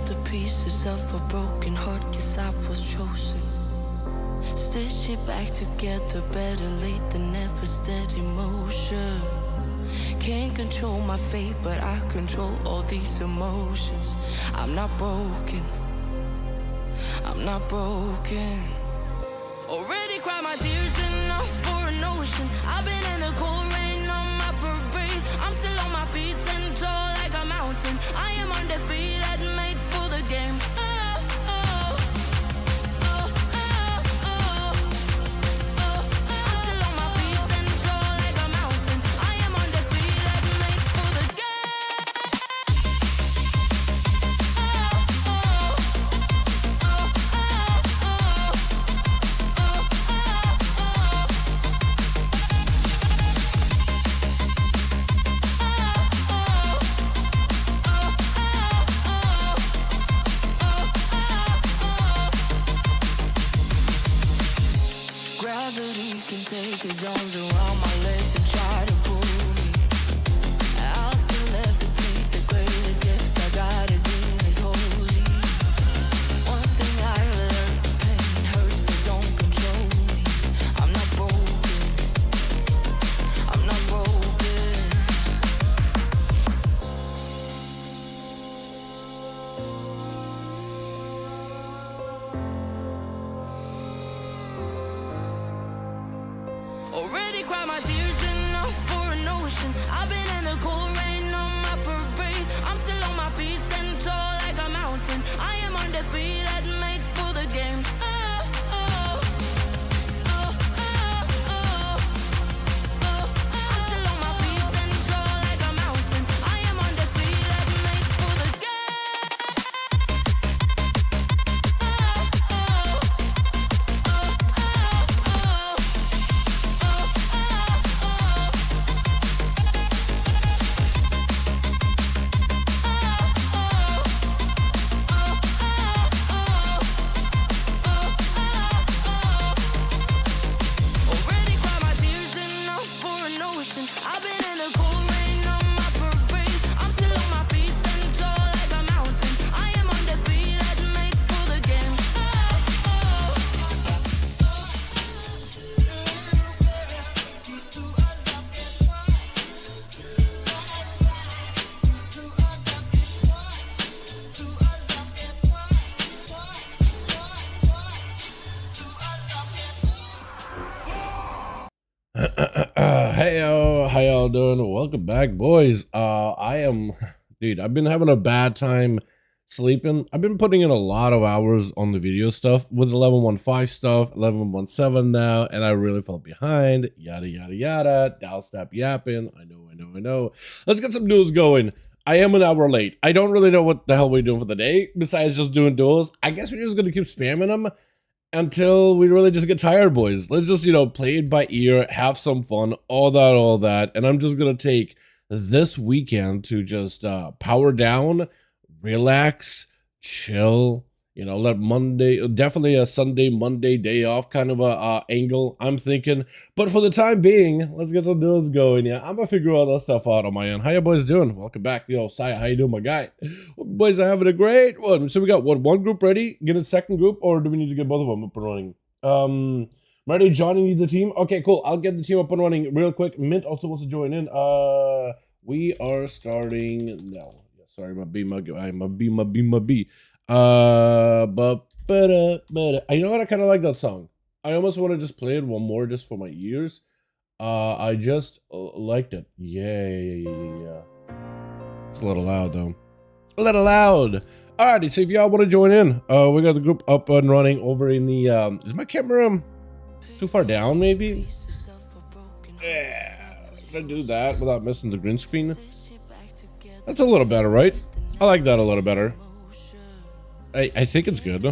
the pieces of a broken heart, guess I was chosen. Stitch it back together, better late than never, steady motion. Can't control my fate, but I control all these emotions. I'm not broken, I'm not broken. Already cried my tears enough for an ocean. I've been in the cold rain on my parade. I'm still on my feet, stand tall like a mountain. I am undefeated, made for the game. Gravity can take his arms around my legs and try to pull me. I'll still levitate. The greatest gift I got is being is holy. One thing I learned, pain hurts but don't control me. I'm not broken, I'm not broken. Already cried my tears enough for an ocean. I've been in the cold rain on my parade. I'm still on my feet, stand tall like a mountain. I am undefeated, made for the game. I'm still on my feet, stand tall like a mountain. I am undefeated, made for the Already cried my tears enough for an ocean. I've been in the cold rain on my parade. I'm still on my feet, stand tall like a mountain. I am undefeated, made for the game. Hey, how y'all doing? Welcome back, boys. Dude, I've been having a bad time sleeping. I've been putting in a lot of hours on the video stuff with 11.15 stuff, 11.17 now, and I really fell behind. Yada, yada, yada. Dow stop yapping. I know. Let's get some duels going. I am an hour late. I don't really know what the hell we're doing for the day, besides just doing duels. I guess we're just going to keep spamming them until we really just get tired, boys. Let's just, play it by ear, have some fun, all that. And I'm just going to take this weekend to just power down, relax, chill, let Monday, definitely a Sunday, Monday day off kind of a angle, I'm thinking. But for the time being, let's get some duels going. Yeah, I'm going to figure all that stuff out on my end. How you boys doing? Welcome back. Yo, Saya, how you doing, my guy? Well, boys are having a great one. So we got, one group ready? Get a second group, or do we need to get both of them up and running? Ready? Johnny needs a team? Okay, cool. I'll get the team up and running real quick. Mint also wants to join in. We are starting now. Yeah, sorry, my B. But you know what? I kind of like that song. I almost want to just play it one more just for my ears. I just liked it. Yeah. It's a little loud though. A little loud. Alrighty, so if y'all want to join in, we got the group up and running over in the. Is my camera too far down? Maybe. Yeah. Should I do that without missing the green screen? That's a little better, right? I like that a little better. I think it's good.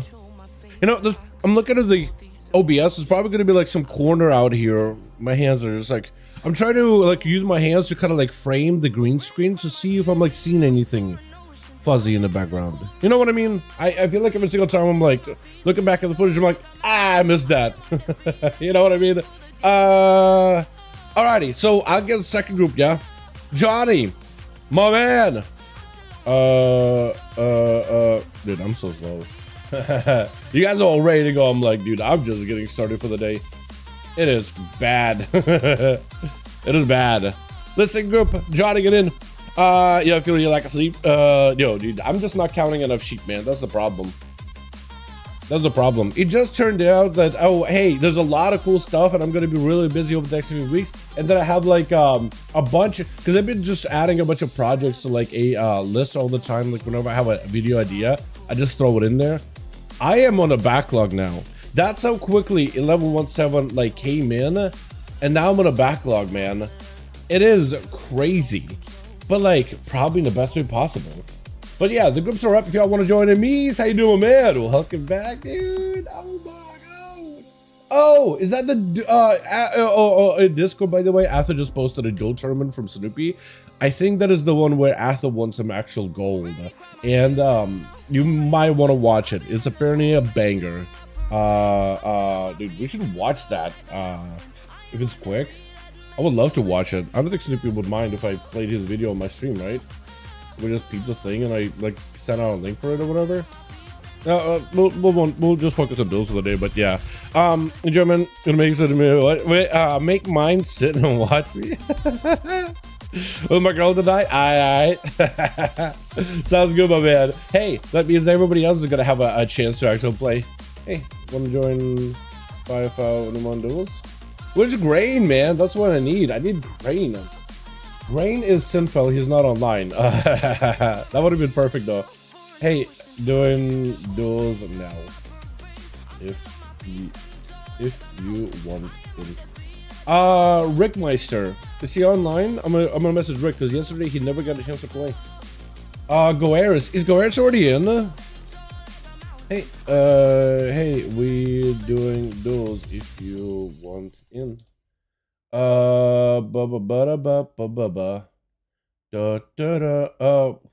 I'm looking at the OBS. It's probably going to be like some corner out here. My hands are just like, I'm trying to use my hands to kind of frame the green screen to see if I'm seeing anything fuzzy in the background. You know what I mean? I feel like every single time I'm looking back at the footage, I'm like, I missed that. You know what I mean? Alrighty, so I'll get a second group, yeah? Johnny, my man, Dude, I'm so slow. You guys are all ready to go. I'm like, dude, I'm just getting started for the day. It is bad. It is bad. Listen, group, joining it in. Yeah, feeling you like a sleep. Yo, dude, I'm just not counting enough sheep, man. That's the problem. That's the problem. It just turned out that, oh, hey, there's a lot of cool stuff, and I'm gonna be really busy over the next few weeks. And then I have like a bunch, because I've been just adding a bunch of projects to like a list all the time. Like whenever I have a video idea, I just throw it in there. I am on a backlog now. That's how quickly 11.17 like came in, and now I'm on a backlog, man. It is crazy, but like probably in the best way possible. But yeah, the groups are up if y'all want to join in. Me, how you doing, man? Welcome back, dude. Oh my god. Oh, is that the Discord, by the way? Arthur just posted a duel tournament from Snoopy. I think that is the one where Arthur won some actual gold, and you might want to watch it. It's apparently a banger. Dude, we should watch that if it's quick. I would love to watch it. I don't think Snoopy would mind if I played his video on my stream, right? We just peep the thing and I like send out a link for it or whatever. We'll just focus on duels for the day, but yeah. German gonna make it make mine sit and watch me. With my girl tonight? Aye. Sounds good, my man. Hey, that means everybody else is gonna have a chance to actually play. Hey, wanna join 5V5 1V1 Duels? Where's Grain, man? That's what I need. I need Grain. Grain is Sinfel. He's not online. That would have been perfect, though. Hey, doing duels now. If you want to. Rickmeister. Is he online? I'm gonna message Rick because yesterday he never got a chance to play. Goeris. Is Goeris already in? Hey, hey, we doing duels if you want in. Who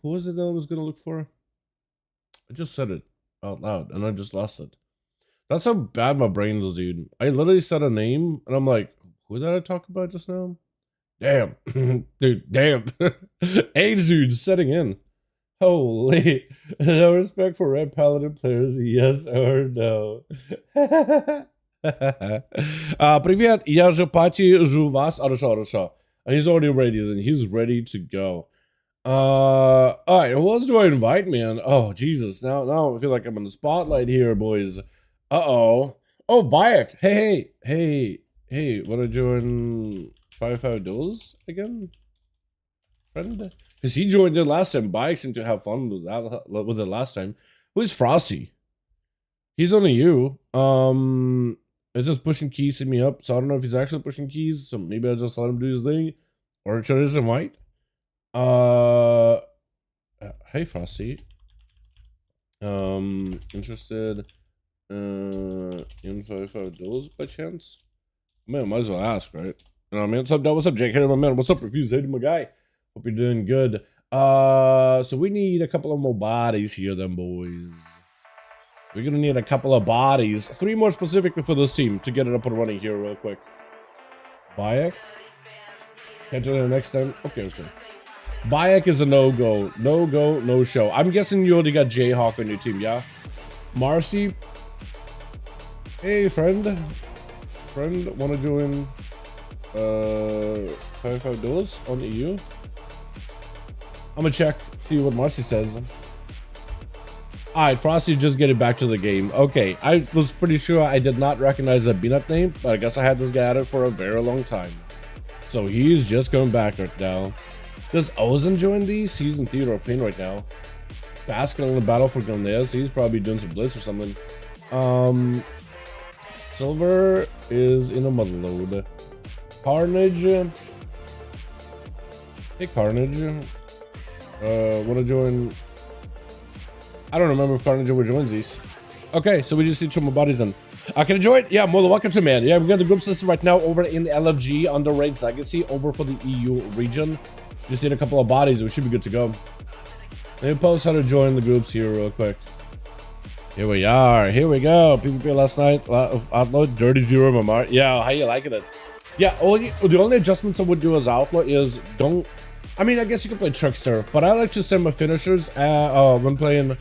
was it that I was gonna look for? I just said it out loud and I just lost it. That's how bad my brain is, dude. I literally said a name and I'm like, who did I talk about just now? Damn. Dude, damn. Age dude setting in. Holy. No respect for Red Paladin players, yes or no? Привет, я же пати жу вас. Хорошо. He's already ready, then he's ready to go. Alright, who else do I invite, man? Oh, Jesus. Now I feel like I'm in the spotlight here, boys. Uh-oh. Oh, Bayek. Hey, wanna join 5V5 Duels again? Friend? Because he joined it last time. Bayek seemed to have fun with it last time. Who's Frosty? He's only you. It's just pushing keys hit me up, so I don't know if he's actually pushing keys, so maybe I'll just let him do his thing. Or should I just invite? Hey Frosty. Interested in 5V5 Duels by chance? Man, might as well ask, right? You know what I mean? What's up, Jake? Hey, my man. What's up, Refuse? Hey, my guy. Hope you're doing good. So we need a couple of more bodies here, then, boys. We're gonna need a couple of bodies. 3 more specifically for this team to get it up and running here real quick. Bayek? Catch it next time? Okay. Bayek is a no-go. No-go, no-show. I'm guessing you already got Jayhawk on your team, yeah? Marcy? Hey, friend. Wanna join 5V5 Duels on EU? I'm gonna check, see what Marcy says. Alright, Frosty just getting back to the game. Okay, I was pretty sure I did not recognize that Beanut name, but I guess I had this guy at it for a very long time. So he's just going back right now. Does Ozen join these? He's in Theater of Pain right now. Baskin on the battle for Gilneas. He's probably doing some blitz or something. Silver is in a motherload. Carnage. Hey, Carnage. Wanna join? I don't remember if Carnage ever joins these. Okay, so we just need some more bodies then. Can I join? Yeah, more than welcome to, man. Yeah, we got the group system right now over in the LFG under Raids Legacy over for the EU region. Just need a couple of bodies. We should be good to go. Let me post how to join the groups here real quick. Here we are. Here we go. PvP last night. Outlaw Dirty Zero Mamar. Yeah, how you liking it? Yeah, the only adjustments I would do as Outlaw is don't I mean, I guess you can play Trickster, but I like to send my finishers when playing.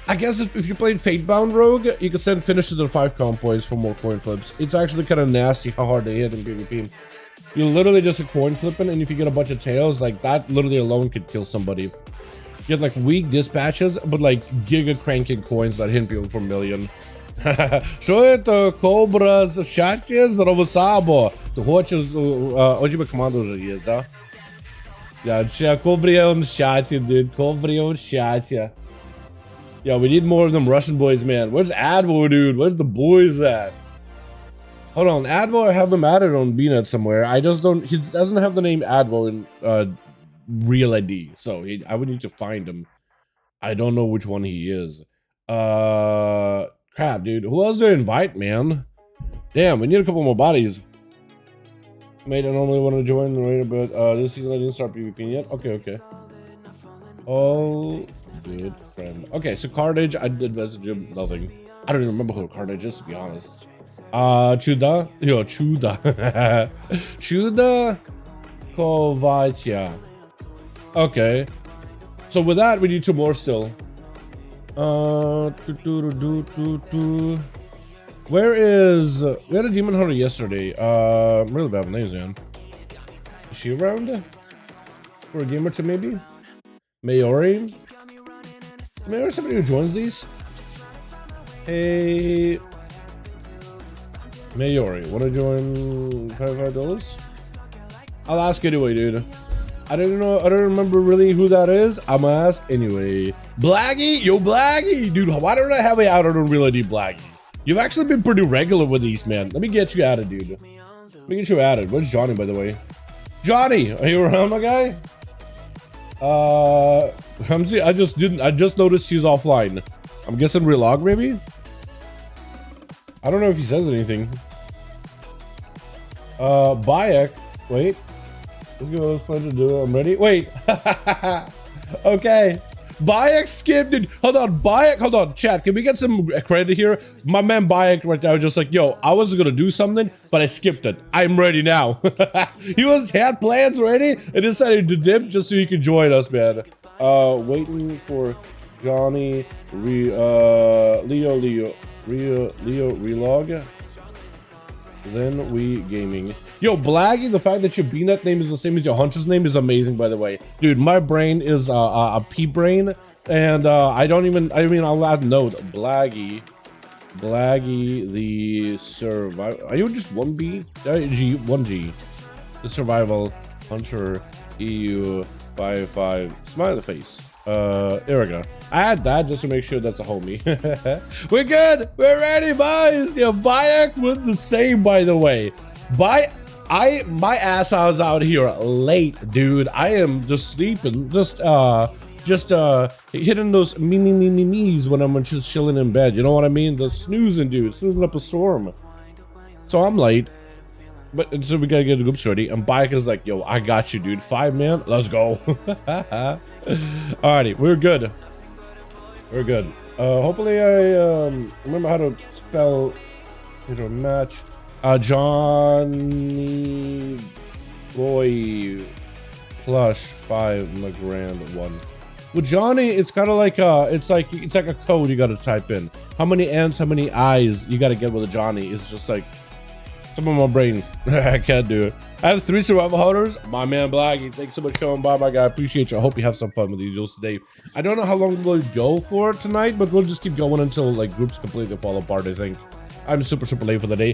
I guess if you're playing Fatebound Rogue, you can send finishers at 5 coin points for more coin flips. It's actually kind of nasty how hard they hit in PvP. You're literally just a coin flipping, and if you get a bunch of tails, like that literally alone could kill somebody. You get like weak dispatches, but like giga cranking coins that hit people for a million. Що это Кобра в чате? Здорово, Сабо. Ты хочешь... У тебя команда уже есть, да? Yeah, Кобра в чате, dude. Кобра в чате. Yeah, we need more of them Russian boys, man. Where's Advo, dude? Where's the boys at? Hold on, Advo, I have him added on BNet somewhere. I just don't... He doesn't have the name Advo in real ID, so I would need to find him. I don't know which one he is. Crap, dude. Who else to invite, man? Damn, we need a couple more bodies. Mate, I normally want to join the raid, but this season I didn't start PvP yet. Okay. Oh, good friend. Okay, so Carnage, I did message him, nothing. I don't even remember who Carnage is, to be honest. Chuda? Yo, Chuda. Chuda Kovacia. Okay. So with that, we need 2 more still. Where is we had a demon hunter yesterday. I'm really bad with names, man. Is she around for a game or two, maybe? Mayori, somebody who joins these. Hey, Mayori, want to join $5? I'll ask anyway, dude. I don't remember really who that is. I'm gonna ask anyway. Blaggy, yo, Blaggy, dude. Why don't I have a out on Real ID, Blaggy? You've actually been pretty regular with these, man. Let me get you added, dude. Let me get you added. Where's Johnny, by the way? Johnny, are you around, my guy? Hamzi, I just noticed she's offline. I'm guessing relog, maybe. I don't know if he says anything. Bayek, wait. Let's go. Let's plan to do it. I'm ready. Wait. Okay. Bayek skipped it. Hold on. Bayek. Hold on. Chat. Can we get some credit here? My man Bayek right now just like, yo, I was gonna do something, but I skipped it. I'm ready now. He had plans ready and decided to dip just so he could join us, man. Waiting for Johnny. Leo relog. Then we gaming. Yo, Blaggy, the fact that your BNet name is the same as your Hunter's name is amazing, by the way. Dude, my brain is a P brain, and I'll add note. Blaggy the survival. Are you just 1B? G, 1G. The survival Hunter EU 5V5. Smile the face. There we go. I had that just to make sure that's a homie. We're good. We're ready, boys. Yeah, Bayek was the same, by the way. My ass I was out here late, dude. I am just sleeping, just hitting those me's when I'm just chilling in bed. You know what I mean? The snoozing, dude, snoozing up a storm. So I'm late, but so we gotta get the groups ready. And Bayek is like, yo, I got you, dude. 5 man, let's go. Alrighty, we're good. We're good. Hopefully I remember how to spell match. Johnny Boy plush 5 McGrand 1. With Johnny, it's kind of like it's like a code you gotta type in. How many N's, how many I's you gotta get with a Johnny. It's just like some of my brain. I can't do it. I have 3 survival hunters. My man Blaggy, thanks so much for coming by, my guy. I appreciate you. I hope you have some fun with these duels today. I don't know how long we'll go for tonight, but we'll just keep going until like groups completely fall apart, I think. I'm super late for the day.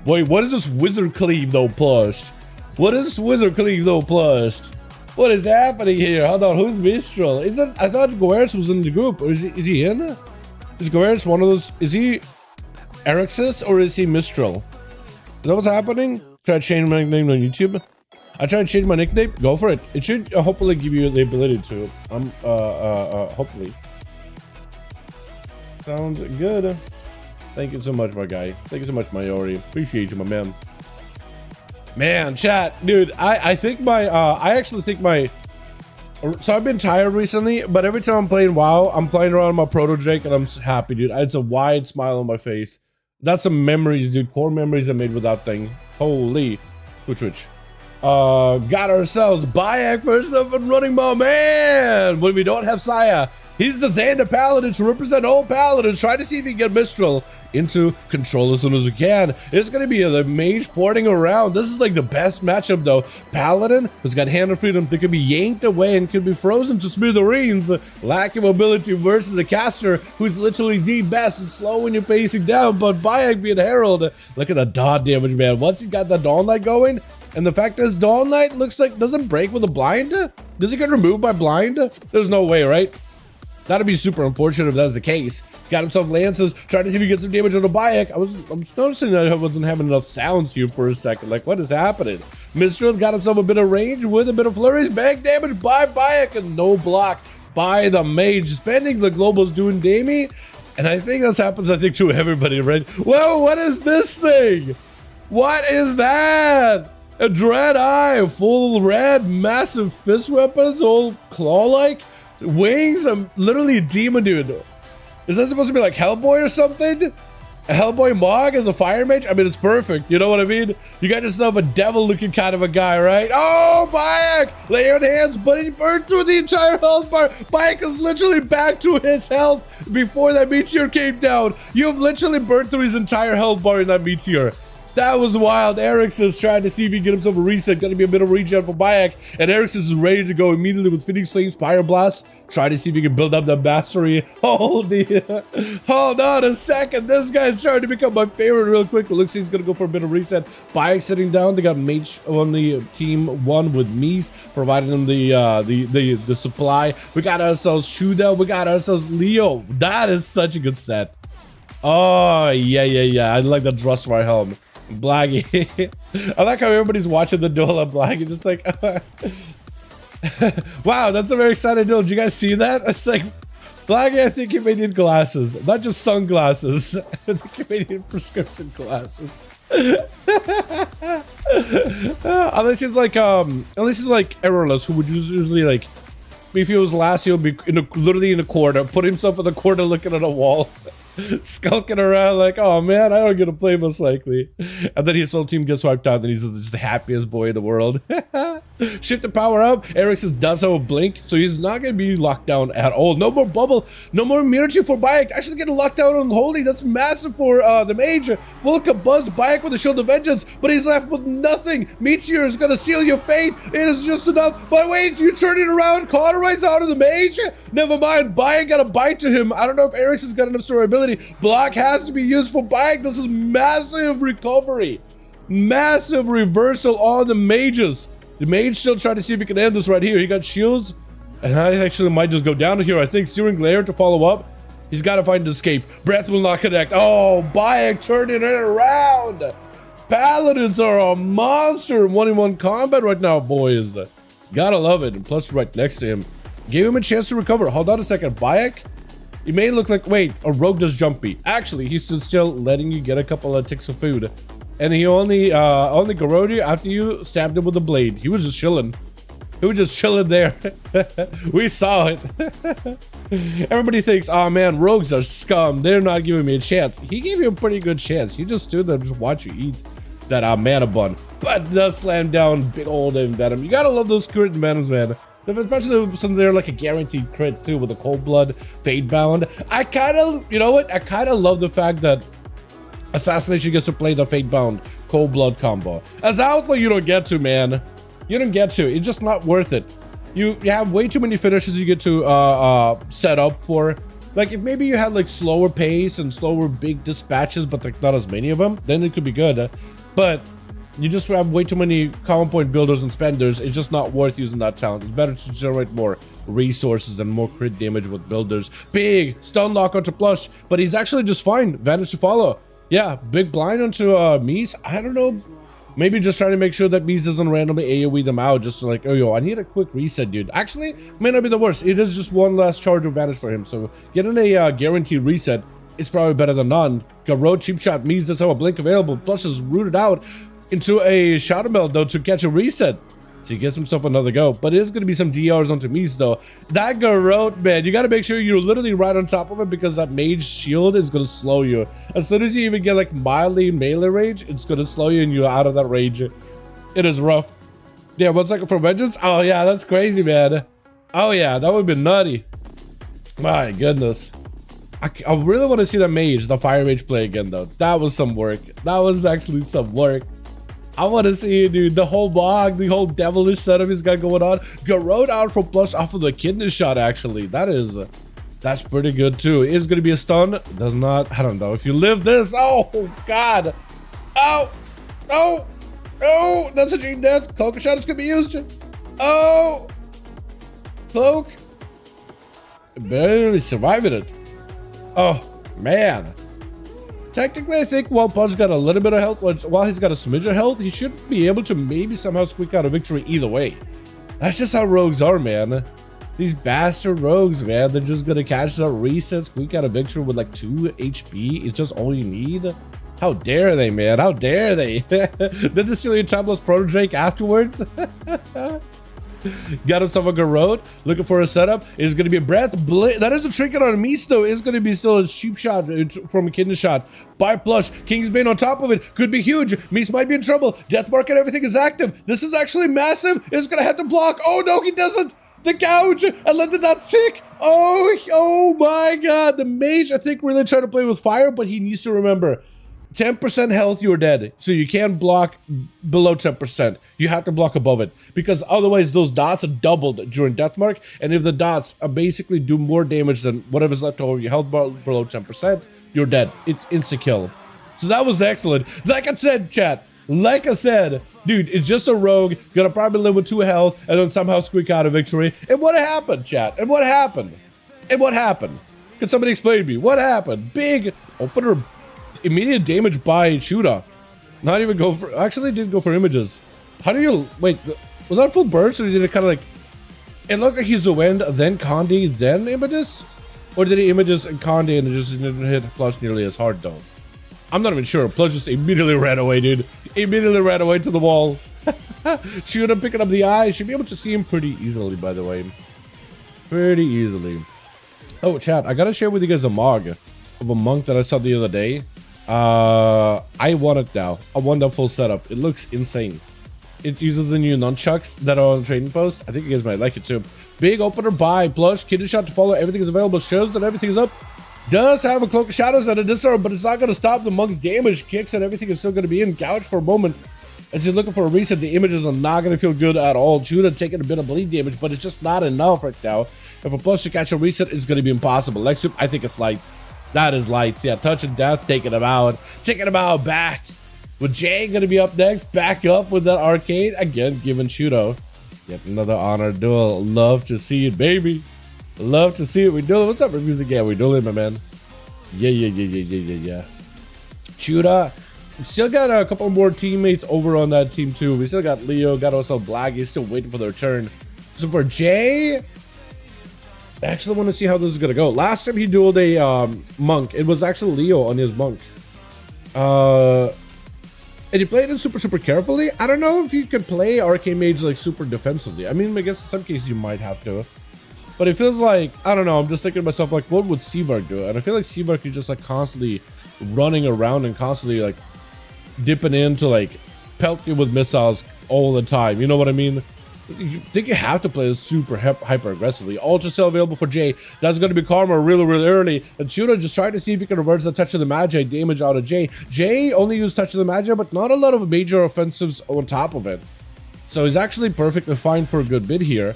Wait, what is this wizard cleave though plushed? What is this wizard cleave though plushed? What is happening here? Hold on, who's Mistral? Is it? I thought Goertz was in the group. Or is he in? Is Goertz one of those? Is he Erixis or is he Mistral? Is that what's happening? Try to change my nickname on YouTube. I try to change my nickname. Go for it. It should hopefully give you the ability to. Hopefully. Sounds good. Thank you so much, my guy. Thank you so much, Mayori. Appreciate you, my man. Man, chat, dude. I think my I actually think my. So I've been tired recently, but every time I'm playing WoW, I'm flying around my proto Drake and I'm happy, dude. It's a wide smile on my face. That's some memories, dude. Core memories I made with that thing. Holy. Which. Got ourselves Bayek first up and running, my man. When we don't have Saya, he's the Xander Paladin to represent all Paladins. Try to see if he can get Mistral into control as soon as we can. It's going to be the mage porting around. This is like the best matchup though. Paladin who's got Hand of Freedom that could be yanked away and could be frozen to smithereens. Lack of mobility versus the caster who's literally the best and slow when you're pacing down. But Bayek being Herald, look at the dot damage, man. Once he got that Dawn Light going, and the fact is Dawn Light looks like doesn't break with a blind. Does he get removed by blind? There's no way, right? That'd be super unfortunate if that's the case. Got himself Lances, trying to see if he gets some damage on the Bayek. I was noticing that I wasn't having enough sounds here for a second. Like, what is happening? Mistral got himself a bit of range with a bit of flurries. Big damage by Bayek and no block by the mage. Spending the globals doing Damie. And I think this happens, I think, to everybody, right? Whoa, what is this thing? What is that? A Dread Eye, full red, massive fist weapons, all claw-like. Wings, I'm literally a demon, dude. Is that supposed to be like Hellboy or something? A Hellboy Mog as a fire mage? I mean, it's perfect. You know what I mean? You got yourself a devil-looking kind of a guy, right? Oh, Bayek! Lay on hands, but he burned through the entire health bar. Bayek is literally back to his health before that meteor came down. You have literally burned through his entire health bar in that meteor. That was wild. Erixus trying to see if he can get himself a reset. Gonna be a bit of regen for Bayek. And Erixus is ready to go immediately with Phoenix Flames, Fire Blast. Try to see if he can build up the mastery. Hold on a second. This guy's trying to become my favorite real quick. It looks like he's gonna go for a bit of reset. Bayek sitting down. They got Mage on the team one with Mies, providing them the supply. We got ourselves Shuda. We got ourselves Leo. That is such a good set. Oh, yeah. I like the Drustvar helm. Blaggy. I like how everybody's watching the duel of Blaggy, just like wow, that's a very exciting duel. Did you guys see that? It's like Blaggy, I think you may need glasses, not just sunglasses. I think you may need prescription glasses. Unless he's like errorless, who would usually like, if he was last, he'll be literally in a corner, put himself in the corner looking at a wall. Skulking around like, oh man, I don't get to play most likely. And then his whole team gets wiped out and he's just the happiest boy in the world. Shift the power up. Erixus does have a blink, so he's not going to be locked down at all. No more bubble, no more immunity for Bayek. Actually getting locked down on Holy. That's massive for the mage. Volca Buzz Bayek with the Shield of Vengeance, but he's left with nothing. Meteor is going to seal your fate. It is just enough. But wait, you turn it around. Cauterize out of the mage. Never mind. Bayek got a bite to him. I don't know if Erixus got enough survivability. Block has to be used for Bayek. This is massive recovery. Massive reversal on the mages. The mage still trying to see if he can end this right here. He got shields. And I actually might just go down here. I think Searing Glare to follow up. He's got to find an escape. Breath will not connect. Oh, Bayek turning it around. Paladins are a monster in 1v1 combat right now, boys. Gotta love it. And plus right next to him. Gave him a chance to recover. Hold on a second. Bayek? He may look like, wait, a rogue does jumpy. Actually, he's still letting you get a couple of ticks of food. And he only garrowed you after you stabbed him with a blade. He was just chilling. He was just chilling there. We saw it. Everybody thinks, oh man, rogues are scum. They're not giving me a chance. He gave you a pretty good chance. He just stood there and just watch you eat that mana bun. But does slam down big old Venom. You gotta love those crit Venoms, man. Especially since they're like a guaranteed crit too with the Cold Blood, Fate Bound. I kind of, you know what? I kind of love the fact that Assassination gets to play the Fate Bound Cold Blood combo. As Outlaw, you don't get to, man. You don't get to. It's just not worth it. You have way too many finishes you get to set up for. Like if maybe you had like slower pace and slower big dispatches, but like not as many of them, then it could be good. But you just have way too many common point builders and spenders. It's just not worth using that talent. It's better to generate more resources and more crit damage with builders. Big stun lock onto Plush, but he's actually just fine. Vanish to follow. Yeah, big blind onto Mies. I don't know. Maybe just trying to make sure that Mies doesn't randomly AoE them out. Just like, oh yo, I need a quick reset, dude. Actually, may not be the worst. It is just one last charge of Vanish for him. So getting a guaranteed reset is probably better than none. Garrote, cheap shot. Mies does have a blink available. Plush is rooted out into a Shadow Meld though to catch a reset. So he gets himself another go. But it is going to be some DRs onto Mies though. That Garrote, man, you got to make sure you're literally right on top of it because that mage shield is going to slow you. As soon as you even get like mildly melee range, it's going to slow you and you're out of that range. It is rough. Yeah, 1 second for vengeance. Oh yeah, that's crazy, man. Oh yeah, that would be nutty. My goodness. I really want to see the mage, the fire mage play again though. That was some work. That was actually some work. I want to see, dude, the whole bog, the whole devilish setup he's got going on. Garrote out for plus off of the kidney shot, actually. That's pretty good too. Is going to be a stun. Does not, I don't know. If you live this, oh God. Oh, oh, oh, that's a chain death. Cloak shot is going to be used. Oh, cloak. Barely surviving it. Oh, man. Technically, I think while Punch got a little bit of health, while he's got a smidge of health, he should be able to maybe somehow squeak out a victory either way. That's just how rogues are, man. These bastard rogues, man, they're just gonna catch that reset, squeak out a victory with like 2 HP. It's just all you need. How dare they, man? How dare they? Then the Cillian Timeless Proto Drake afterwards. Got himself a Garrote, looking for a setup. Is going to be a breath. That is a trinket on Meese, though. Is going to be still a cheap shot from a kidney shot. By plush. Kingsbane on top of it. Could be huge. Meese might be in trouble. Death Mark and everything is active. This is actually massive. Is going to have to block. Oh, no, he doesn't. The gouge. And let it not sick. Oh my God. The mage, I think, really trying to play with fire, but he needs to remember 10% health, you're dead. So you can't block below 10%. You have to block above it, because otherwise those dots are doubled during death mark. And if the dots are basically do more damage than whatever's left over your health bar below 10%, you're dead. It's insta kill. So that was excellent. Like I said, chat, like I said, dude, it's just a rogue, gonna probably live with 2 health and then somehow squeak out a victory. And what happened, chat? And what happened? And what happened? Can somebody explain to me what happened? Big opener. Immediate damage by Shooter. Not even go for, actually did go for images. How do you, wait, was that full burst, or did it kind of like, it looked like he Zuend, then Condi, then images? Or did he images and Condi and it just didn't hit Plush nearly as hard though? I'm not even sure. Plush just immediately ran away, dude. Immediately ran away to the wall. Shooter picking up the eye. Should be able to see him pretty easily, by the way. Pretty easily. Oh, chat, I gotta share with you guys a mog of a monk that I saw the other day. I want it now. I want that full setup. It looks insane. It uses the new nunchucks that are on the trading post. I think you guys might like it too. Big opener buy, plush, kidney shot to follow. Everything is available. Shows that everything is up. Does have a cloak of shadows and a disarm, but it's not going to stop the monk's damage. Kicks and everything is still going to be in. Gouge for a moment. As you're looking for a reset, the images are not going to feel good at all. Judah taking a bit of bleed damage, but it's just not enough right now. If a plush to catch a reset, it's going to be impossible. Lexup, I think it's lights. That is lights. Yeah, touch and death, taking him out. Taking him out back. With Jay going to be up next. Back up with that arcade. Again, giving Shudo yet another honor duel. Love to see it, baby. Love to see it. We dueling. What's up, reviews again? We dueling, my man. Yeah. Shuda. We still got a couple more teammates over on that team, too. We still got Leo. Got also Black. He's still waiting for their turn. So for Jay, I actually want to see how this is going to go. Last time he dueled a monk, it was actually Leo on his monk. And he played it super carefully. I don't know if you can play Arcane Mage like super defensively. I mean, I guess in some cases you might have to. But it feels like, I don't know, I'm just thinking to myself, like, what would Seabark do? And I feel like Seabark is just like constantly running around and constantly like dipping in to like pelt you with missiles all the time. You know what I mean? You think you have to play this super hyper aggressively. Ultra Cell available for Jay. That's going to be Karma really early. And Shooter just trying to see if he can reverse the Touch of the Magi damage out of Jay. Jay only used Touch of the Magi, but not a lot of major offensives on top of it. So he's actually perfectly fine for a good bit here.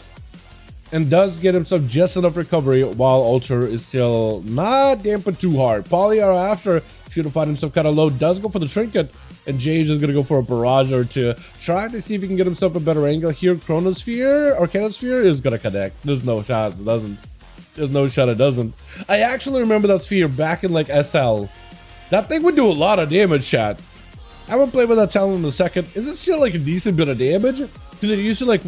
And does get himself just enough recovery while Ultra is still not dampened too hard. Poly are after. Shooter find himself kind of low. Does go for the Trinket. And Jay is just going to go for a barrage or two. Trying to see if he can get himself a better angle here. Chronosphere, Arcanosphere is going to connect. There's no shot it doesn't. There's no shot it doesn't. I actually remember that sphere back in like SL. That thing would do a lot of damage, chat. I haven't played with that talent in a second. Is it still like a decent bit of damage? Because it used to like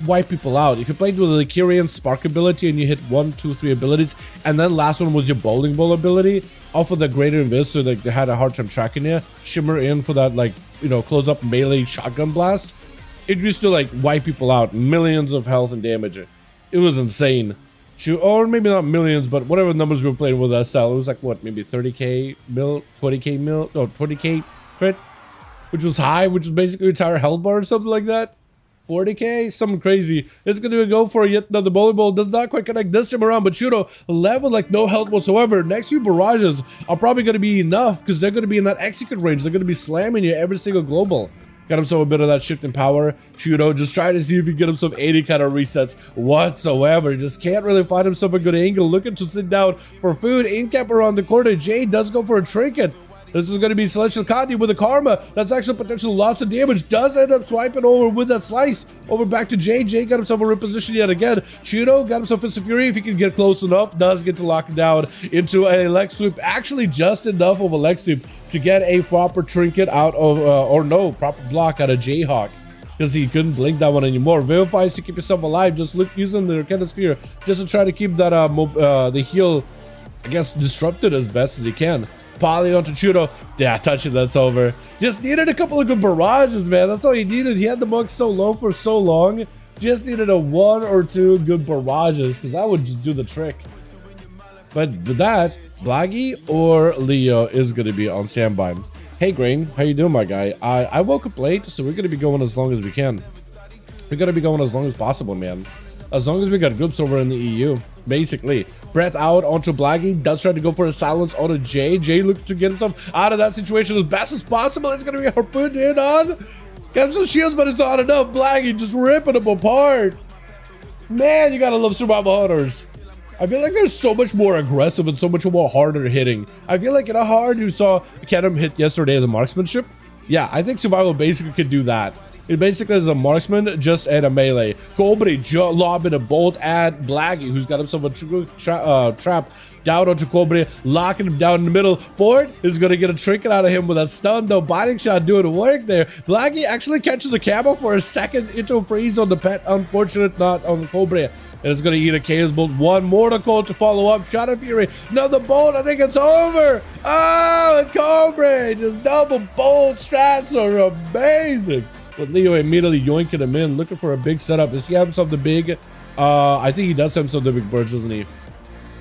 wipe people out. If you played with the Kyrian Spark ability and you hit 1, 2, 3 abilities, and then last one was your Bowling Ball ability, off of the Greater Invis, so like they had a hard time tracking you, Shimmer in for that, like, you know, close up melee shotgun blast. It used to like wipe people out, millions of health and damage. It was insane. Or maybe not millions, but whatever numbers we were playing with SL, it was like what, maybe 30k mil, 20k mil, no, 20k crit, which was high, which was basically entire health bar or something like that. 40k, something crazy. It's gonna go for yet another bowling ball. Does not quite connect this time around, but Chudo left with like no health whatsoever. Next few barrages are probably gonna be enough because they're gonna be in that execute range. They're gonna be slamming you every single global. Got himself a bit of that shift in power. Chudo just trying to see if he can get himself any kind of resets whatsoever. Just can't really find himself a good angle. Looking to sit down for food. In-cap around the corner. Jay does go for a trinket. This is going to be Celestial Kandi with a Karma. That's actually potential lots of damage. Does end up swiping over with that slice. Over back to Jay. Jay got himself a reposition yet again. Chudo got himself Fist of Fury if he can get close enough. Does get to lock it down into a leg sweep. Actually just enough of a leg sweep to get a proper trinket out of, or no, proper block out of Jayhawk. Because he couldn't blink that one anymore. Vivify to keep yourself alive. Just look using the Arcana Sphere just to try to keep that the heal, I guess, disrupted as best as he can. Poly onto Chudo. Yeah, touching, that's over. Just needed a couple of good barrages, man. That's all he needed. He had the monk so low for so long. Just needed a 1 or 2 good barrages because that would just do the trick. But with that, Blaggy or Leo is going to be on standby. Hey, Grain. How you doing, my guy? I woke up late, so we're going to be going as long as we can. We're going to be going as long as possible, man. As long as we got groups over in the EU, basically. Breath out onto Blaggy. Does try to go for a silence onto Jay. Jay looks to get himself out of that situation as best as possible. It's going to be harpooned in on. Got some shields, but it's not enough. Blaggy just ripping him apart. Man, you got to love survival hunters. I feel like they're so much more aggressive and so much more harder hitting. I feel like in a hard you saw Kedem hit yesterday as a marksmanship. Yeah, I think survival basically could do that. It basically is a marksman just at a melee. Cobra lobbing a bolt at Blaggy, who's got himself a trap down onto Cobra, locking him down in the middle. Ford is going to get a trinket out of him with that stun, though. Binding shot doing the work there. Blaggy actually catches a camo for a second into a freeze on the pet. Unfortunate not on Cobra. And it's going to eat a Chaos Bolt. One mortal to follow up. Shot of Fury. Another bolt. I think it's over. Oh, and Cobra just double bolt strats are amazing. With Leo immediately yoinking him in, looking for a big setup. Does he have himself the big? I think he does have himself the big birds, doesn't he?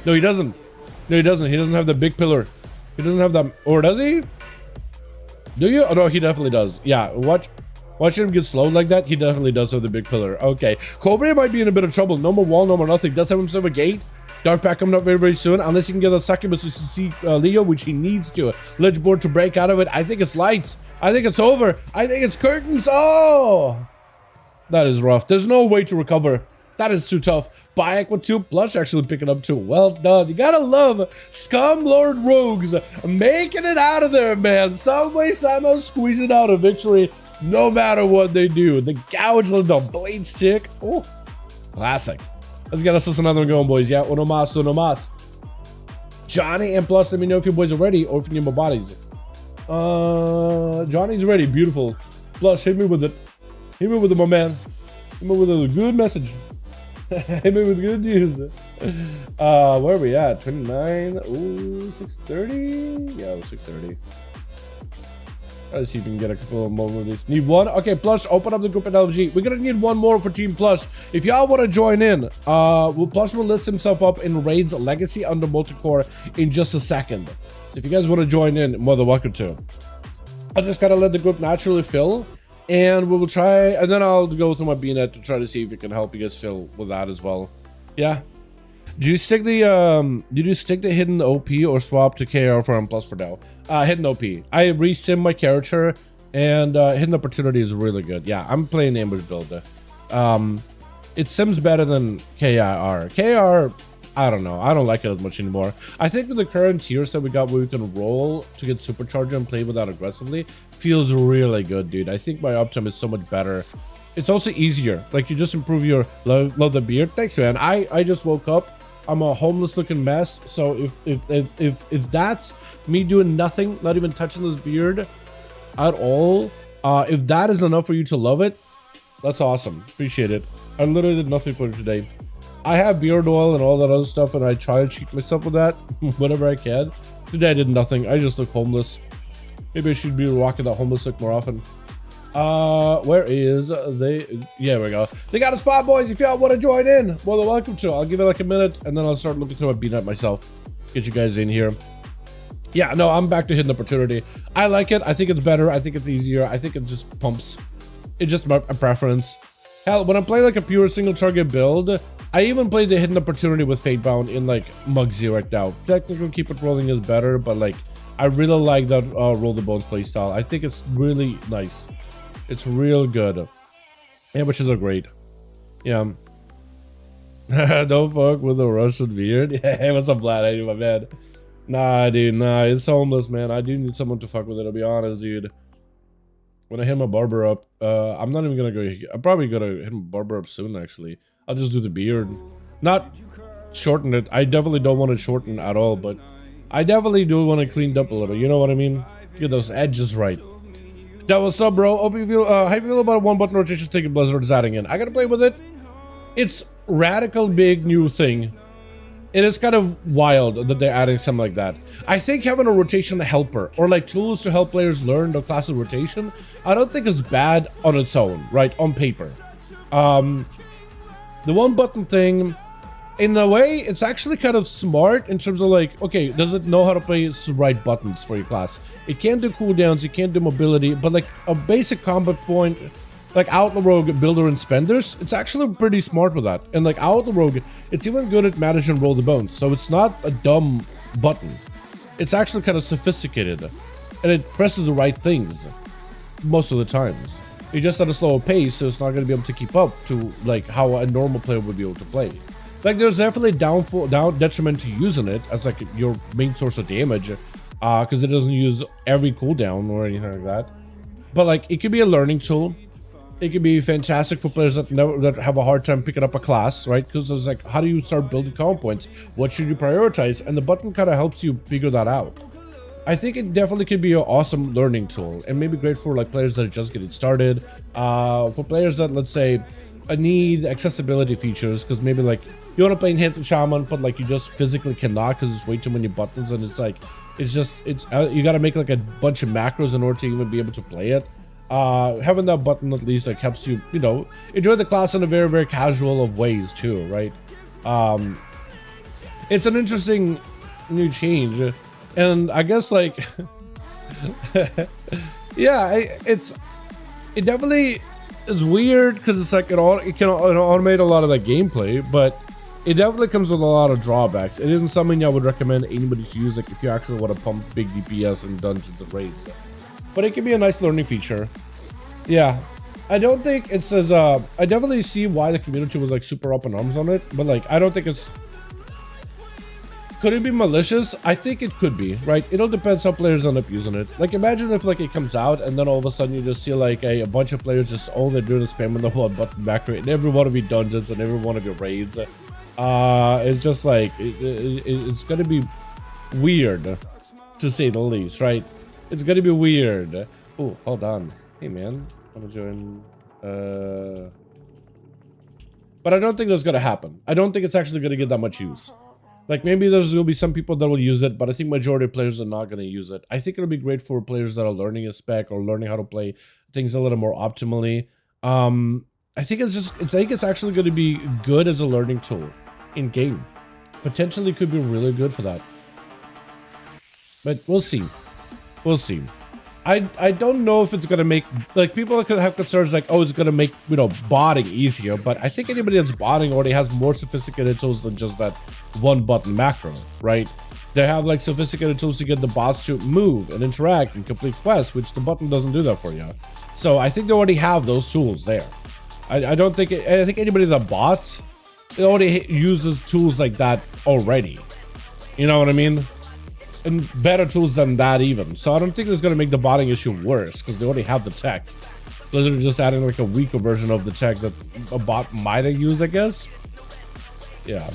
No, he doesn't. No, he doesn't. He doesn't have the big pillar. He doesn't have that. Or does he? Do you? Oh, no, he definitely does. Yeah, watch him get slowed like that. He definitely does have the big pillar. Okay, Cobra might be in a bit of trouble. No more wall, no more nothing. Does have himself a gate. Dark Pack coming up very, very soon. Unless he can get a succubus to see Leo, which he needs to. Ledge board to break out of it. I think it's lights. I think it's over. I think it's curtains. Oh, that is rough. There's no way to recover. That is too tough. Bayek with 2 plus actually picking up 2. Well done. You gotta love Scum Lord Rogues making it out of there, man. Some way, somehow squeezing out a victory no matter what they do. The gouge, the blades tick. Oh, classic. Let's get us another one going, boys. Yeah, uno mas, uno mas. Johnny and plus, let me know if your boys are ready or if you need more bodies. Johnny's ready. Beautiful. Plus, hit me with it. Hit me with it, my man. Hit me with a good message. Hit me with good news. Where are we at? 29. Ooh, 6:30. Yeah, 6:30. Let's see if we can get a couple more of these. Need one? Okay, Plush, open up the group at LG. We're gonna need one more for Team Plush. If y'all want to join in, Plush will list himself up in Raid's Legacy under Multicore in just a second. So if you guys want to join in, more than welcome to. I just gotta let the group naturally fill, and we will try, and then I'll go through my BNet to try to see if it can help you guys fill with that as well. Yeah. Do you stick the hidden OP or swap to KR for M+ for now? Hidden OP. I resim my character, and hidden opportunity is really good. Yeah, I'm playing the ambush build. It sims better than KR. KR, I don't know. I don't like it as much anymore. I think with the current tiers that we got where we can roll to get supercharger and play without aggressively, feels really good, dude. I think my uptime is so much better. It's also easier. Like, you just improve your love the beard. Thanks, man. I just woke up. I'm a homeless looking mess, so if that's me doing nothing, not even touching this beard at all, if that is enough for you to love it, that's awesome. Appreciate it. I literally did nothing for it today. I have beard oil and all that other stuff, and I try to cheat myself with that whenever I can. Today I did nothing. I just look homeless. Maybe I should be rocking that homeless look more often. Where is they? Yeah, there we go. They got a spot, boys. If y'all want to join in, more than welcome to. I'll give it like a minute, and then I'll start looking through my BNet myself. Get you guys in here. Yeah, no, I'm back to hidden opportunity. I like it. I think it's better. I think it's easier. I think it just pumps. It's just my preference. Hell, when I play like a pure single target build, I even played the hidden opportunity with Fatebound in like Mugsy right now. Technically keep it rolling is better, but like I really like that roll the bones playstyle. I think it's really nice. It's real good. Amateurs are great. Yeah. Don't fuck with the Russian beard. Yeah, what's up, Vlad? I do, my man. Nah, dude, nah, it's homeless, man. I do need someone to fuck with it, to be honest, dude. When I hit my barber up, I'm not even gonna go. I'm probably gonna hit my barber up soon, actually. I'll just do the beard. Not shorten it. I definitely don't want to shorten at all, but I definitely do want to clean up a little. You know what I mean? Get those edges right. That what's up, bro? Hope you feel, how you feel about a one button rotation taking Blizzard is adding in? I gotta play with it. It's radical big new thing. It is kind of wild that they're adding something like that. I think having a rotation helper or like tools to help players learn the class of rotation, I don't think is bad on its own, right? On paper. The one button thing, in a way, it's actually kind of smart in terms of like, okay, does it know how to play the right buttons for your class? It can't do cooldowns, it can't do mobility, but like a basic combat point, like Outlaw Rogue, Builder, and Spenders, it's actually pretty smart with that. And like Outlaw Rogue, it's even good at managing roll the bones, so it's not a dumb button. It's actually kind of sophisticated, and it presses the right things most of the times. You're just at a slower pace, so it's not going to be able to keep up to like how a normal player would be able to play. Like there's definitely detriment to using it as like your main source of damage, because it doesn't use every cooldown or anything like that. But like it could be a learning tool. It could be fantastic for players that have a hard time picking up a class, right? Because it's like, how do you start building comp points? What should you prioritize? And the button kind of helps you figure that out. I think it definitely could be an awesome learning tool and maybe great for like players that are just getting started. For players that, let's say, need accessibility features, because maybe like you want to play Enhanced Shaman, but like you just physically cannot because it's way too many buttons, and it's like you got to make like a bunch of macros in order to even be able to play it. Having that button at least like helps you, you know, enjoy the class in a very, very casual of ways too, right? It's an interesting new change, and I guess like yeah, it definitely is weird because it's like it can automate a lot of that gameplay, but it definitely comes with a lot of drawbacks. It isn't something I would recommend anybody to use like if you actually want to pump big DPS in dungeons and raids. But it can be a nice learning feature. Yeah, I don't think it's as I definitely see why the community was like super up in arms on it, but like I don't think it's. Could it be malicious? I think it could be, right? It all depends how players end up using it. Like imagine if like it comes out and then all of a sudden you just see like a bunch of players just all they're doing is spamming the one button back rate in every one of your dungeons and every one of your raids. It's just like it's gonna be weird, to say the least, right? It's gonna be weird. Oh, hold on. Hey man, I'm gonna join. But I don't think that's gonna happen. I don't think it's actually gonna get that much use. Like maybe there's gonna be some people that will use it, but I think majority of players are not gonna use it. I think it'll be great for players that are learning a spec or learning how to play things a little more optimally. I think it's actually gonna be good as a learning tool in game. Potentially could be really good for that. But we'll see. We'll see. I don't know if it's gonna make, like, people could have concerns like, oh, it's gonna make, you know, botting easier, but I think anybody that's botting already has more sophisticated tools than just that one button macro, right? They have like sophisticated tools to get the bots to move and interact and complete quests, which the button doesn't do that for you. So I think they already have those tools there. I think anybody that bots, it already uses tools like that already. You know what I mean? And better tools than that even. So I don't think it's going to make the botting issue worse because they already have the tech. Blizzard are just adding like a weaker version of the tech that a bot might have used, I guess. Yeah.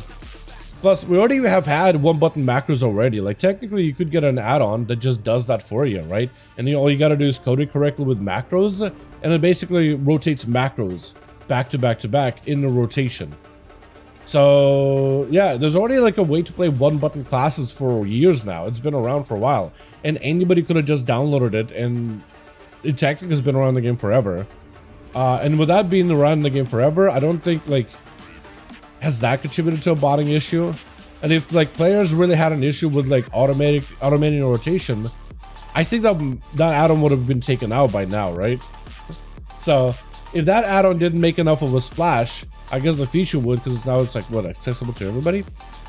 Plus, we already have had one button macros already. Like technically you could get an add-on that just does that for you, right? And all you got to do is code it correctly with macros, and it basically rotates macros back to back to back in the rotation. So yeah, there's already like a way to play one button classes for years now. It's been around for a while, and anybody could have just downloaded it, and it technically has been around the game forever. And with that being around the game forever, I don't think like has that contributed to a botting issue. And if like players really had an issue with like automating a rotation, I think that add-on would have been taken out by now, right? So if that add-on didn't make enough of a splash, I guess the feature would, because now it's like, what, accessible to everybody?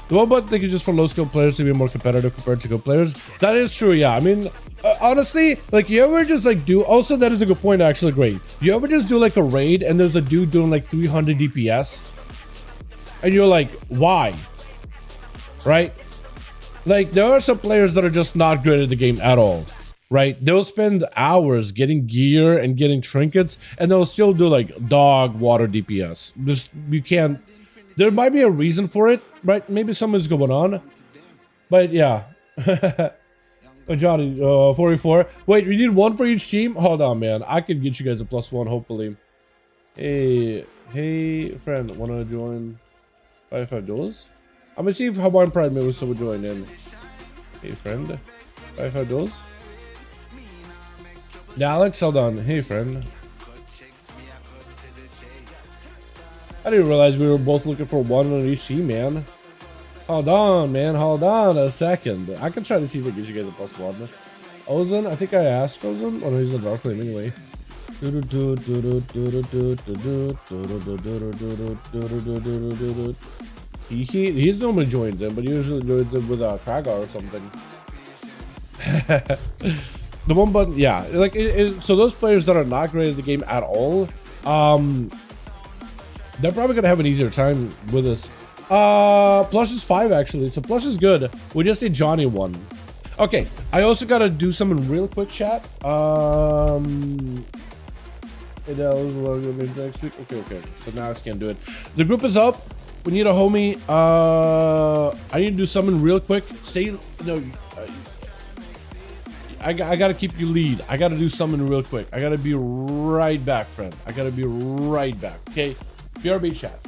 The one button thing is just for low skill players to be more competitive compared to good players. That is true, yeah. I mean, honestly, like, you ever just like do, also that is a good point, actually, great. You ever just do like a raid and there's a dude doing like 300 DPS and you're like, why? Right? Like, there are some players that are just not good at the game at all, right? They'll spend hours getting gear and getting trinkets and they'll still do like dog water DPS. Just, you can't, there might be a reason for it, right? Maybe something's going on, but yeah. Johnny, 44. Wait, we need one for each team? Hold on, man. I could get you guys a +1, hopefully. Hey, friend, wanna join 5V5 Duels? I'm gonna see if Hawaiian Pride maybe someone join in. Hey, friend, 5V5 Duels? Yeah, Alex, hold on. Hey, friend. I didn't realize we were both looking for one on each team, man. Hold on, man. Hold on a second. I can try to see if I get you guys a +1. Ozan, I think I asked Ozan. Oh, no, he's a dark flame anyway. He's normally joined them, but he usually joins them with a Kragar or something. The one button, yeah. Like, so those players that are not great at the game at all, they're probably gonna have an easier time with this. Plush is 5 actually, so Plush is good. We just need Johnny 1. Okay, I also gotta do something real quick, chat. Next week. Okay. So now I can't do it. The group is up. We need a homie. I need to do something real quick. Stay. No. I gotta keep you lead. I gotta do something real quick. I gotta be right back, friend. I gotta be right back. Okay. BRB chat.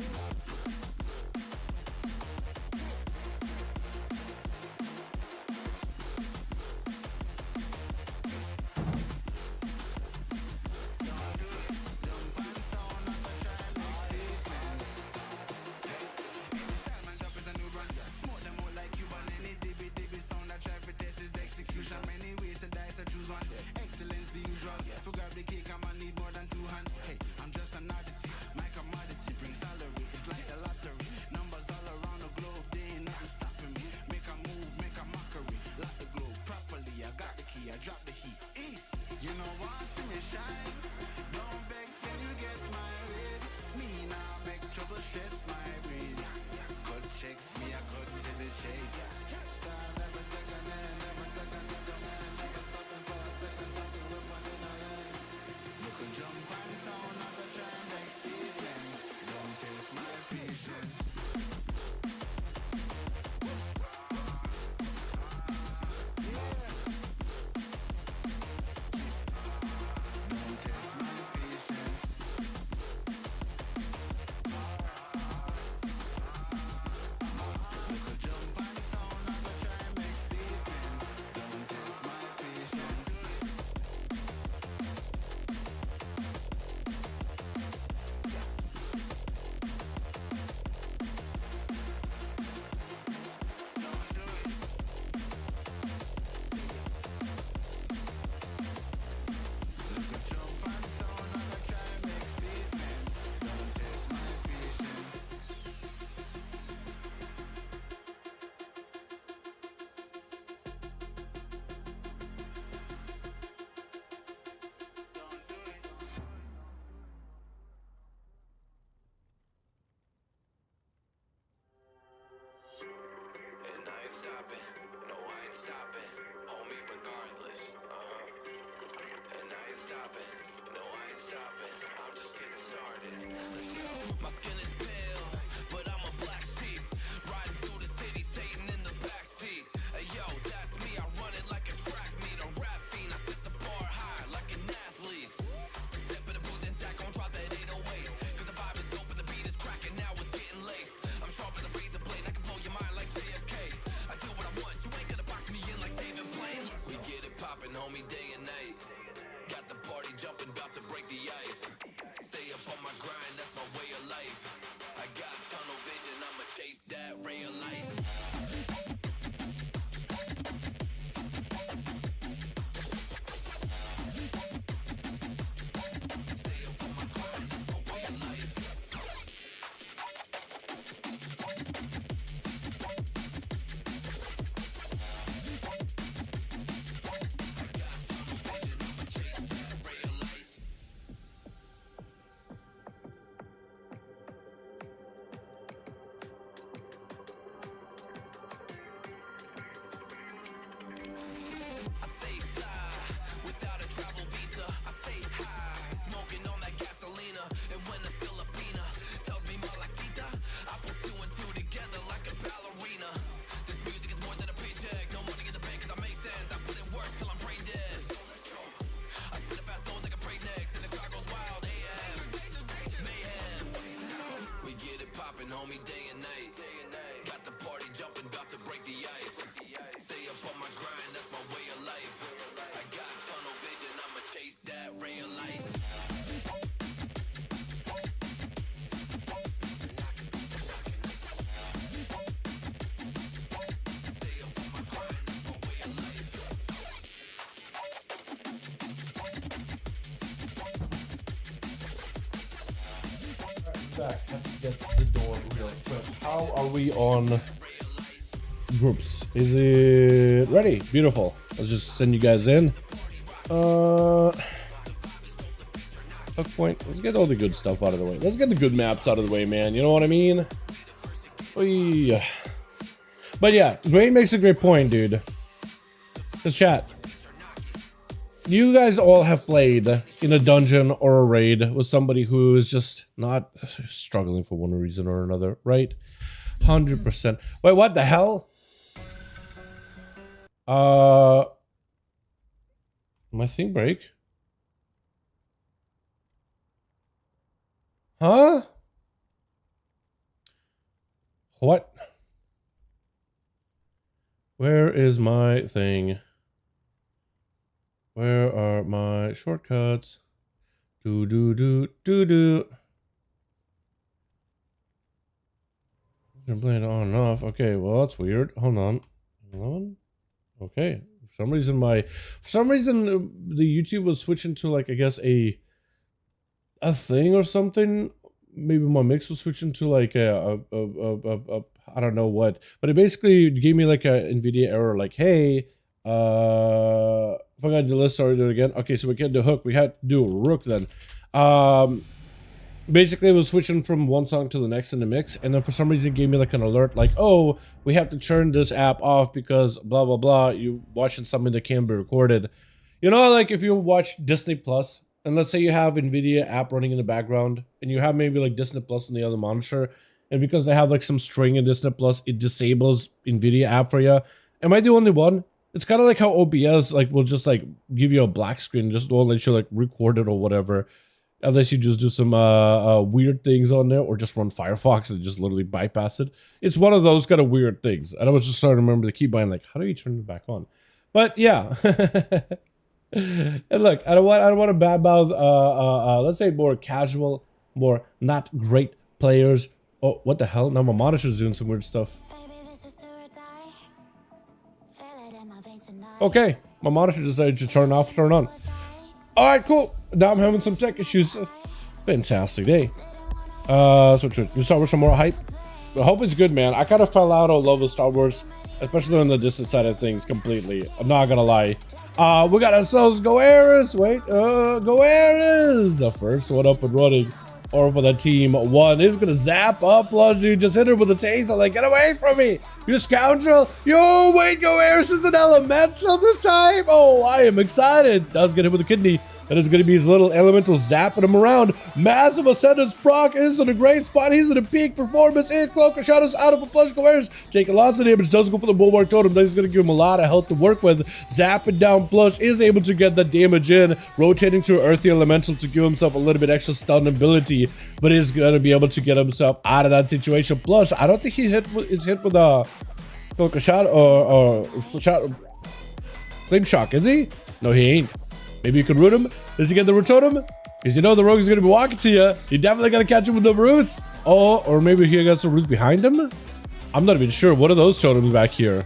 Back. Have to get the door real quick. How are we on groups? Is it ready? Beautiful. Let's just send you guys in. Hook point. Let's get all the good stuff out of the way. Let's get the good maps out of the way, man. You know what I mean? Oy. But yeah, Grain makes a great point, dude. The chat. You guys all have played in a dungeon or a raid with somebody who is just not struggling for one reason or another, right? 100%. Wait, what the hell? My thing break? Huh? What? Where is my thing? Where are my shortcuts? Do. I'm playing on and off. Okay, well that's weird. Hold on. Okay. For some reason the YouTube was switching to, like, I guess a thing or something. Maybe my mix was switching to like a I don't know what, but it basically gave me like a NVIDIA error, like, hey, forgot to list, sorry, do it again. Okay, so we can't do hook, we had to do a rook then. Basically it was switching from one song to the next in the mix, and then for some reason it gave me like an alert, like, oh, we have to turn this app off because blah blah blah, you watching something that can't be recorded. You know, like if you watch Disney Plus, and let's say you have NVIDIA app running in the background, and you have maybe like Disney Plus on the other monitor, and because they have like some string in Disney Plus, it disables NVIDIA app for you. Am I the only one? It's kind of like how OBS like will just like give you a black screen, just don't let you like record it or whatever, unless you just do some weird things on there, or just run Firefox and just literally bypass it. It's one of those kind of weird things. And I was just starting to remember the keybind, like, how do you turn it back on? But yeah. And look, I don't want to badmouth let's say more casual, more not great players. Oh, what the hell? Now my monitor's doing some weird stuff. Okay, my monitor decided to turn off, turn on. Alright, cool. Now I'm having some tech issues. Fantastic day. So you start with some more hype. I hope it's good, man. I kind of fell out of love with Star Wars, especially on the distance side of things completely. I'm not gonna lie. We got ourselves Goeris. Wait, Goeris. The first one up and running. Or for the team one is gonna zap up Plus, dude. Just hit her with a taser, like, get away from me, you scoundrel. Yo, wait, Goeris is an elemental this time. Oh, I am excited. That's gonna hit with a kidney. That is going to be his little elemental zapping him around. Massive Ascendance proc is in a great spot. He's in a peak performance. In Cloaker shadows out of a flush. Goeris taking lots of damage. Doesn't go for the Bulwark Totem. That is going to give him a lot of health to work with. Zapping down Plush is able to get the damage in. Rotating to Earthy Elemental to give himself a little bit extra stun ability. But he's going to be able to get himself out of that situation. Plush, I don't think he is hit with a Cloaker shot or Flame Shock, is he? No, he ain't. Maybe you can root him. Does he get the root totem? Because you know the rogue is going to be walking to you. You definitely got to catch him with the roots. Oh, or maybe he got some roots behind him. I'm not even sure. What are those totems back here?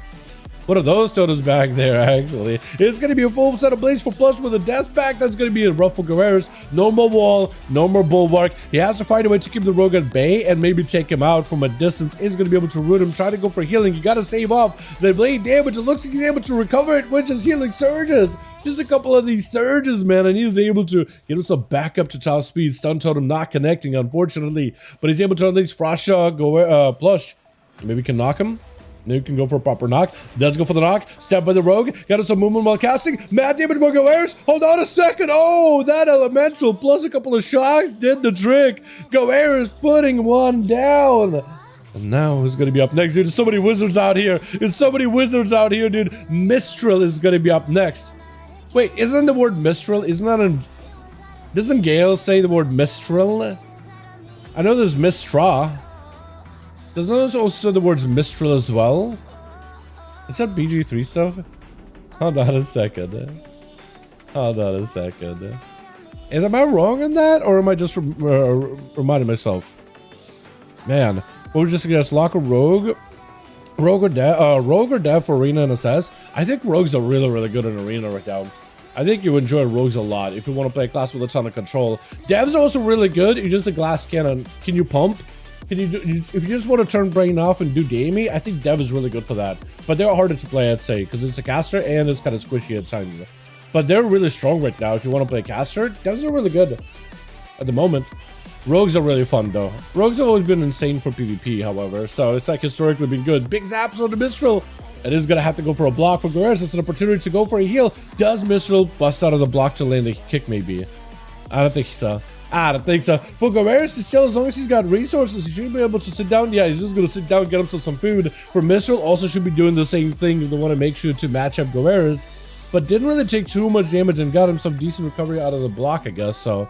What are those totems back there, actually? It's going to be a full set of Blaze for Plus with a death pack. That's going to be a rough for Goeris. No more wall, no more bulwark. He has to find a way to keep the rogue at bay and maybe take him out from a distance. He's going to be able to root him, try to go for healing. You got to stave off the blade damage. It looks like he's able to recover it with his healing surges. Just a couple of these surges, man, and he's able to get himself back up to top speed. Stun totem not connecting, unfortunately, but he's able to unleash Frost Shock, Plush. Maybe we can knock him. Maybe we can go for a proper knock. Does go for the knock. Step by the rogue. Got him some movement while casting. Mad damage by Goeris. Hold on a second. Oh, that elemental plus a couple of shocks did the trick. Goeris putting one down. And now who's going to be up next, dude? There's so many wizards out here. There's so many wizards out here, dude. Mistral is going to be up next. Wait, isn't the word Mistral? Isn't that in... Doesn't Gale say the word Mistral? I know there's Mistra. Does it also say the words Mistral as well? Is that BG3 stuff? Hold on a second. Hold on a second. Am I wrong on that, or am I just reminding myself? Man, what was just against Locker Rogue? Rogue or Dev for Arena and SS? I think Rogues are really good in Arena right now. I think you enjoy Rogues a lot if you want to play a class with a ton of control. Devs are also really good. You just a glass cannon. Can you pump? Can you do, if you just want to turn brain off and do damage? I think Dev is really good for that. But they're harder to play, I'd say, because it's a caster and it's kind of squishy at times. But they're really strong right now. If you want to play a caster, devs are really good at the moment. Rogues are really fun though. Rogues have always been insane for PvP, however, so it's like historically been good. Big zaps on the Mistral. It is gonna have to go for a block for Guerreros. It's an opportunity to go for a heal. Does Mistral bust out of the block to land the kick? Maybe. I don't think so. I don't think so. For Guerreros to still, as long as he's got resources, he should be able to sit down. Yeah, he's just gonna sit down and get himself some food. For Mistral, also should be doing the same thing if they want to make sure to match up Guerreros. But didn't really take too much damage and got him some decent recovery out of the block, I guess. So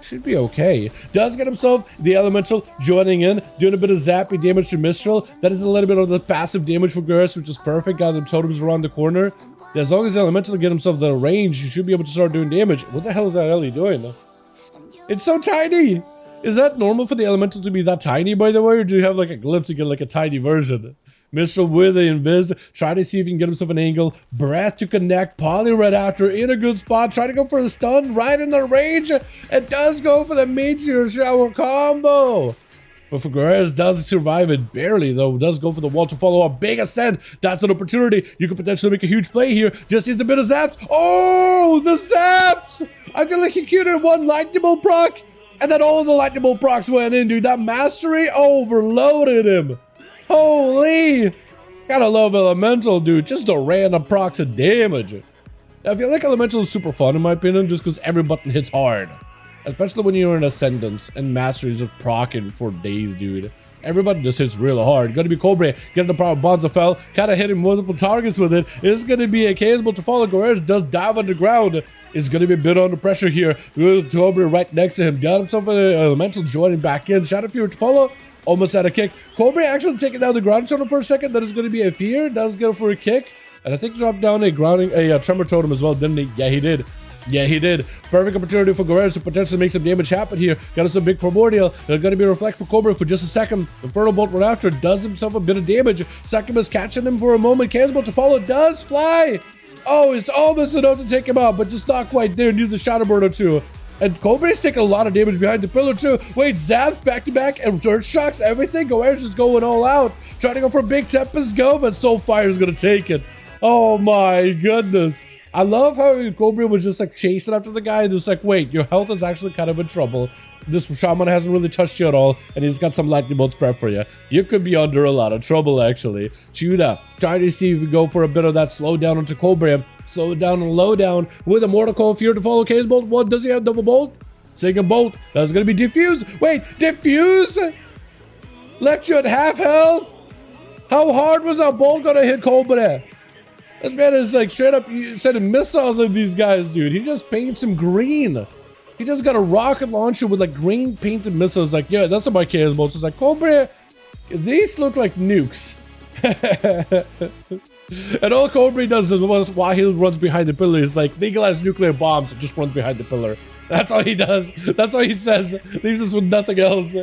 should be okay. Does get himself the Elemental joining in, doing a bit of zappy damage to Mistral. That is a little bit of the passive damage for Guerreros, which is perfect. Got them totems around the corner. As long as the Elemental get himself the range, you should be able to start doing damage. What the hell is that Ellie doing? It's so tiny. Is that normal for the Elemental to be that tiny, by the way? Or do you have like a glitch to get like a tiny version? Mistral with the invis, try to see if he can get himself an angle. Breath to connect, Poly right after, in a good spot, try to go for a stun, right in the range. It does go for the Meteor Shower combo. But for Guerreros, does survive it barely, though. Does go for the wall to follow up. Big ascent. That's an opportunity. You could potentially make a huge play here. Just needs a bit of zaps. Oh, the zaps! I feel like he queued one lightning bolt proc, and then all the lightning bolt procs went in, dude. That mastery overloaded him. Holy! Gotta love Elemental, dude. Just the random procs of damage. I feel like Elemental is super fun, in my opinion, just because every button hits hard. Especially when you're in Ascendance and Mastery is just procking for days, dude. Every button just hits really hard. Gonna be Cobra, getting the power of Bonza fell, kinda hitting multiple targets with it. It's gonna be a Casable to follow. Guerreros does dive underground. It's gonna be a bit under pressure here. Cobra right next to him. Got himself an Elemental joining back in. Shadow Fury to follow. Almost out of kick. Cobra actually taking down the ground totem for a second. That is going to be a fear. Does go for a kick. And I think he dropped down a tremor totem as well, didn't he? Yeah, he did. Yeah, he did. Perfect opportunity for Guerreros to potentially make some damage happen here. Got us a big primordial. There's going to be a reflect for Cobra for just a second. Infernal Bolt right after. Does himself a bit of damage. Succubus catching him for a moment. Casable to follow. Does fly. Oh, it's almost enough to take him out, but just not quite there. Needs a Shadow Burn or two. And Cobra's taking a lot of damage behind the pillar too. Wait, zaps back to back and dirt shocks everything. Guerreros just going all out. Trying to go for a big Tempest go, but Soulfire is going to take it. Oh my goodness. I love how Cobra was just like chasing after the guy and was like, wait, your health is actually kind of in trouble. This shaman hasn't really touched you at all, and he's got some lightning bolts prep for you. You could be under a lot of trouble, actually. Chuda, trying to see if we go for a bit of that slow down onto Cobra. Slow down and low down with a Mortal Coil Fear to follow Case Bolt. What does he have? Double Bolt? Single Bolt. That's going to be Diffuse. Wait, Diffuse? Left you at half health? How hard was that bolt going to hit Cobra? This man is like straight up sending missiles at these guys, dude. He just paints him green. He just got a rocket launcher with like green painted missiles. Like, yeah, that's what my Case Bolts. It's like, Cobra, these look like nukes. And all Cobra does is while he runs behind the pillar is like legalize nuclear bombs and just runs behind the pillar. That's all he does. That's all he says. Leaves us with nothing else.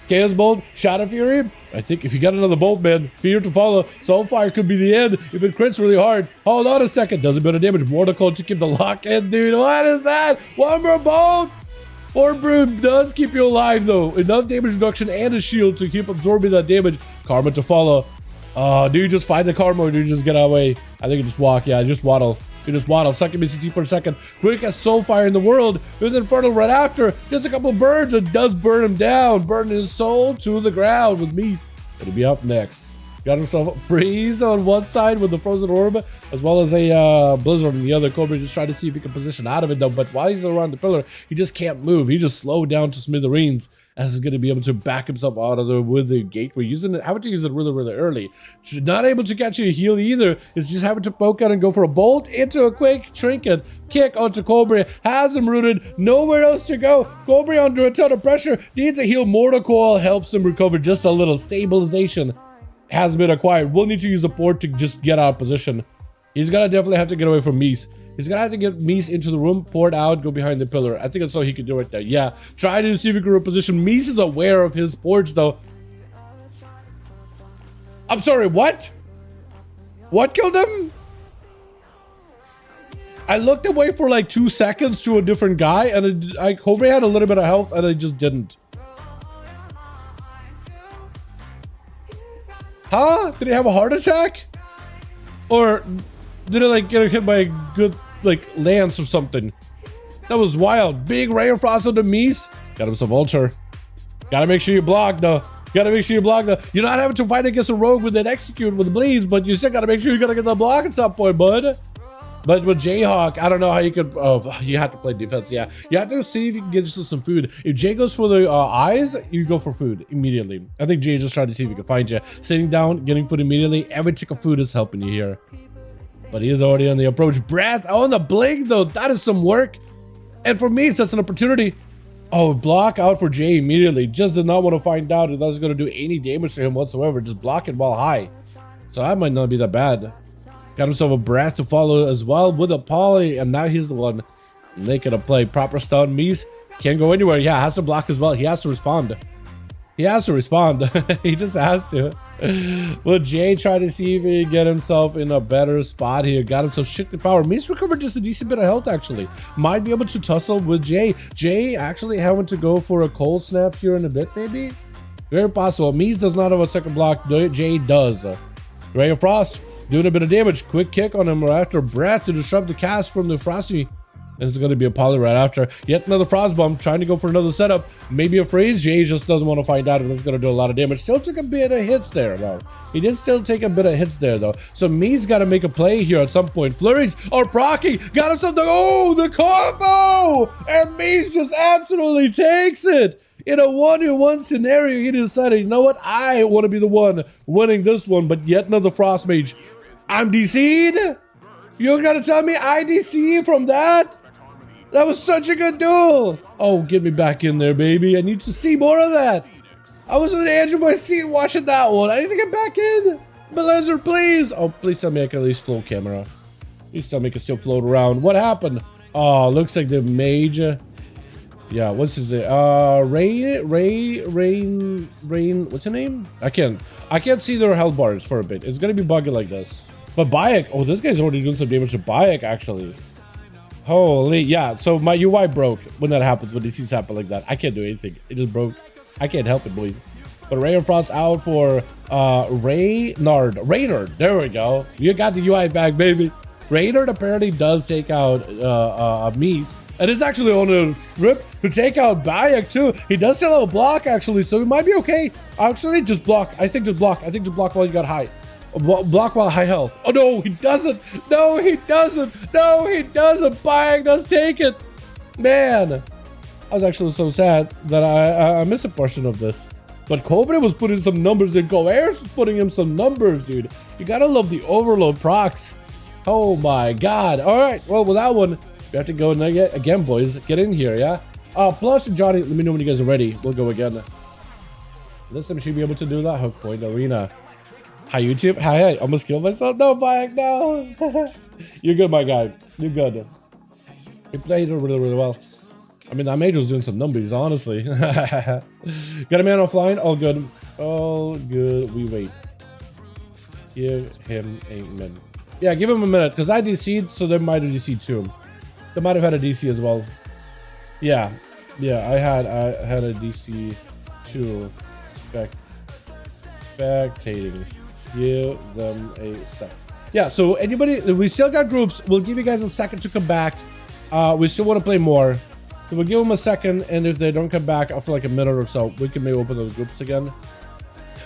Chaos Bolt, Shadow Fury. I think if you got another bolt, man, fear to follow. Soulfire could be the end if it crits really hard. Hold on a second. Does a bit of damage. Mortal Coil to keep the lock in, dude. What is that? One more bolt. Orb Broom does keep you alive, though. Enough damage reduction and a shield to keep absorbing that damage. Karma to follow. Do you just find the Karma or do you just get away? I think you just walk. Yeah, just waddle. You just waddle. Succubus BCT for a second. Quickest Soulfire in the world. With Infernal right after. Just a couple of birds. It does burn him down. Burn his soul to the ground with meat. It'll be up next. Got himself a freeze on one side with the Frozen Orb, as well as a Blizzard on the other. Cobra just trying to see if he can position out of it, though. But while he's around the pillar, he just can't move. He just slowed down to smithereens. as he's going to be able to back himself out of there with the gateway. Having to use it really, really early. Not able to catch a heal either. It's just having to poke out and go for a bolt into a quick trinket. Kick onto Cobra. Has him rooted. Nowhere else to go. Cobra under a ton of pressure. Needs a heal. Mortal Coil helps him recover just a little. Stabilization has been acquired. We'll need to use a port to just get out of position. He's gonna definitely have to get away from Mies. He's gonna have to get Mies into the room, port out, go behind the pillar. I think that's all he can do right there. Yeah, try to see if he can reposition. Mies is aware of his ports though. I'm sorry, what? What killed him? I looked away for like 2 seconds to a different guy, and Cobra had a little bit of health, and I just didn't. Huh? Did he have a heart attack? Or did it like get hit by a good like lance or something? That was wild. Big ray of frost on the Mies. Got himself ultra. Gotta make sure you block though. Gotta make sure you block though. You're not having to fight against a rogue with an execute with bleeds, but you still gotta make sure you gotta get the block at some point, bud. But with Jayhawk, I don't know how you could. Oh, you have to play defense. Yeah, you have to see if you can get yourself some food. If Jay goes for the eyes, you go for food immediately. I think Jay just trying to see if he can find you. Sitting down, getting food immediately. Every tick of food is helping you here. But he is already on the approach. Brad on the blink though. That is some work. And for me, that's an opportunity. Oh, block out for Jay immediately. Just did not want to find out if that's going to do any damage to him whatsoever. Just block it while high. So that might not be that bad. Got himself a Brat to follow as well with a Poly, and now he's the one making a play. Proper stun. Mies can't go anywhere. Yeah, has to block as well. He has to respond. He has to respond. He just has to. Will Jay try to see if he can get himself in a better spot here? Got himself shifted power. Mies recovered just a decent bit of health actually. Might be able to tussle with Jay. Jay actually having to go for a cold snap here in a bit maybe. Very possible. Mies does not have a second block. Jay does. Ray of Frost. Doing a bit of damage. Quick kick on him right after Brat to disrupt the cast from the Frosty. And it's going to be a Poly right after. Yet another Frost Bomb. Trying to go for another setup. Maybe a freeze. Jay just doesn't want to find out if that's going to do a lot of damage. Still took a bit of hits there, though. He did still take a bit of hits there, though. So Mies got to make a play here at some point. Flurries are proccing. Got himself the... Oh, the combo! And Mies just absolutely takes it. In a 1v1 scenario, he decided, you know what? I want to be the one winning this one. But yet another Frost Mage. I'm DC'd? You're gonna tell me I DC from that? That was such a good duel. Oh, get me back in there, baby. I need to see more of that. I was on the edge of my seat watching that one. I need to get back in. Blizzard, please. Oh, please tell me I can at least float camera. Please tell me I can still float around. What happened? Oh, looks like the mage. Yeah, what's his name? Rain. What's her name? I can't see their health bars for a bit. It's gonna be buggy like this. But Bayek, oh, this guy's already doing some damage to Bayek actually. Holy, yeah. So my UI broke when that happens, when DCs happen like that. I can't do anything. It just broke. I can't help it, boys. But Ray of Frost out for Reynard. There we go. You got the UI back, baby. Reynard apparently does take out Mies. And it's actually on a strip to take out Bayek too. He does still have a block actually, so he might be okay. Actually, just block. I think just block while you got high. Block while high health. Oh no, he doesn't. No, he doesn't. No, he doesn't. Bayek does take it. Man, I was actually so sad that I missed a portion of this. But Cobra was putting some numbers in. Coerce was putting him some numbers, dude. You gotta love the overload procs. Oh my god. All right, well with that one, we have to go again, boys. Get in here, yeah? Plus, Johnny, let me know when you guys are ready. We'll go again. This time, should be able to do that. Hook point arena. Hi, YouTube. Hi. Almost killed myself. No, Bayek, no. You're good, my guy. You're good. You played really, really well. I mean, that mage was doing some numbers, honestly. Got a man offline. All good. All good. We wait. Give him a minute. Yeah, give him a minute, because I DC'd, so they might have DC'd too. They might have had a DC as well. Yeah, I had a DC too. Spectating. Give them a sec. Yeah, so anybody, we still got groups. We'll give you guys a second to come back. We still want to play more. So we'll give them a second, and if they don't come back after like a minute or so, we can maybe open those groups again.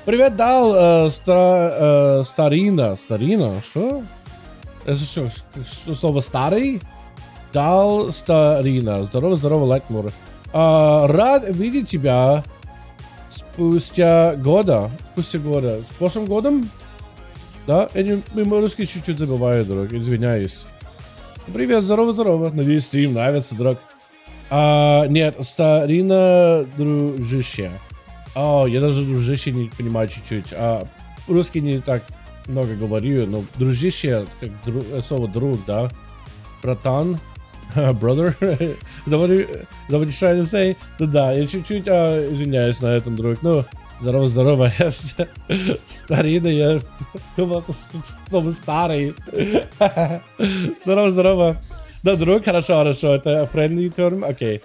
Привет, Dal, Starina, что? Это что слово старый? Дал Старина. Здорово, Лайтмур. Рад видеть тебя. Спустя года. Спустя года. С прошлым годом? Да? Я не, мимо русский чуть-чуть забываю, друг. Извиняюсь. Привет, здорово. Надеюсь, стрим нравится, друг. Нет, старина дружище. Я даже дружище не понимаю чуть-чуть. Русский не так много говорю, но дружище, как слово друг, да? Братан. Brother. Is that what you're trying to say? Да, я чуть-чуть извиняюсь на этом, друг. Ну, здорово. Я старина, я думал, что вы старый. Здорово. Да, друг, хорошо. Это friendly term? Okay.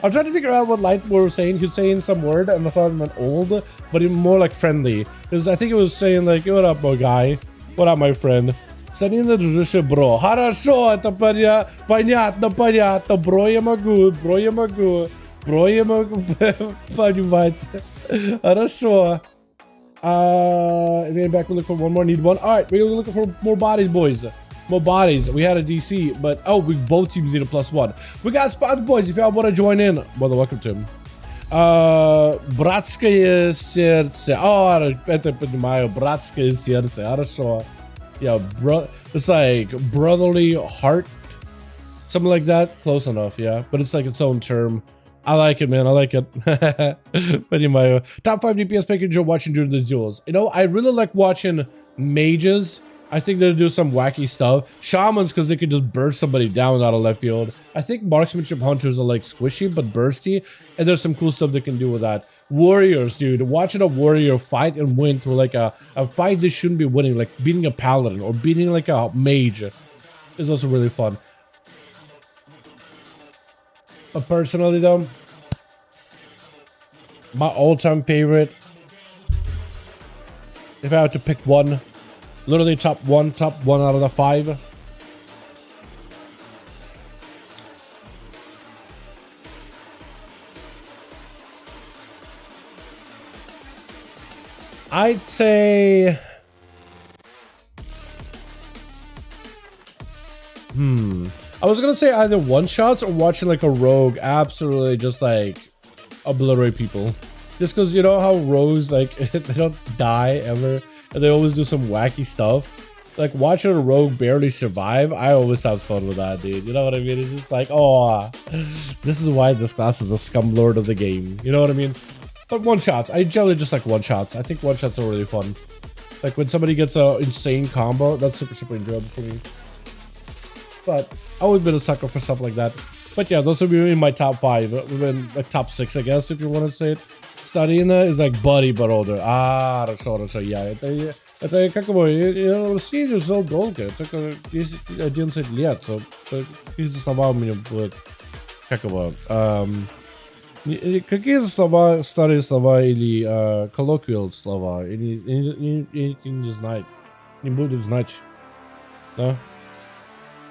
I'm trying to figure out what Lightmore was saying. He was saying some word, and I thought it meant old, but it more like friendly. Because I think it was saying like, what up, my guy? What up, my friend? Старина, дружище, бро. Хорошо, это понятно. Бро, я могу понимать. Хорошо. We're back, we're looking for one more, need one. Alright, we're looking for more bodies, boys. More bodies. We had a DC, but we both teams need a +1. We got spots, boys, if y'all want to join in. Well, welcome to him. Братское сердце. Это понимаю, братское сердце. Хорошо. Yeah, it's like brotherly heart, something like that. Close enough, yeah. But it's like its own term. I like it, man. I like it. Anyway, top 5 DPS package you're watching during the duels. You know, I really like watching mages. I think they'll do some wacky stuff. Shamans, because they can just burst somebody down out of left field. I think marksmanship hunters are like squishy but bursty, and there's some cool stuff they can do with that. Warriors, dude, watching a warrior fight and win through like a fight they shouldn't be winning, like beating a paladin or beating like a mage, is also really fun. But personally though, my all-time favorite, if I had to pick one, literally top one out of the 5. I'd say, I was gonna say either one-shots or watching like a rogue absolutely just like obliterate people. Just because you know how rogues, like, they don't die ever, and they always do some wacky stuff. Like watching a rogue barely survive, I always have fun with that, dude. You know what I mean? It's just like, oh, this is why this class is a scum lord of the game. You know what I mean? But one-shots, I generally just like one-shots. I think one-shots are really fun. Like when somebody gets an insane combo, that's super enjoyable for me. But I've always been a sucker for stuff like that. But yeah, those would be in my top 5. Even like top 6, I guess, if you want to say it. Starina is like buddy, but older. Хорошо, yeah. Это как бы, в России жил долго, только 11 лет. Какие слова у меня будут, как его, какие слова, старые слова или colloquial слова, я не знаю, не буду знать, да?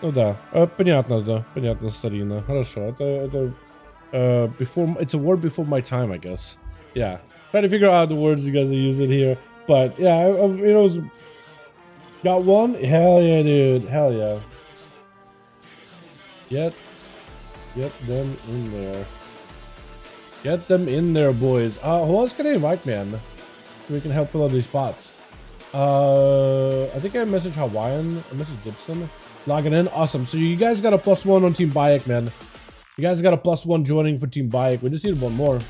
Ну да, понятно, старина, хорошо, это before, it's a word before my time, I guess, yeah, trying to figure out the words you guys are using here, but yeah, you know, got one, hell yeah, dude, hell yeah, get them in there. Get them in there, boys. Who else can I invite, man? So we can help fill out these spots. I think I messaged Hawaiian. I messaged Gibson. Logging in. Awesome. So you guys got a +1 on Team Bayek, man. You guys got a +1 joining for Team Bayek. We just need one more.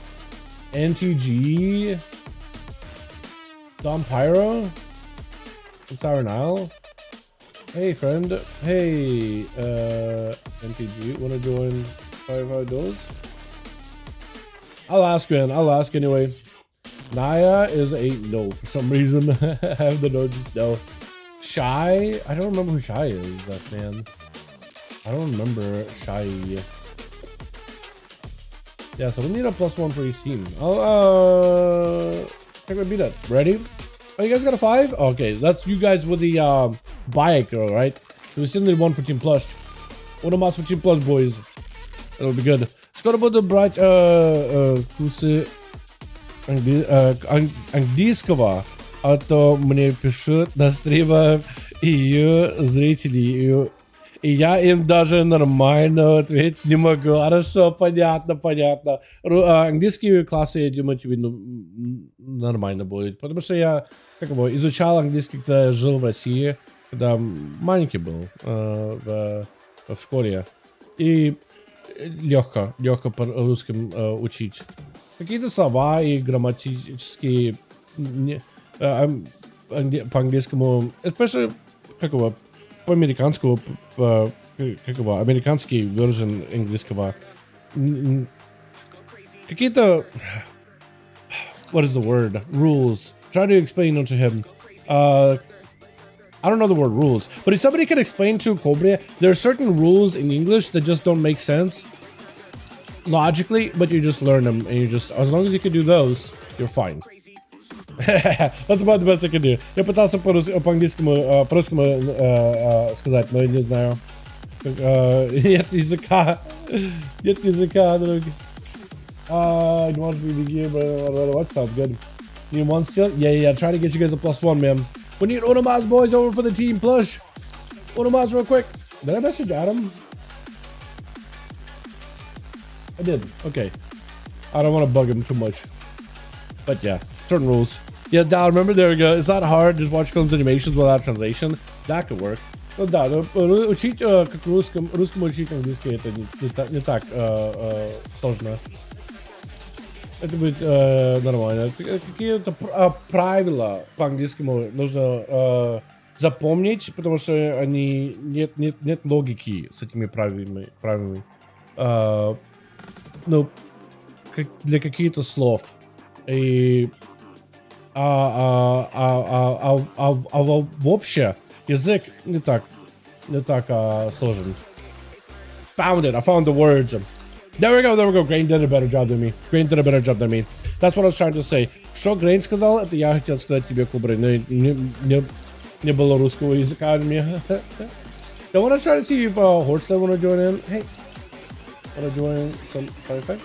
NTG. Dom Pyro. Siren Isle. Hey, friend. Hey, NTG. Wanna join 5V5 Duels? I'll ask, man. I'll ask anyway. Naya is a no for some reason. I have the no, just no. Shy? I don't remember who Shy is, that man. I don't remember Shy. Yeah, so we need a +1 for each team. I'll check my beat up. Ready? Oh, you guys got a 5? Okay, that's you guys with the Bayek girl, right? So we still need one for Team Plus. One of us for Team Plus, boys. It'll be good. Скоро буду брать курсы английского, а то мне пишут на стримах EU зрители, И я им даже нормально ответить не могу. Хорошо, понятно. Английские классы, я думаю, тебе нормально будет. Потому что я изучал английский, когда жил в России, когда маленький был в школе. И легко по русским учить. Какие-то слова и грамматические по-английскому, especially по-американскому, американский version английского. Какие-то, what is the word? Rules. Try to explain them to him. I don't know the word rules, but if somebody can explain to Cobra, there are certain rules in English that just don't make sense logically, but you just learn them, and you just, as long as you can do those, you're fine. That's about the best I can do. Я пытался по-английскому, по-русскому сказать, но я не знаю. Нет языка, друг. You want to be the gear, but what sounds good? Need one still? Yeah. Try to get you guys a +1, man. We need Onomaz boys over for the team plush. Onomaz real quick. Did I message Adam? I did. Okay. I don't want to bug him too much. But yeah, certain rules. Yeah, Dal, remember, there we go. It's not hard. Just watch films animations without translation. That could work. Ну да, учить как русскому учить английский, это не так сложно. Это будет нормально. Какие-то правила по английскому нужно запомнить, потому что они нет логики с этими правилами. Ну, для каких-то слов. И вообще язык не так сложен. Found it. I found the words. There we go. Grain did a better job than me. That's what I was trying to say. Что Grain сказал, это я хотел сказать тебе, Кубры, но не было русского языка у меня. I want to try to see if Horstler want to join in. Hey, want to join some firefights?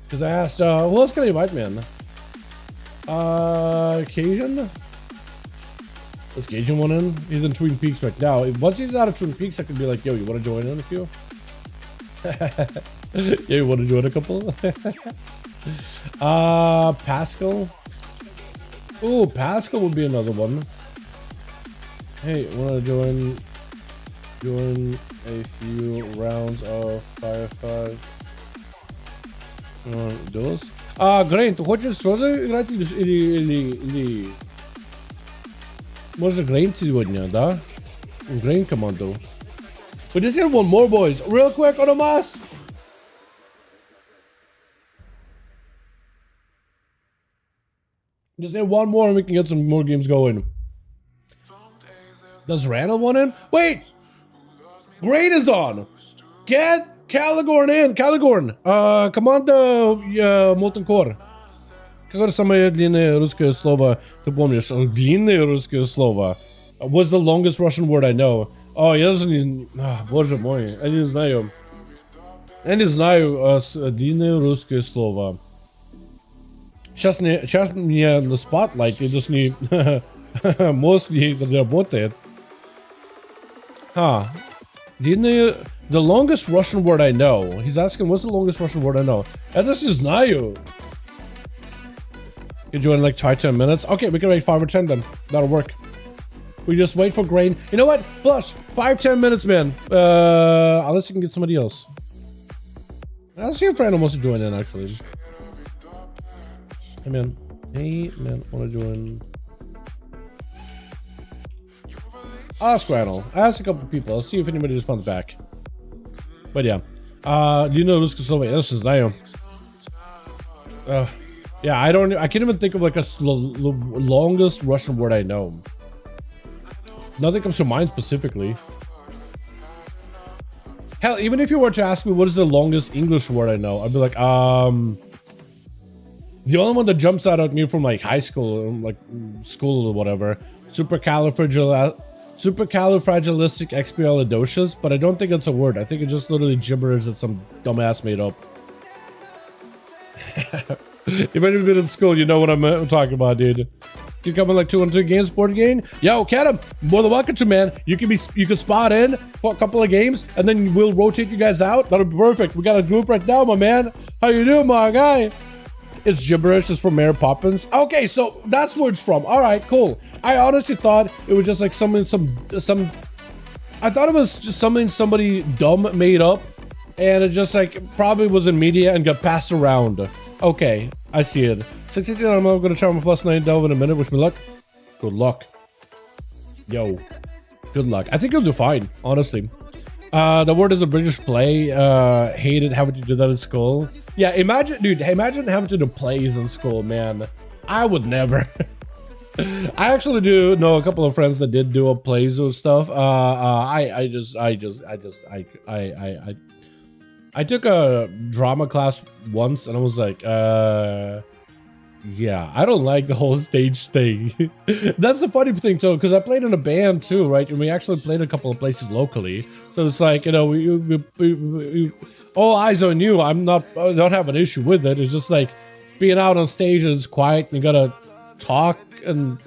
Because I asked, who else can I invite, man? Cajun? Is Cajun one in? He's in Twin Peaks right now. Once he's out of Twin Peaks, I could be like, yo, you want to join in a few? Yeah, you want to join a couple? Pascal? Ooh, Pascal would be another one. Hey, want to join a few rounds of 5v5 duels? Грейн, ты хочешь тоже играть или... Может, Грейн сегодня, да? Грейн команду. We just need one more, boys. Real quick on a mass. Just need one more and we can get some more games going. Does Randall want in? Wait! Grain is on! Get Caligorn in! Caligorn! Команда Molten Core. Какое самое длинное русское слово ты помнишь? Длинное русское слово. What's the longest Russian word I know? Я даже не... Боже мой, я не знаю. Я не знаю длинное русское слово. Сейчас мне на spotlight, и даже не... мозг не работает. Длинное... The longest Russian word I know. He's asking, what's the longest Russian word I know? Я даже не знаю. You join like 5-10 minutes? Okay, we can wait 5 or 10 then. That'll work. We just wait for Grain. You know what? Plus, 5-10 minutes, man. Unless you can get somebody else. Let's see if Randall wants to join in, actually. Hey, man. Want to join? Ask Randall. Ask a couple people. Let's see if anybody responds back. But yeah. Do you know русское слово? Я даже знаю. Yeah, I can't even think of like a longest Russian word I know. Nothing comes to mind specifically. Hell, even if you were to ask me what is the longest English word I know, I'd be like, the only one that jumps out at me from like high school, like school or whatever, supercalifragilisticexpialidocious, but I don't think it's a word. I think it's just literally gibberish that some dumbass made up. If you've been in school, you know what I'm talking about, dude. Can come in like 2-on-2 games, sport game. Yo, Kadam, more than welcome to, man. You can spot in for a couple of games, and then we'll rotate you guys out. That'll be perfect. We got a group right now, my man. How you doing, my guy? It's gibberish. It's from Mary Poppins. Okay, so that's where it's from. All right, cool. I honestly thought it was just like I thought it was just something somebody dumb made up, and it just like probably was in media and got passed around. Okay, I see it. 16, I'm going to try my +9 delve in a minute. Wish me luck. Good luck. Yo, good luck. I think you'll do fine, honestly. The word is a British play. Hated having to do that in school. Yeah, imagine, dude, imagine having to do plays in school, man. I would never. I actually do know a couple of friends that did do a plays or stuff. I took a drama class once and I was like, yeah, I don't like the whole stage thing. That's the funny thing too, because I played in a band too, right? And we actually played a couple of places locally. So it's like, you know, we all eyes on you. I don't have an issue with it. It's just like being out on stage and it's quiet and you gotta talk and,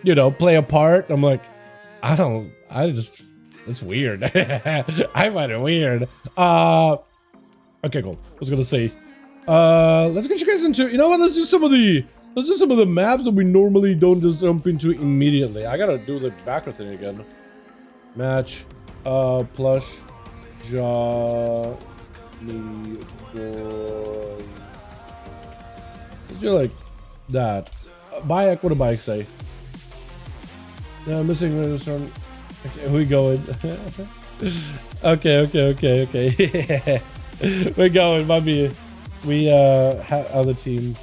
you know, play a part. I'm like, it's weird. I find it weird. Okay, cool. I was gonna say, let's get you guys into, you know what, let's do some of the maps that we normally don't just jump into immediately. I gotta do the backer thing again. Match, plush, Johnny boy. Let's do like that. Bayek, what did Bayek say? Yeah, missing one. Okay, we going. Okay. We're going, mommy. We have other team.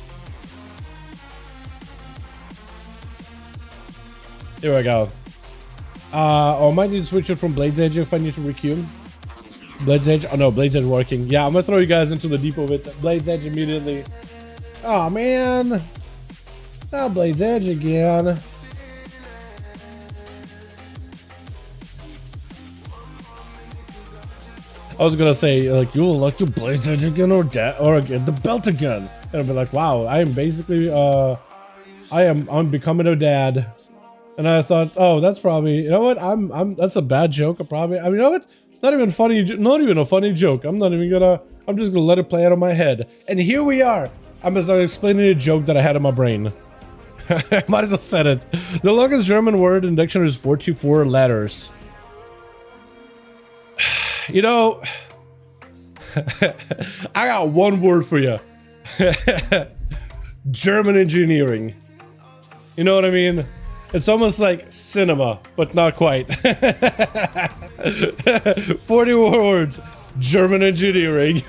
Here we go. I might need to switch it from Blade's Edge if I need to requeue. Blade's Edge. Oh no, Blade's Edge working. Yeah, I'm gonna throw you guys into the deep of it. Blade's Edge immediately. Oh man. Not Blade's Edge again. I was gonna say, like, you'll like your Blade's Edge again or again the belt again. And I'd be like, wow, I am basically I'm becoming a dad. And I thought, oh, that's probably, you know what, that's a bad joke. You know what? Not even funny, not even a funny joke. I'm just gonna let it play out of my head. And here we are. I'm just explaining a joke that I had in my brain. Might as well said it. The longest German word in dictionary is 44 letters. You know, I got one word for you. German engineering. You know what I mean? It's almost like cinema, but not quite. 44 words. German engineering.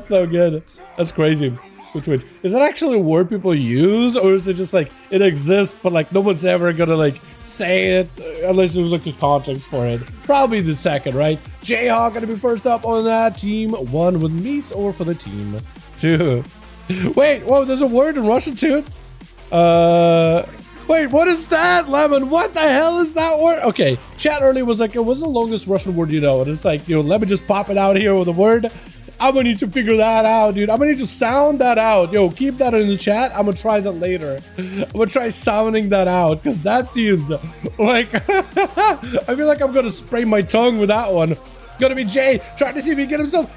So good. That's crazy. Which is that actually a word people use, or is it just like it exists, but like no one's ever gonna like say it unless there's like the context for it? Probably the second, right? Jayhawk gonna be first up on that team. 1 with Mies, or for the team 2. Wait, whoa, there's a word in Russian too? Wait, what is that, Lemon? What the hell is that word? Okay, chat earlier was like, what's the longest Russian word you know? And it's like, you know, let me just pop it out here with a word. I'm gonna need to figure that out, dude. I'm gonna need to sound that out. Yo, keep that in the chat. I'm gonna try that later. I'm gonna try sounding that out, because that seems like I feel like I'm gonna spray my tongue with that one. Gonna be Jay trying to see if he can get himself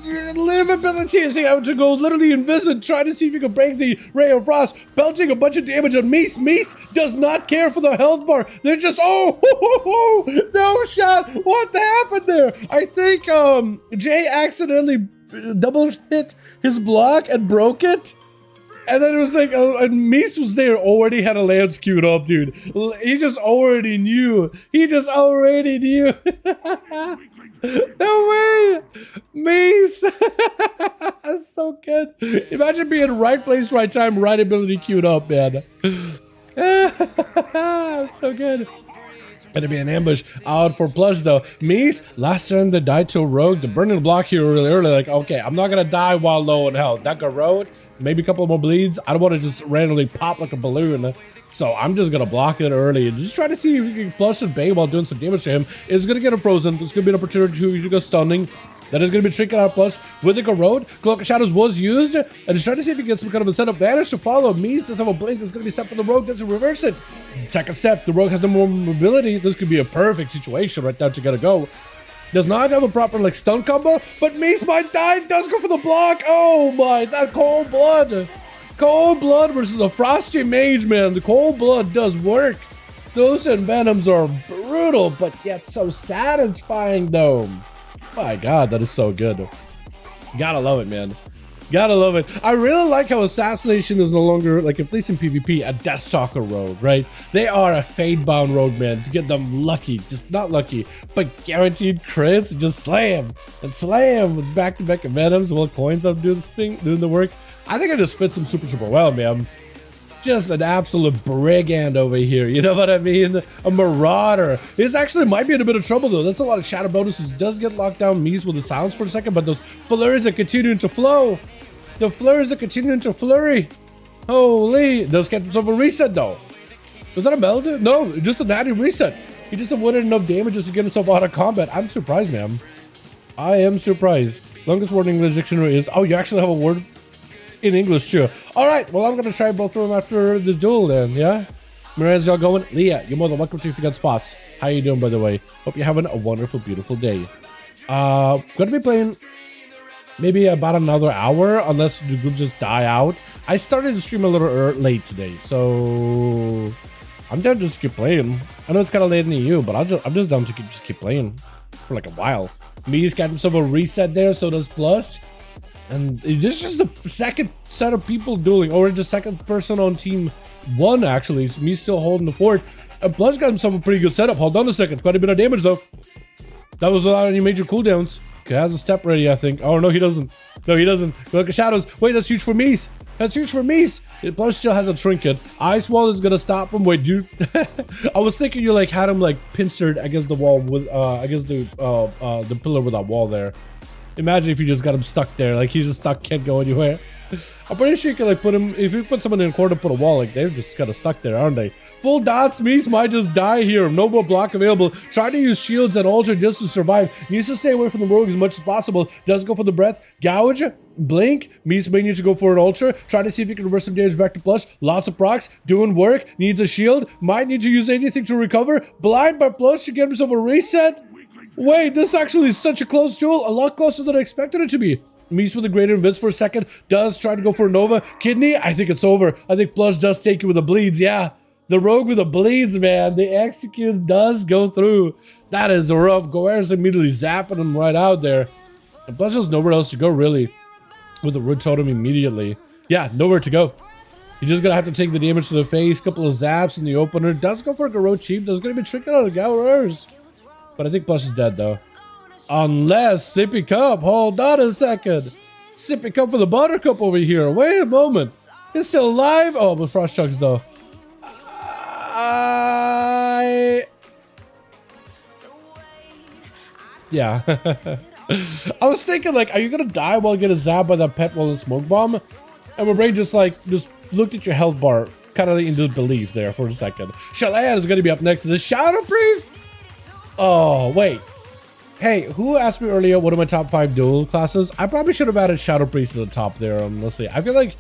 livability, so I have to go literally invisible, trying to see if you can break the Ray of Frost, belching a bunch of damage on Mies. Mies does not care for the health bar. They're just, no shot. What happened there? I think Jay accidentally double hit his block and broke it. And then it was like, and Mies was there, already had a lance queued up, dude. He just already knew. No way! Mies! That's so good. Imagine being right place, right time, right ability queued up, man. So good. Gonna be an ambush out for plus though. Mies, last time they died to a rogue, the burning block here really early, like, okay, I'm not gonna die while low on health. That got road, maybe a couple more bleeds. I don't want to just randomly pop like a balloon. So I'm just gonna block it early and just try to see if we can flush and bang while doing some damage to him. It's gonna get him frozen. It's gonna be an opportunity to go stunning. That is going to be tricky out plus with the Corrode. Cloak of Shadows was used, and he's trying to see if he gets some kind of a setup. Vanish to follow. Means does have a blink. It's going to be step for the Rogue. Doesn't reverse it. Second step. The Rogue has no more mobility. This could be a perfect situation right now to get a go. Does not have a proper like stun combo, but Meese might die. Does go for the block. Oh my, that cold blood. Cold blood versus a frosty mage, man. The cold blood does work. Those Envenoms are brutal, but yet so satisfying though. My God, that is so good. Gotta love it, man. Gotta love it. I really like how Assassination is no longer, like at least in PvP, a Deathstalker rogue, right? They are a fate-bound rogue, man. To get them lucky, just not lucky, but guaranteed crits, just slam and slam with back-to-back Envenoms while coins up doing this thing, doing the work. I think I just fit some super well, man. Just an absolute brigand over here, you know what I mean? A marauder. This actually might be in a bit of trouble though. That's a lot of shadow bonuses. Does get locked down Mies with the sounds for a second, but those flurries are continuing to flow. The flurries are continuing to flurry. Holy, does get himself a reset though. Was that a meld? No, just a natty reset. He just avoided enough damages to get himself out of combat. I'm surprised, man. I am surprised. Longest word in English dictionary is, oh, you actually have a word in English too. All right, well, I'm gonna try both of them after the duel then, yeah? Mirez, y'all going? Leah, you're more than welcome to if you got spots. How you doing, by the way? Hope you're having a wonderful, beautiful day. Gonna be playing maybe about another hour, unless the group just die out. I started the stream a little late today, so I'm down to just keep playing. I know it's kind of late in the EU, but I'm just down to just keep playing for like a while. Me's got himself a reset there, so does Plush. And this is just the second set of people dueling, or the second person on team one, actually. So me still holding the fort. And Plush got himself a pretty good setup. Hold on a second. Quite a bit of damage, though. That was without any major cooldowns. Okay, has a step ready, I think. Oh, no, he doesn't. No, he doesn't. Look at Shadows. Wait, that's huge for Mies. That's huge for Mies. Plush still has a trinket. Ice Wall is going to stop him. Wait, dude. I was thinking you, like, had him, like, pincered against the wall with, against the pillar with that wall there. Imagine if you just got him stuck there, like he's just stuck, can't go anywhere. I'm pretty sure you can like put him, if you put someone in a corner, put a wall, like they're just kind of stuck there, aren't they? Full dots, Mies might just die here. No more block available. Try to use shields and altar just to survive. Needs to stay away from the rogue as much as possible. Does go for the breath. Gouge, blink. Mies may need to go for an ultra. Try to see if you can reverse some damage back to Plush. Lots of procs, doing work. Needs a shield. Might need to use anything to recover. Blind by Plush to get himself a reset. Wait, this actually is such a close duel. A lot closer than I expected it to be. Mies with a greater invis for a second. Does try to go for a Nova. Kidney, I think it's over. I think Plush does take it with the bleeds. Yeah, the rogue with the bleeds, man. The execute does go through. That is rough. Goer's immediately zapping him right out there. And Plush has nowhere else to go, really. With the root totem immediately. Yeah, nowhere to go. You're just gonna have to take the damage to the face. Couple of zaps in the opener. Does go for a Garrote cheap. There's gonna be tricking out of Goer's. But I think Plush is dead, though. Unless Sippy Cup. Hold on a second. Sippy Cup for the Buttercup over here. Wait a moment. He's still alive. Oh, but Frost Chucks, though. Yeah. I was thinking, like, are you going to die while getting zapped by that pet wall and smoke bomb? And my brain just looked at your health bar. Kind of into belief there for a second. Shalad is going to be up next to the Shadow Priest. Oh, wait. Hey, who asked me earlier what are my top 5 duel classes? I probably should have added Shadow Priest to the top there. Let's see. I feel like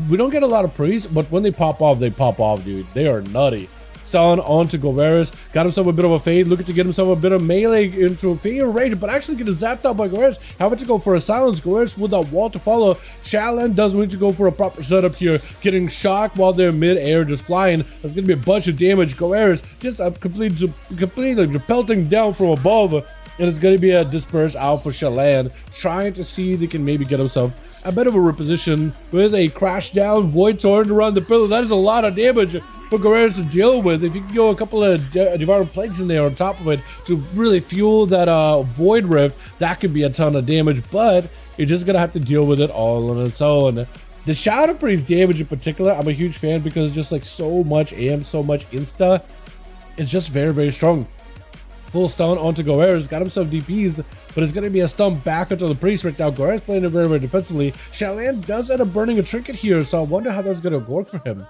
we don't get a lot of priests, but when they pop off, dude. They are nutty. Stun onto Goer's. Got himself a bit of a fade. Looking to get himself a bit of melee into a fear rage, but actually getting zapped out by Goer's. Having to go for a silence. Goer's with that wall to follow. Shalan does need to go for a proper setup here. Getting shocked while they're mid-air, just flying. That's going to be a bunch of damage. Goer's just completely pelting down from above. And it's going to be a disperse out for Shalan. Trying to see if they can maybe get himself a bit of a reposition with a crash down Void Torrent around the pillar. That is a lot of damage for Goer's to deal with. If you can go a couple of Devouring Plagues in there on top of it to really fuel that Void Rift, that could be a ton of damage, but you're just going to have to deal with it all on its own. The Shadow Priest damage in particular, I'm a huge fan because it's just like so much AM, so much insta. It's just very, very strong. Full stun onto Goer's, got himself DPs, but it's going to be a stun back onto the priest right now. Goer's playing it very, very defensively. Shalan does end up burning a trinket here, so I wonder how that's going to work for him.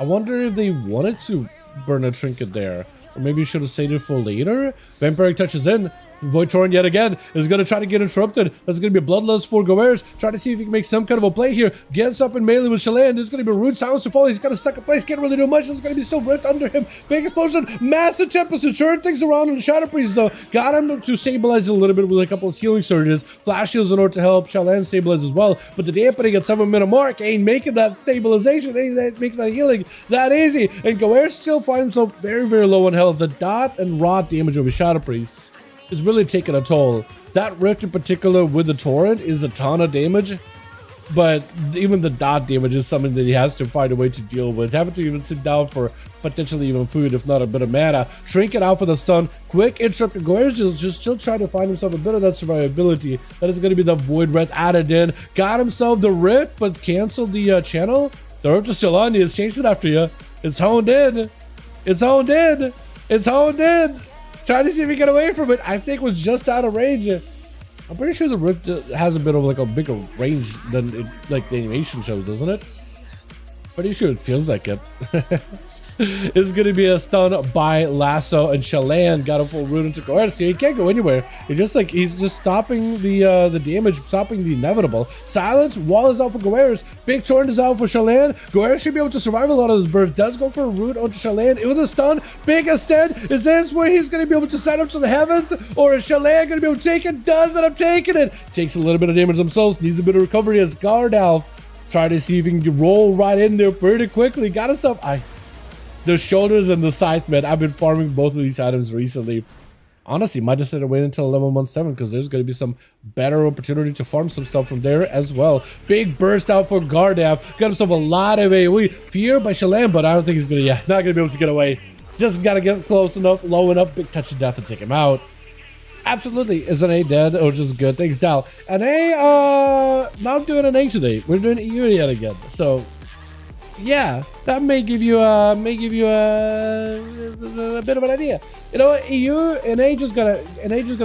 I wonder if they wanted to burn a trinket there. Or maybe you should have saved it for later. Vampiric touches in. Void Torrent yet again is going to try to get interrupted. That's going to be a Bloodlust for Goers. Try to see if he can make some kind of a play here. Gets up in melee with Shalane. There's going to be a Rude Silence to fall. He's got to stuck in place. Can't really do much. There's going to be still ripped under him. Big explosion. Massive Tempest to turn things around in the Shadow Priest though. Got him to stabilize a little bit with a couple of healing surges. Flash heals in order to help Shalane stabilize as well. But the dampening at 7-minute mark ain't making that stabilization. Ain't making that healing that easy. And Goer still finds himself very, very low on health. The dot and rot damage of his Shadow Priest is really taking a toll. That rift in particular with the torrent is a ton of damage, but even the dot damage is something that he has to find a way to deal with. Having to even sit down for potentially even food, if not a bit of mana. Shrink it out for the stun. Quick interrupt. Goer's just still trying to find himself a bit of that survivability. That is going to be the Void Wrath added in. Got himself the rift, but canceled the channel. The rift is still on you. It's chased it after you. It's honed in. It's honed in. It's honed in. Trying to see if we get away from it. I think was just out of range. I'm pretty sure the Rift has a bit of like a bigger range than it, like the animation shows, doesn't it? Pretty sure it feels like it. It's gonna be a stun by Lasso, and Shalane got a full root into Goer, so he can't go anywhere. He's just stopping the damage, stopping the inevitable. Silence, wall is out for Goer's. Big Torrent is out for Shalane. Goer should be able to survive a lot of this burst. Does go for a root onto Shalane. It was a stun. Big Ascend. Is this where he's gonna be able to set up to the heavens? Or is Shalane gonna be able to take it? Does it? I'm taking it. Takes a little bit of damage themselves. Needs a bit of recovery as Gardalf. Try to see if he can roll right in there pretty quickly. Got himself. The shoulders and the scythe, man. I've been farming both of these items recently. Honestly, might just have to wait until 11-1-7 because there's going to be some better opportunity to farm some stuff from there as well. Big burst out for Gardalf. Got himself a lot of AoE. Fear by Shalane, but I don't think he's going to, not going to be able to get away. Just got to get close enough, low enough. Big touch of death to take him out. Absolutely. Is NA dead? Which is good. Thanks, Dal. NA, not doing NA today. We're doing EU yet again. So, yeah, that may give you a bit of an idea. You know what, NA just gotta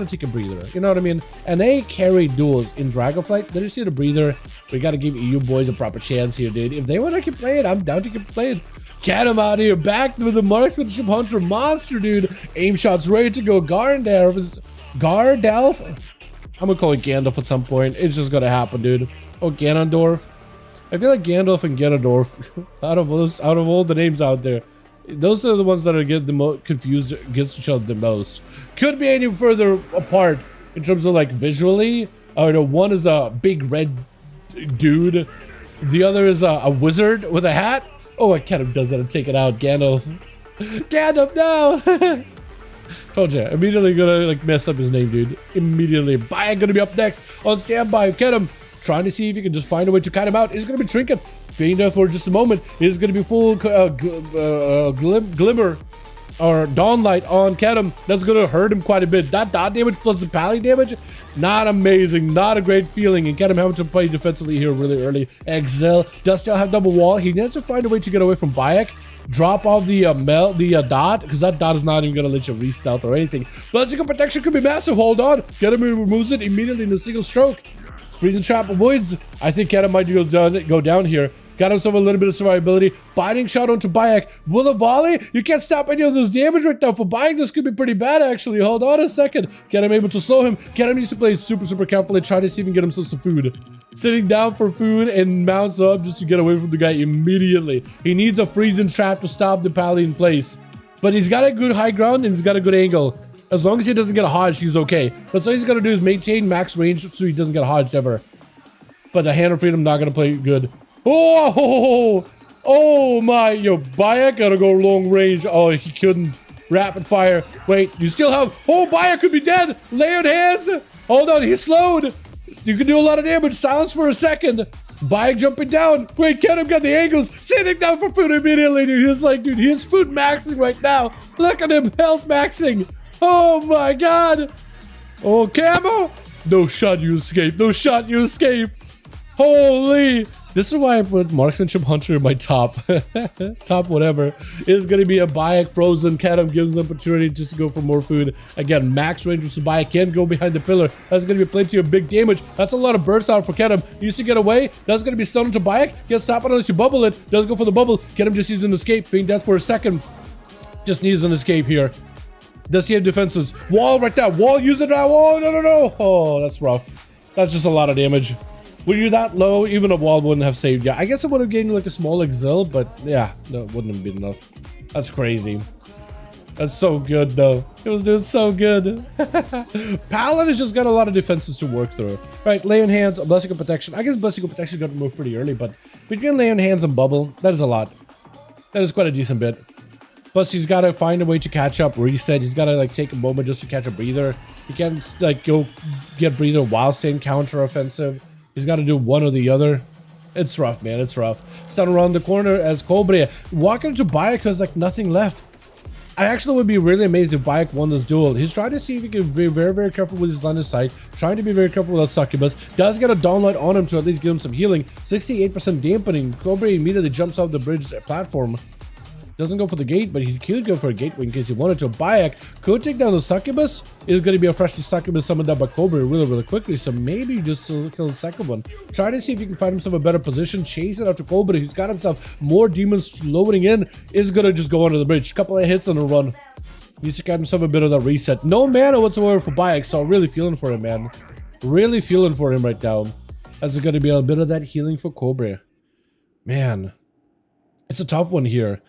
take a breather. You know what I mean? NA carried duels in Dragonflight. They just need a breather. We gotta give EU boys a proper chance here, dude. If they want to keep playing, I'm down to keep playing. Get him out here, back with the marksmanship hunter monster, dude. Aim shots ready to go. Gardalf. I'm gonna call it Gandalf at some point. It's just gonna happen, dude. Oh, Ganondorf. I feel like Gandalf and Ganondorf, out of all the names out there, those are the ones that are get the most confused against each other the most. Could be any further apart in terms of like visually. I know one is a big red dude, the other is a wizard with a hat. Oh, I kind of does that and take it out. Gandalf, no. Told you, immediately gonna like mess up his name, dude. Immediately. Bayek gonna be up next on standby. Get him. Trying to see if you can just find a way to cut him out. He's going to be Trinket. Feigning there for just a moment. He's going to be full glimmer or dawnlight on Kedem. That's going to hurt him quite a bit. That dot damage plus the pally damage, not amazing. Not a great feeling. And Kedem having to play defensively here really early. Exile does still have double wall. He needs to find a way to get away from Bayek. Drop off the dot, because that dot is not even going to let you re-stealth or anything. Bloodseeker protection could be massive. Hold on. Kedem removes it immediately in a single stroke. Freezing trap avoids. I think Kedem might go down here. Got himself a little bit of survivability. Biting shot onto Bayek. Will a volley? You can't stop any of this damage right now. For Bayek, this could be pretty bad, actually. Hold on a second. Kedem able to slow him. Kedem needs to play super, super carefully. Try to see if he can get himself some food. Sitting down for food and mounts up just to get away from the guy immediately. He needs a freezing trap to stop the pally in place. But he's got a good high ground and he's got a good angle. As long as he doesn't get hodged, he's okay. That's all he's got to do is maintain max range so he doesn't get hodged ever. But the Hand of Freedom not going to play good. Oh my. Yo, Bayek got to go long range. Oh, he couldn't. Rapid fire. Wait, you still have... Oh, Bayek could be dead. Layered hands. Hold on, he's slowed. You can do a lot of damage. Silence for a second. Bayek jumping down. Wait, Kedem got the angles. Sitting down for food immediately, dude. He's like, dude, he's food maxing right now. Look at him health maxing. Oh my god! Oh, Camo! No shot, you escape. No shot, you escape. Holy! This is why I put Marksmanship Hunter in my top. Top whatever. Is going to be a Bayek Frozen. Kedem gives an opportunity just to go for more food. Again, max range with Bayek can go behind the pillar. That's going to be plenty of big damage. That's a lot of burst out for Kedem. Used to get away. That's going to be stunned to Bayek. Can't stop it unless you bubble it. Does go for the bubble. Kedem just needs an escape. Being dead for a second. Just needs an escape here. Does he have defenses? Wall right there. Wall, use it now. Oh, no. Oh, that's rough. That's just a lot of damage. When you're that low, even a wall wouldn't have saved you. I guess it would have gained like a small exil, but yeah, no, it wouldn't have been enough. That's crazy. That's so good though. It was doing so good. Paladin has just got a lot of defenses to work through. Right, lay on hands, blessing of protection. I guess blessing of protection got removed pretty early, but between lay on hands and bubble, that is a lot. That is quite a decent bit. Plus, he's got to find a way to catch up, reset. He's got to like take a moment just to catch a breather. He can't like go get breather while staying counter offensive. He's got to do one or the other. It's rough, man. It's rough. Stun around the corner as Cobra walking into Bayek has like nothing left. I actually would be really amazed if Bayek won this duel. He's trying to see if he can be very, very careful with his line of sight. Trying to be very careful with that succubus. Does get a downlight on him to at least give him some healing. 68% dampening. Cobra immediately jumps off the bridge platform. Doesn't go for the gate, but he could go for a gateway in case he wanted to. Bayek could take down the succubus. Is going to be a freshly succubus summoned up by Cobra really, really quickly. So maybe just kill the second one. Try to see if he can find himself a better position. Chase it after Cobra. He's got himself more demons loading in. Is going to just go under the bridge. Couple of hits on a run. Needs to get himself a bit of that reset. No mana whatsoever for Bayek. So really feeling for him, man. Really feeling for him right now. That's going to be a bit of that healing for Cobra. Man. It's a tough one here.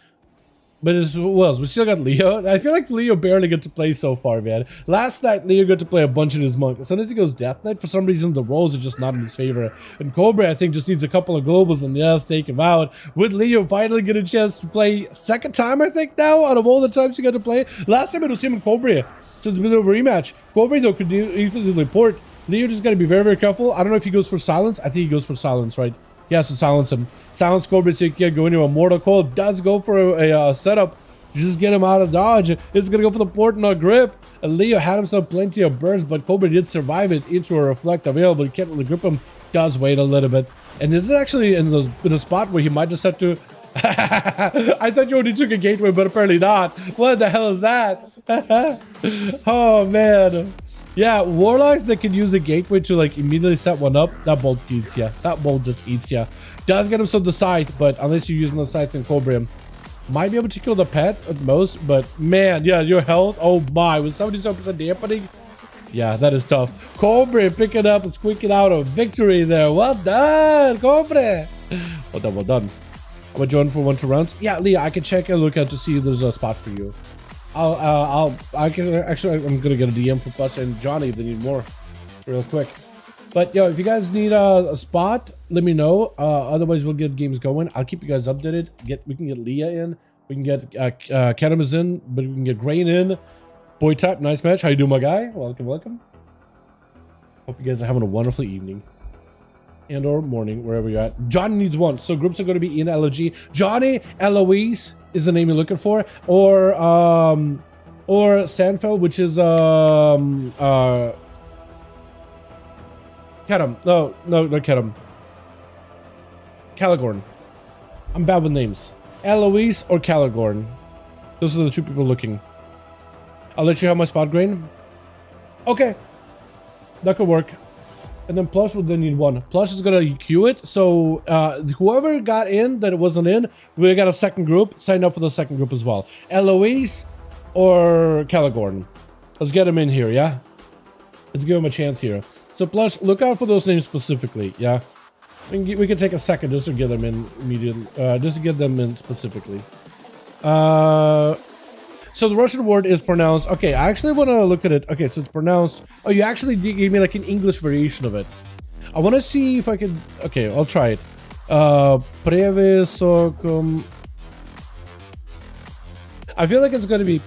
But as well, we still got Leo. I feel like Leo barely got to play so far, man. Last night, Leo got to play a bunch in his monk. As soon as he goes Death Knight, for some reason, the rolls are just not in his favor. And Cobra, I think, just needs a couple of globals and yes, take him out. With Leo finally get a chance to play second time, I think, now, out of all the times he got to play. Last time it was him and Cobra. So it's a bit of a rematch. Cobra, though, could easily port. Leo just got to be very, very careful. I don't know if he goes for silence. I think he goes for silence, right? He has to silence him. Silence Cobra so he can't go into a Mortal Cold. Does go for a setup. Just get him out of dodge. It's gonna go for the port, not grip. And Leo had himself plenty of burst, but Cobra did survive it into a reflect available. He can't really grip him. Does wait a little bit. And this is actually in a spot where he might just have to... I thought you only took a gateway, but apparently not. What the hell is that? Oh, man. Yeah, warlocks that can use a gateway to like immediately set one up, that bolt eats ya. That bolt just eats ya. Does get himself the scythe, but unless you're using the scythe in Cobra, might be able to kill the pet at most. But man, yeah, your health, oh my, with 77% dampening, yeah, that is tough. Cobra picking up and squeaking out a victory there. Well done, Cobra. Well done, well done. I'm gonna join for 1-2 rounds. Yeah, Leah, I can check and look at to see if there's a spot for you. I can actually, I'm gonna get a DM for Plus and Johnny if they need more, real quick. But yo, if you guys need a spot, let me know. Otherwise, we'll get games going. I'll keep you guys updated. We can get Leah in. We can get Kedemus in, but we can get Grain in. Boy Type, nice match. How you doing, my guy? Welcome, welcome. Hope you guys are having a wonderful evening and or morning, wherever you're at. Johnny needs one, so groups are going to be in LOG. Johnny, Eloise is the name you're looking for, or Sandfeld, which is Kedem. No, not Kedem. Caligorn. I'm bad with names. Eloise or Caligorn. Those are the two people looking. I'll let you have my spot, Grain. Okay. That could work. And then Plush would then need one. Plush is gonna queue it. So whoever got in that it wasn't in, we got a second group. Sign up for the second group as well. Eloise or Caligorn. Let's get him in here, yeah? Let's give him a chance here. So Plush, look out for those names specifically, yeah? We can take a second just to get them in immediately, just to get them in specifically. So the Russian word is pronounced. Okay, I actually want to look at it. Okay, so it's pronounced. Oh, you actually gave me like an English variation of it. I want to see if I can. Okay, I'll try it. Previsokum. I feel like it's gonna be.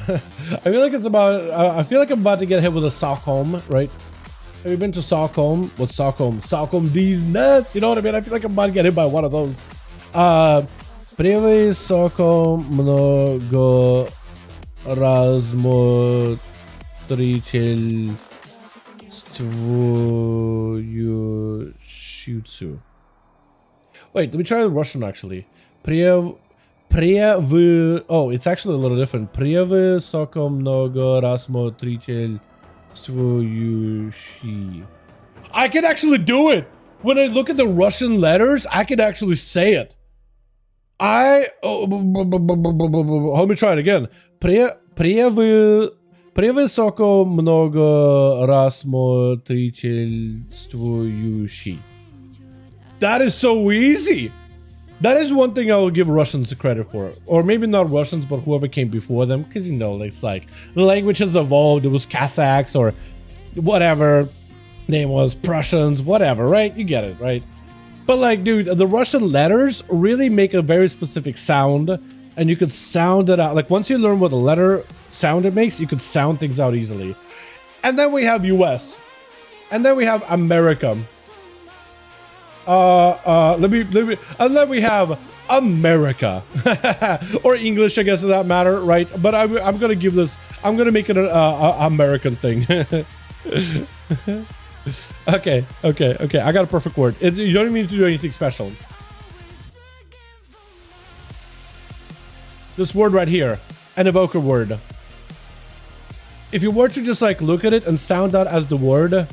I feel like it's about. I feel like I'm about to get hit with a Stockholm, right? Have you been to Stockholm? What's Stockholm? Stockholm, these nuts. You know what I mean? I feel like I'm about to get hit by one of those. Previsokum mnogo razmotritelstvujushich Shutsu. Wait, let me try the Russian actually. Oh, it's actually a little different. Soko mnogo rasmotritelь stvoyushi. I can actually do it! When I look at the Russian letters, I can actually say it. Let me try it again. Soko mnogo rasmotritelь stvoyushi. That is so easy. That is one thing I will give Russians credit for. Or maybe not Russians, but whoever came before them. Because, you know, it's like the language has evolved. It was Kazakhs or whatever name was, Prussians, whatever, right? You get it, right? But like, dude, the Russian letters really make a very specific sound. And you could sound it out. Like, once you learn what the letter sound it makes, you could sound things out easily. And then we have US. And then we have America. And then we have America. Or English, I guess, for that matter, right? But I'm gonna give this, I'm gonna make it an American thing. Okay, I got a perfect word. You don't even need to do anything special. This word right here, an evoker word. If you were to just like look at it and sound out as the word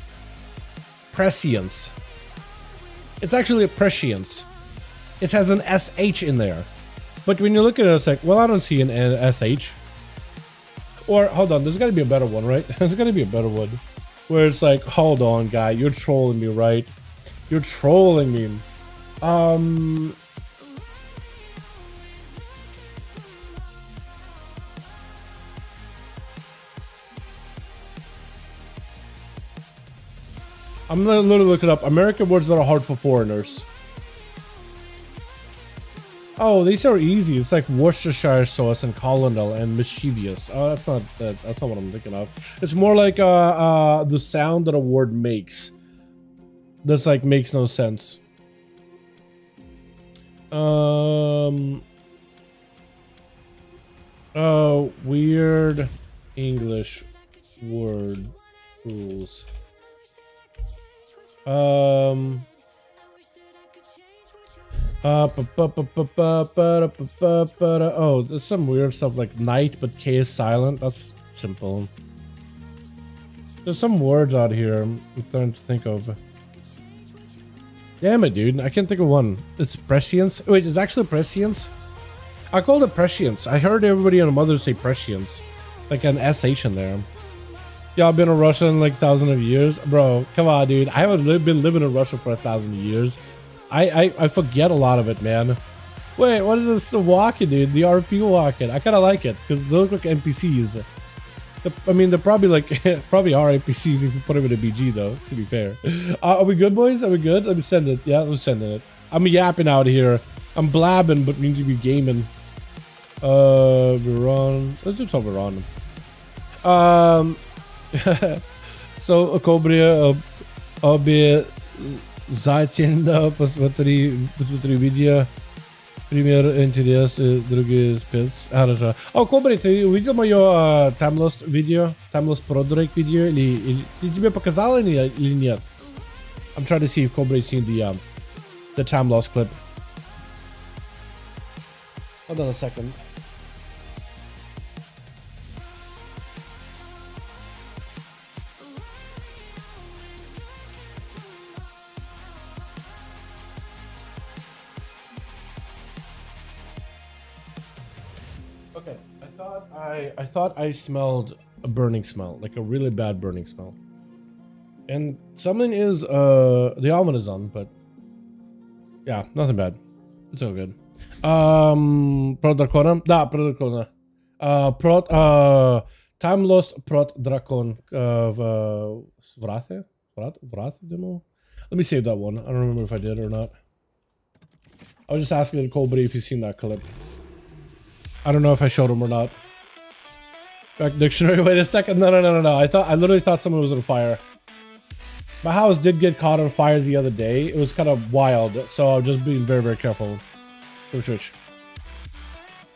prescience. It's actually a prescience. It has an SH in there. But when you look at it, it's like, well, I don't see an SH. Or, hold on, there's gotta be a better one, right? There's gotta be a better one. Where it's like, hold on, guy, you're trolling me, right? You're trolling me. I'm gonna literally look it up. American words that are hard for foreigners. Oh, these are easy. It's like Worcestershire sauce and colonel and mischievous. Oh, that's not what I'm thinking of. It's more like the sound that a word makes. That's like makes no sense. Weird English word rules. Oh, there's some weird stuff like night, but K is silent. That's simple. There's some words out here I'm trying to think of. Damn it, dude. I can't think of one. It's prescience. Wait, it's actually prescience? I called it prescience. I heard everybody on the mother say prescience. Like an SH in there. Yeah, I've been in Russia in like thousands of years. Bro, come on, dude. I haven't been living in Russia for 1,000 years. I forget a lot of it, man. Wait, what is this walking, dude? The RP walking. I kind of like it because they look like NPCs. I mean, they're probably like, probably are NPCs if you put them in a BG, though, to be fair. Are we good, boys? Are we good? Let me send it. Yeah, let's send it. I'm yapping out here. I'm blabbing, but we need to be gaming. Veron. Let's do some Veron. So, Kobria, обе затем посмотри видео. Пример интерес, другие спец. Хорошо. О, Кобри, ты увидел мое Timeless видео? Timeless Pro Drake видео? Или тебе показало или нет? I'm trying to see if Kobri seen the Timeless clip. Hold on a second. Okay, I thought I smelled a burning smell, like a really bad burning smell. And something is the oven is on, but yeah, nothing bad. It's all good. Pro Dracona? Da, Pro Dracona. Time Lost Prot Dracon Vrate? Vrate demo? Let me save that one. I don't remember if I did or not. I was just asking Colby if you've seen that clip. I don't know if I showed him or not. Back dictionary. Wait a second. No. I literally thought someone was on fire. My house did get caught on fire the other day. It was kind of wild, so I'm just being very, very careful. Go switch.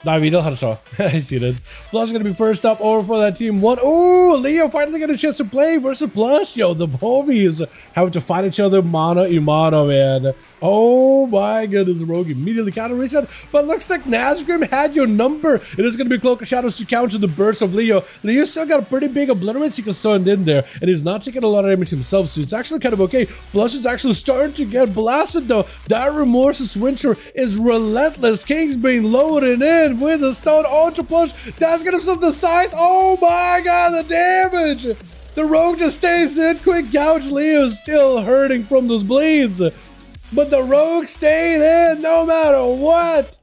Nah, we don't have to. I see that. Plush is gonna be first up over for that team one. Oh, Leo finally got a chance to play versus Plush. Yo, the homies having to fight each other mano a mano, man. Oh my goodness, Rogue immediately counter reset. But looks like Nazgrim had your number. It is gonna be Cloak of Shadows to counter the burst of Leo. Leo still got a pretty big obliterates he can stand in there, and he's not taking a lot of damage himself, so it's actually kind of okay. Plush is actually starting to get blasted though. That Remorse's Winter is relentless. King's being loaded in with a stone onto Plush. That's got himself the scythe. Oh my god, the damage! The Rogue just stays in. Quick gouge. Leo still hurting from those bleeds, but the Rogue stayed in no matter what.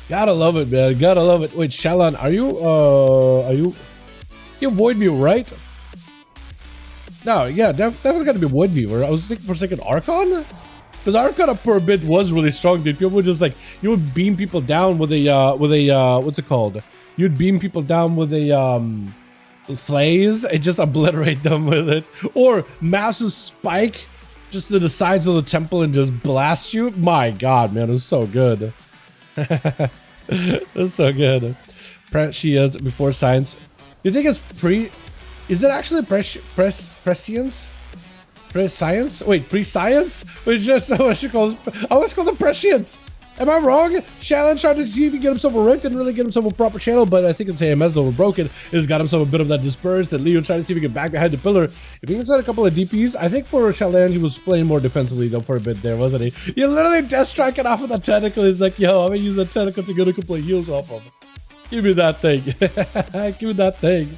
Gotta love it, man. Gotta love it. Wait, Shallan, are you Void Viewer, right? No, yeah, definitely gotta be Void Viewer. I was thinking for a second Archon? Because Archon up for a bit was really strong, dude. People would just like, you would beam people down with a, what's it called? You'd beam people down with a, flays and just obliterate them with it. Or massive spike just to the sides of the temple and just blast you. My god, man, it was so good. It's so good. Prescience before science. You think it's is it actually prescience? Pre-science? Wait, pre-science? Which just what should call it? I always call it prescience. Am I wrong? Shallan tried to see if he could get himself a rift, didn't really get himself a proper channel, but I think it's AMS that were broken. He's got himself a bit of that dispersed, and Leo tried to see if he could back behind the pillar. If he can set a couple of DPs, I think for Shallan, he was playing more defensively though for a bit there, wasn't he? You literally death striking off of that tentacle. He's like, yo, I'm gonna use that tentacle to get a couple of heals off of. Give me that thing. Give me that thing.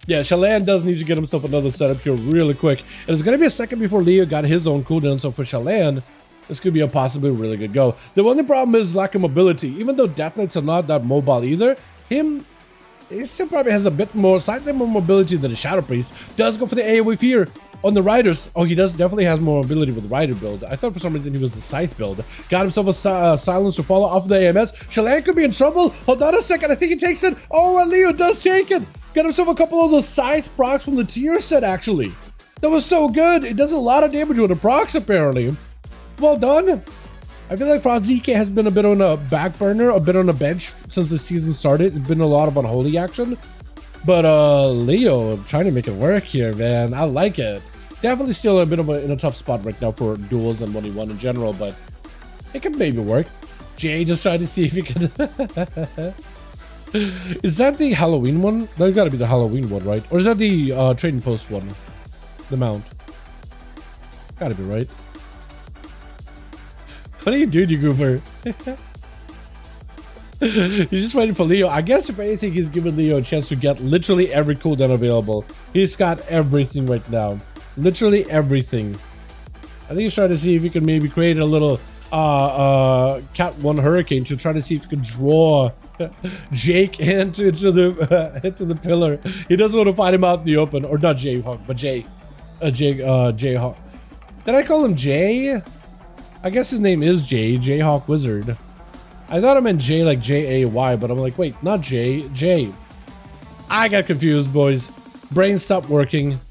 Yeah, Shallan does need to get himself another setup here really quick. And it's going to be a second before Leo got his own cooldown. So for Shallan, this could be a possibly really good go. The only problem is lack of mobility. Even though Death Knights are not that mobile either, he still probably has a bit more, slightly more mobility than the Shadow Priest. Does go for the AoE Fear on the Riders. Oh, he definitely has more mobility with the Rider build. I thought for some reason he was the Scythe build. Got himself a Silence to follow off the AMS. Shallan could be in trouble. Hold on a second. I think he takes it. Oh, and Leo does take it. Got himself a couple of those Scythe procs from the tier set, actually. That was so good. It does a lot of damage with the procs, apparently. Well done. I feel like FrostZK has been a bit on a back burner, a bit on a bench since the season started. It's been a lot of unholy action. But Leo trying to make it work here, man. I like it. Definitely still a bit of in a tough spot right now for duels and 1v1 in general, but it can maybe work. Jay just trying to see if he can. Is that the Halloween one? That's got to be the Halloween one, right? Or is that the trading post one? The mount. Gotta be right. What are you doing, you goofer? You're just waiting for Leo. I guess if anything, he's giving Leo a chance to get literally every cooldown available. He's got everything right now. Literally everything. I think he's trying to see if he can maybe create a little Cat 1 Hurricane to try to see if he can draw Jake into the pillar. He doesn't want to fight him out in the open. Or not Jayhawk, but Jayhawk. Did I call him Jay? I guess his name is Jay, Jayhawk Wizard. I thought I meant Jay like J-A-Y, but I'm like, wait, not Jay, Jay. I got confused, boys. Brain stopped working.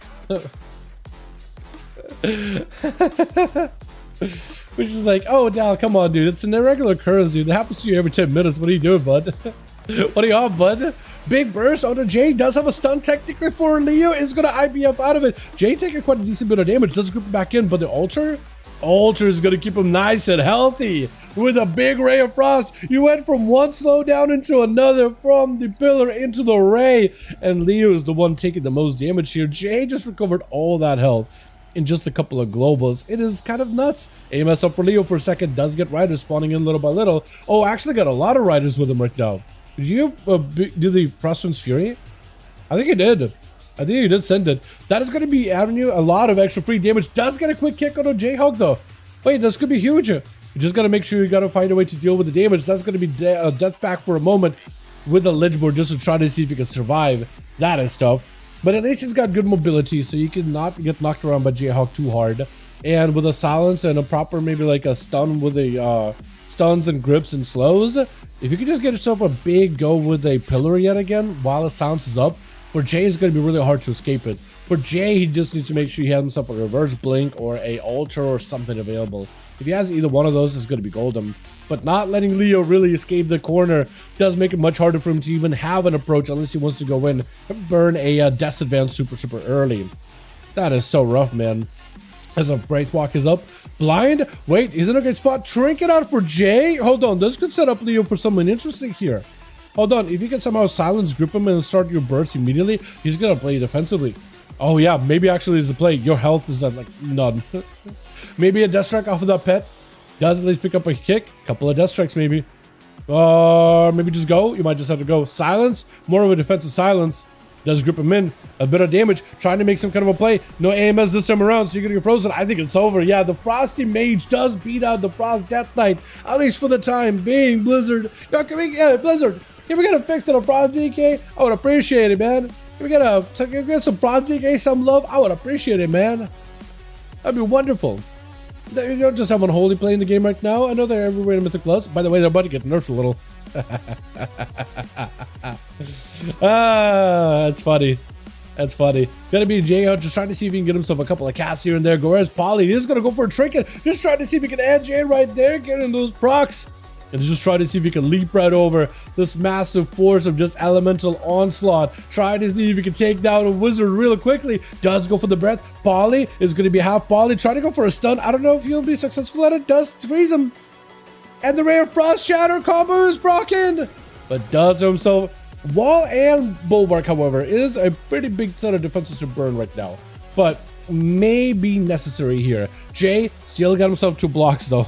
Which is like, oh, Dal, come on, dude. It's an irregular occurrence, dude. It happens to you every 10 minutes. What are you doing, bud? What are you on, bud? Big burst. Oh, no, Jay does have a stun technically for Leo. Is going to IBF out of it. Jay taking quite a decent bit of damage. Does group back in, but the Altar is going to keep him nice and healthy with a big ray of frost. You went from one slowdown into another, from the pillar into the ray, and Leo is the one taking the most damage here. Jay just recovered all that health in just a couple of globals. It is kind of nuts. AMS up for Leo for a second. Does get riders spawning in little by little. Oh, actually got a lot of riders with him right now. Did you do the Frostwind's Fury? I think he did. I think he did send it. That is going to be adding you a lot of extra free damage. Does get a quick kick on a Jayhawk though. Wait, this could be huge. You just got to make sure you got to find a way to deal with the damage. That's going to be death back for a moment with the ledge board just to try to see if you can survive. That is tough. But at least he's got good mobility, so you can not get knocked around by Jayhawk too hard. And with a silence and a proper maybe like a stun with a stuns and grips and slows, if you can just get yourself a big go with a pillar yet again while the silence is up, for Jay it's going to be really hard to escape it. For Jay, he just needs to make sure he has himself a reverse blink or a altar or something available. If he has either one of those, it's going to be golden. but not letting Leo really escape the corner does make it much harder for him to even have an approach unless he wants to go in and burn a Death Advance super early. That is so rough, man. As a Wraithwalk is up. Blind? Wait, isn't a good spot? Trinket out for Jay? Hold on, this could set up Leo for something interesting here. Hold on, if you can somehow silence grip him and start your burst immediately, he's gonna play defensively. Oh yeah, maybe actually is the play. Your health is at like none. Maybe a Death Strike off of that pet. Does at least pick up a kick. Couple of Death Strikes maybe. Or maybe just go. You might just have to go. Silence. More of a defensive silence. Does grip him in. A bit of damage. Trying to make some kind of a play. No AMS this time around, so you're gonna get frozen. I think it's over. Yeah, the Frosty Mage does beat out the Frost Death Knight. At least for the time being. Blizzard. Yo, can we get Blizzard? Can we get a fix to the Frost DK? I would appreciate it, man. Can we get some Frost DK, some love? I would appreciate it, man. That'd be wonderful. You don't just have Unholy playing the game right now. I know they're everywhere in Mythic Plus. By the way, they're about to get nerfed a little. That's funny. That's funny. Gonna be Jay out just trying to see if he can get himself a couple of casts here and there. Where's Polly? He's gonna go for a trinket. Just trying to see if he can add Jay right there, get in those procs. And just trying to see if he can leap right over this massive force of just elemental onslaught. Trying to see if he can take down a wizard real quickly. Does go for the breath. Polly is going to be half Polly. Trying to go for a stun. I don't know if he'll be successful at it. Does freeze him. And the Ray of Frost Shatter combo is broken. But does himself. Wall and Bulwark, however, is a pretty big set of defenses to burn right now. But may be necessary here. Jay still got himself 2 blocks though.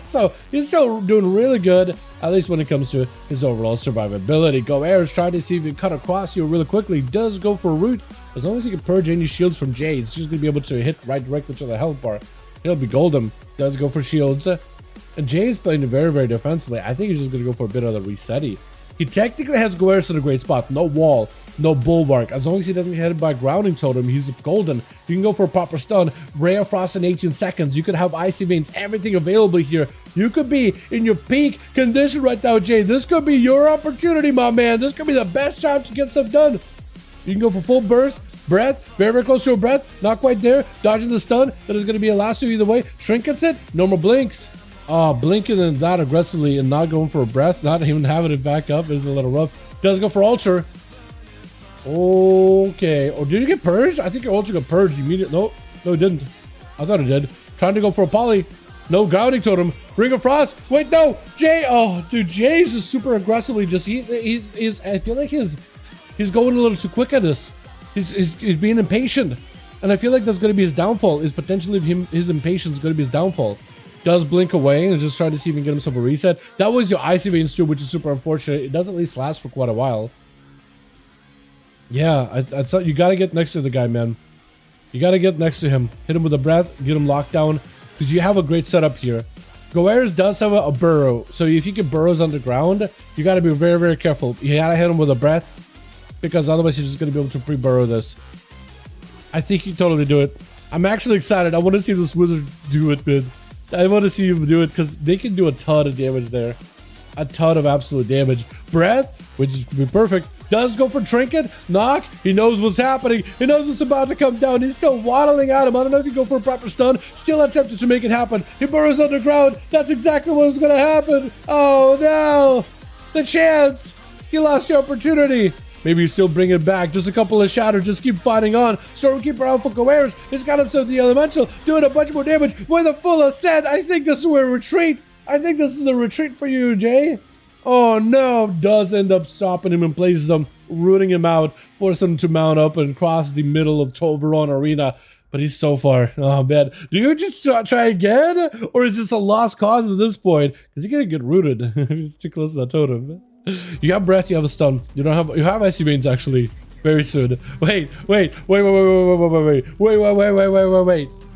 So he's still doing really good, at least when it comes to his overall survivability. Goer's trying to see if he can cut across you really quickly. Does go for a root. As long as he can purge any shields from Jay, it's just gonna be able to hit right directly to the health bar. He'll be golden. Does go for shields. And Jay's playing very defensively. I think he's just gonna go for a bit of the resetty. He technically has Goer's in a great spot. No wall, no bulwark. As long as he doesn't get hit by grounding totem, he's golden. You can go for a proper stun. Ray of Frost in 18 seconds. You could have Icy Veins, everything available here. You could be in your peak condition right now, Jay. This could be your opportunity, my man. This could be the best time to get stuff done. You can go for full burst, breath, very close to a breath. Not quite there. Dodging the stun. That is going to be a lasso either way. Trinkets it. Normal blinks. Blinking and that aggressively and not going for a breath, not even having it back up is a little rough. Does go for Ultra. Okay. Oh, did you get purged? I think your Ultra got purged immediately. No, it didn't. I thought it did. Trying to go for a Poly. No grounding totem. Ring of Frost. Wait, no. Jay. Oh, dude, Jay's is super aggressively just, he's I feel like he's going a little too quick at this. He's being impatient. And I feel like that's going to be his downfall, is potentially his impatience is going to be his downfall. Does blink away and just trying to see if he can get himself a reset. That was your Icy Veins too, which is super unfortunate. It does at least last for quite a while. Yeah, I thought you got to get next to the guy, man. You got to get next to him. Hit him with a breath, get him locked down, because you have a great setup here. Goer's does have a burrow, so if you get burrows underground, you got to be very careful. You got to hit him with a breath, because otherwise you're just going to be able to free burrow this. I think you totally do it. I'm actually excited. I want to see this wizard do it, man. I want to see him do it because they can do a ton of damage there. A ton of absolute damage. Breath, which is be perfect. Does go for Trinket. Knock. He knows what's happening. He knows what's about to come down. He's still waddling at him. I don't know if you go for a proper stun. Still attempted to make it happen. He burrows underground. That's exactly what's going to happen. Oh, no. The chance. You lost your opportunity. Maybe you still bring it back. Just a couple of shatters. Just keep fighting on. Stormkeeper Alpha Goer's. He's got himself the elemental. Doing a bunch more damage with a full ascent. I think this is where a retreat. I think this is a retreat for you, Jay. Oh no. Does end up stopping him and places him. Rooting him out. Force him to mount up and cross the middle of Toveron Arena. But he's so far. Oh man. Do you just try again? Or is this a lost cause at this point? Because you're going to get rooted if he's too close to that totem. You have breath, you have a stun. You have Icy Veins actually very soon. Wait.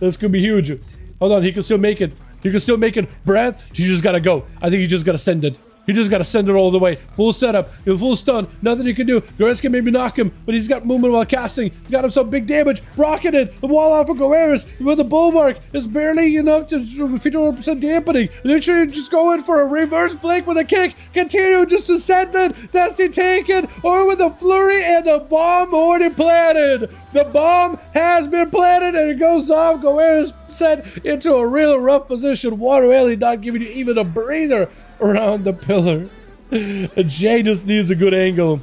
This could be huge. Hold on, he can still make it. He can still make it. Breath, you just gotta go. I think you just gotta send it. You just gotta send it all the way. Full setup, full stun. Nothing you can do. Goer's can maybe knock him, but he's got movement while casting. He's got himself big damage. Rocketed. The wall out for Goer's with the bulwark is barely enough to 51% dampening. Literally just go in for a reverse blink with a kick. Continue just to send it. That's it taken. Or with a flurry and a bomb already planted. The bomb has been planted and it goes off. Goer's set into a real rough position. Water Alley not giving you even a breather around the pillar. Jay just needs a good angle.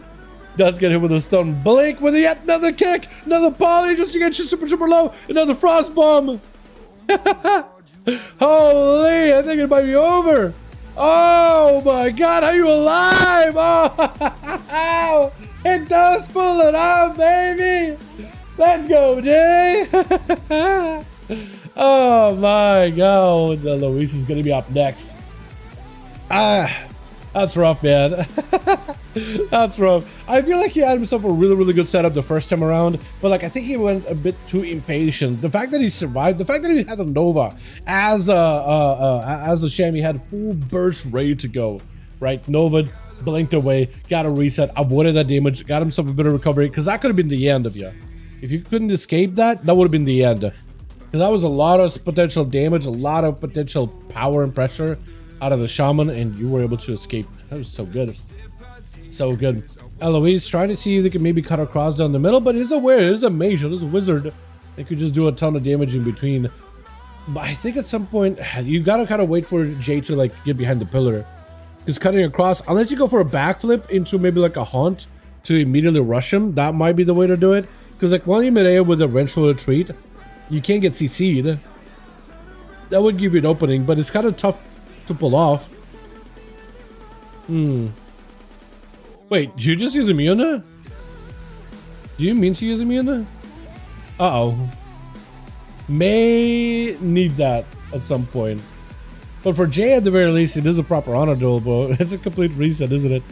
Does get hit with a stun. Blink with yet another kick. Another poly just to get you super low. Another frost bomb. Holy, I think it might be over. Oh my god, are you alive? Oh, it does pull it out, baby. Let's go, Jay. Oh my god, Luis is gonna be up next. That's rough, man. That's rough. I feel like he had himself a really good setup the first time around, but like I think he went a bit too impatient. The fact that he survived, the fact that he had a Nova as a sham, he had full burst ready to go, right? Nova blinked away, got a reset, avoided that damage, got himself a bit of recovery, because that could have been the end of you. If you couldn't escape that, that would have been the end. Because that was a lot of potential damage, a lot of potential power and pressure out of the shaman, and you were able to escape. That was so good. So good. Eloise trying to see if they can maybe cut across down the middle, but he's aware, he's a mage, he's a wizard. They could just do a ton of damage in between. But I think at some point, you gotta kind of wait for Jay to like get behind the pillar. Because cutting across, unless you go for a backflip into maybe like a hunt to immediately rush him, that might be the way to do it. Because like while you're mid-air with a vengeful retreat, you can't get CC'd. That would give you an opening, but it's kind of tough to pull off. Wait, did you just use Imuna? Do you mean to use Imuna? Uh-oh. May need that at some point. But for Jay, at the very least, it is a proper honor duel, but it's a complete reset, isn't it?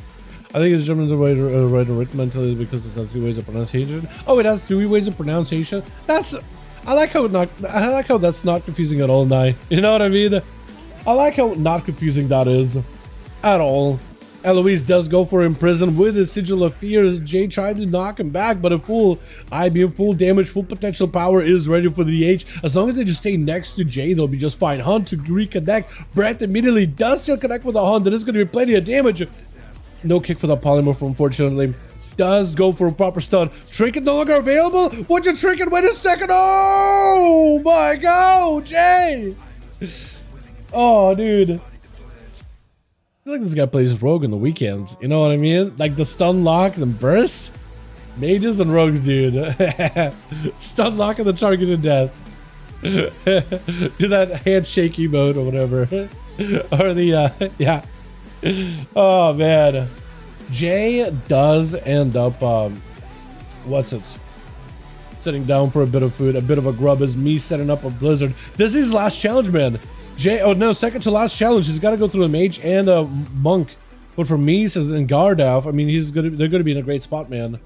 I think it's German the way to write a written mentally because it has 3 ways of pronunciation. Oh, it has 3 ways of pronunciation? That's... I like how that's not confusing at all, Nye. You know what I mean? I like how not confusing that is. At all. Eloise does go for imprison with his Sigil of Fear. Jay tried to knock him back, but a full IBM, full damage, full potential power is ready for the H. As long as they just stay next to Jay, they'll be just fine. Hunt to reconnect. Breath immediately does still connect with a Hunt. That is going to be plenty of damage. No kick for the polymorph, unfortunately. Does go for a proper stun. Trinket no longer available? What'd you Trinket? Wait a second. Oh my god, Jay. Oh, dude. I feel like this guy plays rogue on the weekends. You know what I mean? Like the stun lock and bursts. Mages and rogues, dude. Stun lock and the target to death. Do that handshake emote or whatever. Or the, yeah. Oh, man. Jay does end up, sitting down for a bit of food, a bit of a grub is me setting up a blizzard. This is his last challenge, man. Jay, oh no, second to last challenge. He's got to go through a mage and a monk. But for me, says in Gardav, I mean, they're gonna be in a great spot, man.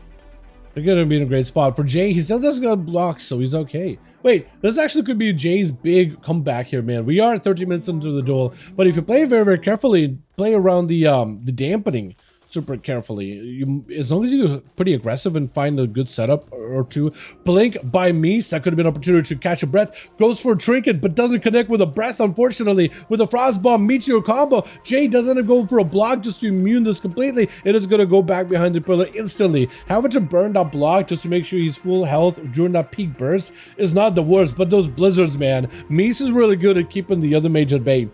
They're gonna be in a great spot. For Jay, he still doesn't got blocks, so he's okay. Wait, this actually could be Jay's big comeback here, man. We are 30 minutes into the duel, but if you play very carefully, play around the dampening super carefully. As long as you're pretty aggressive and find a good setup or two. Blink by Mies, that could have been an opportunity to catch a breath. Goes for a trinket, but doesn't connect with a breath, unfortunately. With a frost bomb meteor combo, Jay doesn't go for a block just to immune this completely. It is going to go back behind the pillar instantly. Having to burn that block just to make sure he's full health during that peak burst is not the worst, but those blizzards, man. Mies is really good at keeping the other mage at bay.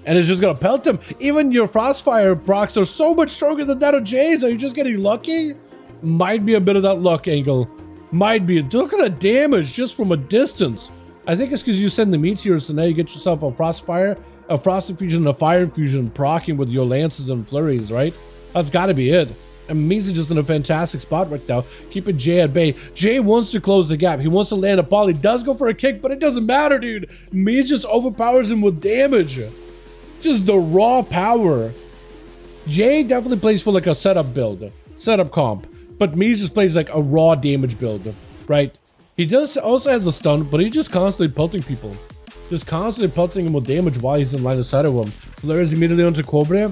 And it's just gonna pelt him. Even your Frostfire procs are so much stronger than that of Jay's. Are you just getting lucky? Might be a bit of that luck angle. Might be. Look at the damage just from a distance. I think it's because you send the meteors, so now you get yourself a Frostfire, a Frost Infusion, and a Fire Infusion proccing with your lances and flurries, right? That's gotta be it. And Mies is just in a fantastic spot right now, keeping Jay at bay. Jay wants to close the gap. He wants to land a ball. He does go for a kick, but it doesn't matter, dude. Mies just overpowers him with damage. Just the raw power. Jay definitely plays for like a setup build, setup comp, but Mies just plays like a raw damage build, right? He does also has a stun, but he's just constantly pelting people, just constantly pelting him with damage while he's in line of sight of him. Flare is immediately onto Cobra.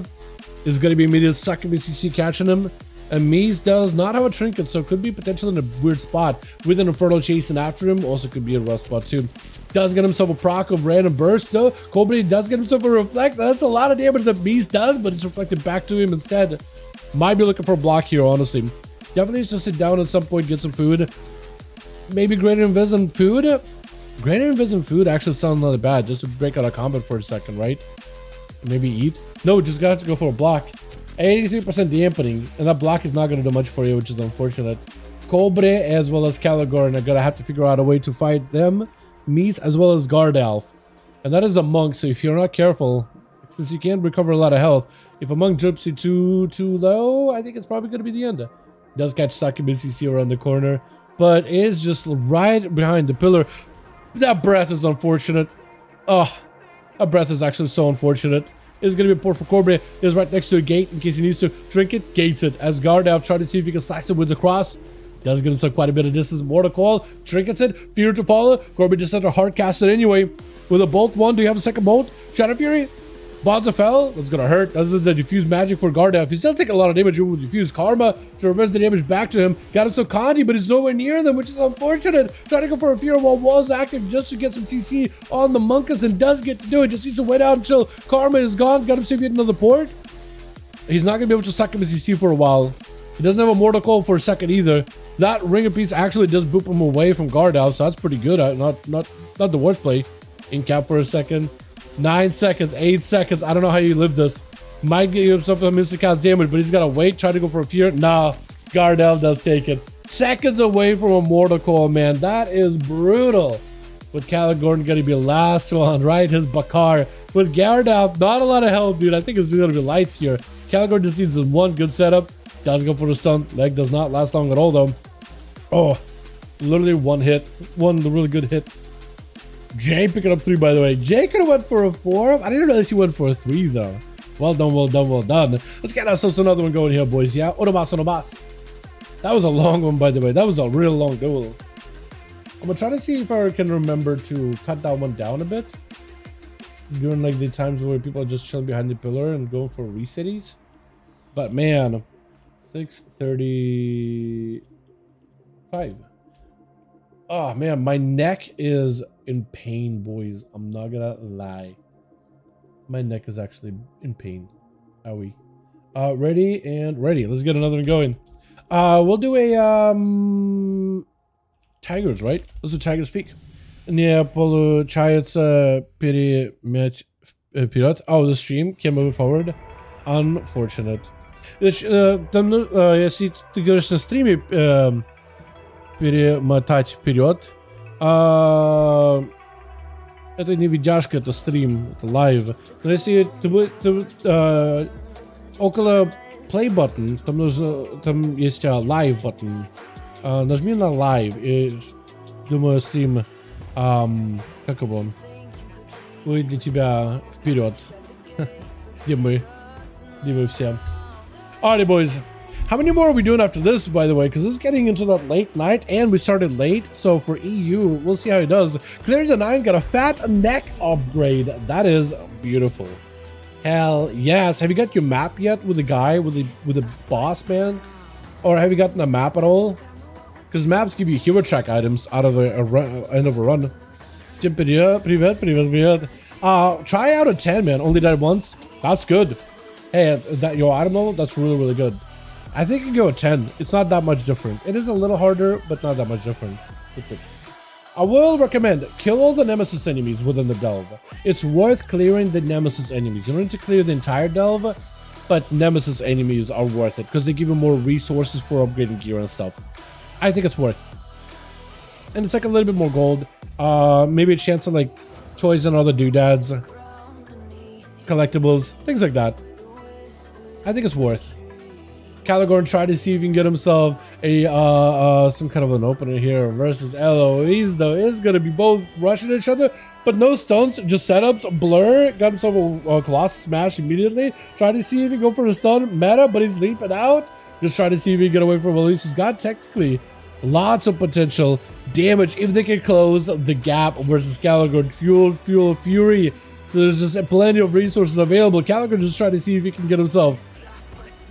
Is going to be immediately sucking BCC catching him, and Mies does not have a trinket, so could be potentially in a weird spot with an Infernal chasing after him. Also could be a rough spot too. Does get himself a proc of random burst though. Cobra does get himself a reflect. That's a lot of damage that Mies does, but it's reflected back to him instead. Might be looking for a block here, honestly. Definitely needs to sit down at some point, get some food. Maybe greater invis and food. Great invis and food actually sound not bad, just to break out of combat for a second, right? Maybe eat. No, just got to go for a block. 83% dampening, and that block is not going to do much for you, which is unfortunate. Cobre as well as Caligorn are going to have to figure out a way to fight them, Mies as well as Guard Elf. And that is a monk, so if you're not careful, since you can't recover a lot of health, if a monk drops you too low, I think it's probably going to be the end. Does catch Succubus CC around the corner, but is just right behind the pillar. That breath is unfortunate. Oh, that breath is actually so unfortunate. It's going to be a port for Cobre. Is right next to a gate in case he needs to drink it. Gates it. As Guard out, try to see if he can slice the woods across. Does get himself quite a bit of distance. Mortal Call. Trinkets it. Fear to follow. Cobre just had to hard cast it anyway. With a bolt one. Do you have a second bolt? Shadow Fury. Bonds of Fell. That's going to hurt. This is the diffuse magic for Guard out. He's still taking a lot of damage with diffuse Karma to reverse the damage back to him. Got him so Kandi, but he's nowhere near them, which is unfortunate. Trying to go for a Fear while Wall's active just to get some CC on the Monkus, and does get to do it. Just needs to wait out until Karma is gone. Got him to get another port. He's not going to be able to suck him as CC for a while. He doesn't have a Mortal Call for a second either. That Ring of Peace actually does boop him away from Guard out, so that's pretty good. Not the worst play. In cap for a second. 9 seconds, 8 seconds. I don't know how you live this. Might get himself a missing cast damage, but he's got to wait. Try to go for a Fear. Nah, Gardel does take it. Seconds away from a Mortal Call, man. That is brutal. With Caligorn going to be last one, right? His Bakar. With Gardel, not a lot of health, dude. I think it's going to be lights here. Caligorn just needs one good setup. Does go for the stun. Leg does not last long at all, though. Oh, literally one hit. One really good hit. Jay picking up 3, by the way. Jay could have went for a 4. I didn't realize he went for a 3, though. Well done, well done, well done. Let's get ourselves another one going here, boys. Yeah, Onomas. That was a long one, by the way. That was a real long duel. I'm gonna try to see if I can remember to cut that one down a bit during like the times where people are just chilling behind the pillar and going for resets. But man, 6:35. Oh man, my neck is in pain, boys. I'm not gonna lie. My neck is actually in pain. Owie. Ready and ready. Let's get another one going. We'll do a Tigers, right? Let's do Tigers Peak. Не получается переметь вперед. Oh, the stream can't move forward. Unfortunate. Если ты говоришь на стриме перемотать вперед, это не видяшка, это стрим, это лайв. Но если ты около play button, там есть live button. Нажми на live, и думаю, стрим, как его, будет для тебя вперед. Где мы все. Alrighty, boys. How many more are we doing after this, by the way? Because this is getting into that late night, and we started late. So for EU, we'll see how he does. Clear the 9 got a fat neck upgrade. That is beautiful. Hell yes. Have you got your map yet with the guy, with the boss, man? Or have you gotten a map at all? Because maps give you hero track items out of the end of a run. Try out a 10, man. Only died once. That's good. Hey, that your item level, that's really good. I think you can go a 10. It's not that much different. It is a little harder, but not that much different. I will recommend kill all the Nemesis enemies within the delve. It's worth clearing the Nemesis enemies. You don't need to clear the entire delve, but Nemesis enemies are worth it because they give you more resources for upgrading gear and stuff. I think it's worth. And it's like a little bit more gold. Maybe a chance to like toys and other doodads, collectibles, things like that. I think it's worth. Caligorn tried to see if he can get himself a some kind of an opener here versus Eloise, though is gonna be both rushing each other, but no stunts, just setups. Blur got himself a Colossus smash immediately. Try to see if he can go for a stun meta, but he's leaping out. Just try to see if he can get away from Eloise. He's got technically lots of potential damage if they can close the gap versus Caligorn. Fuel, fury. So there's just plenty of resources available. Caligorn just trying to see if he can get himself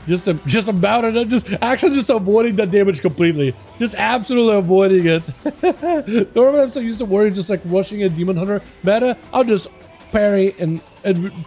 just about it, just avoiding that damage completely, just absolutely avoiding it. Normally I'm so used to worrying just like rushing a demon hunter meta. I'll just parry and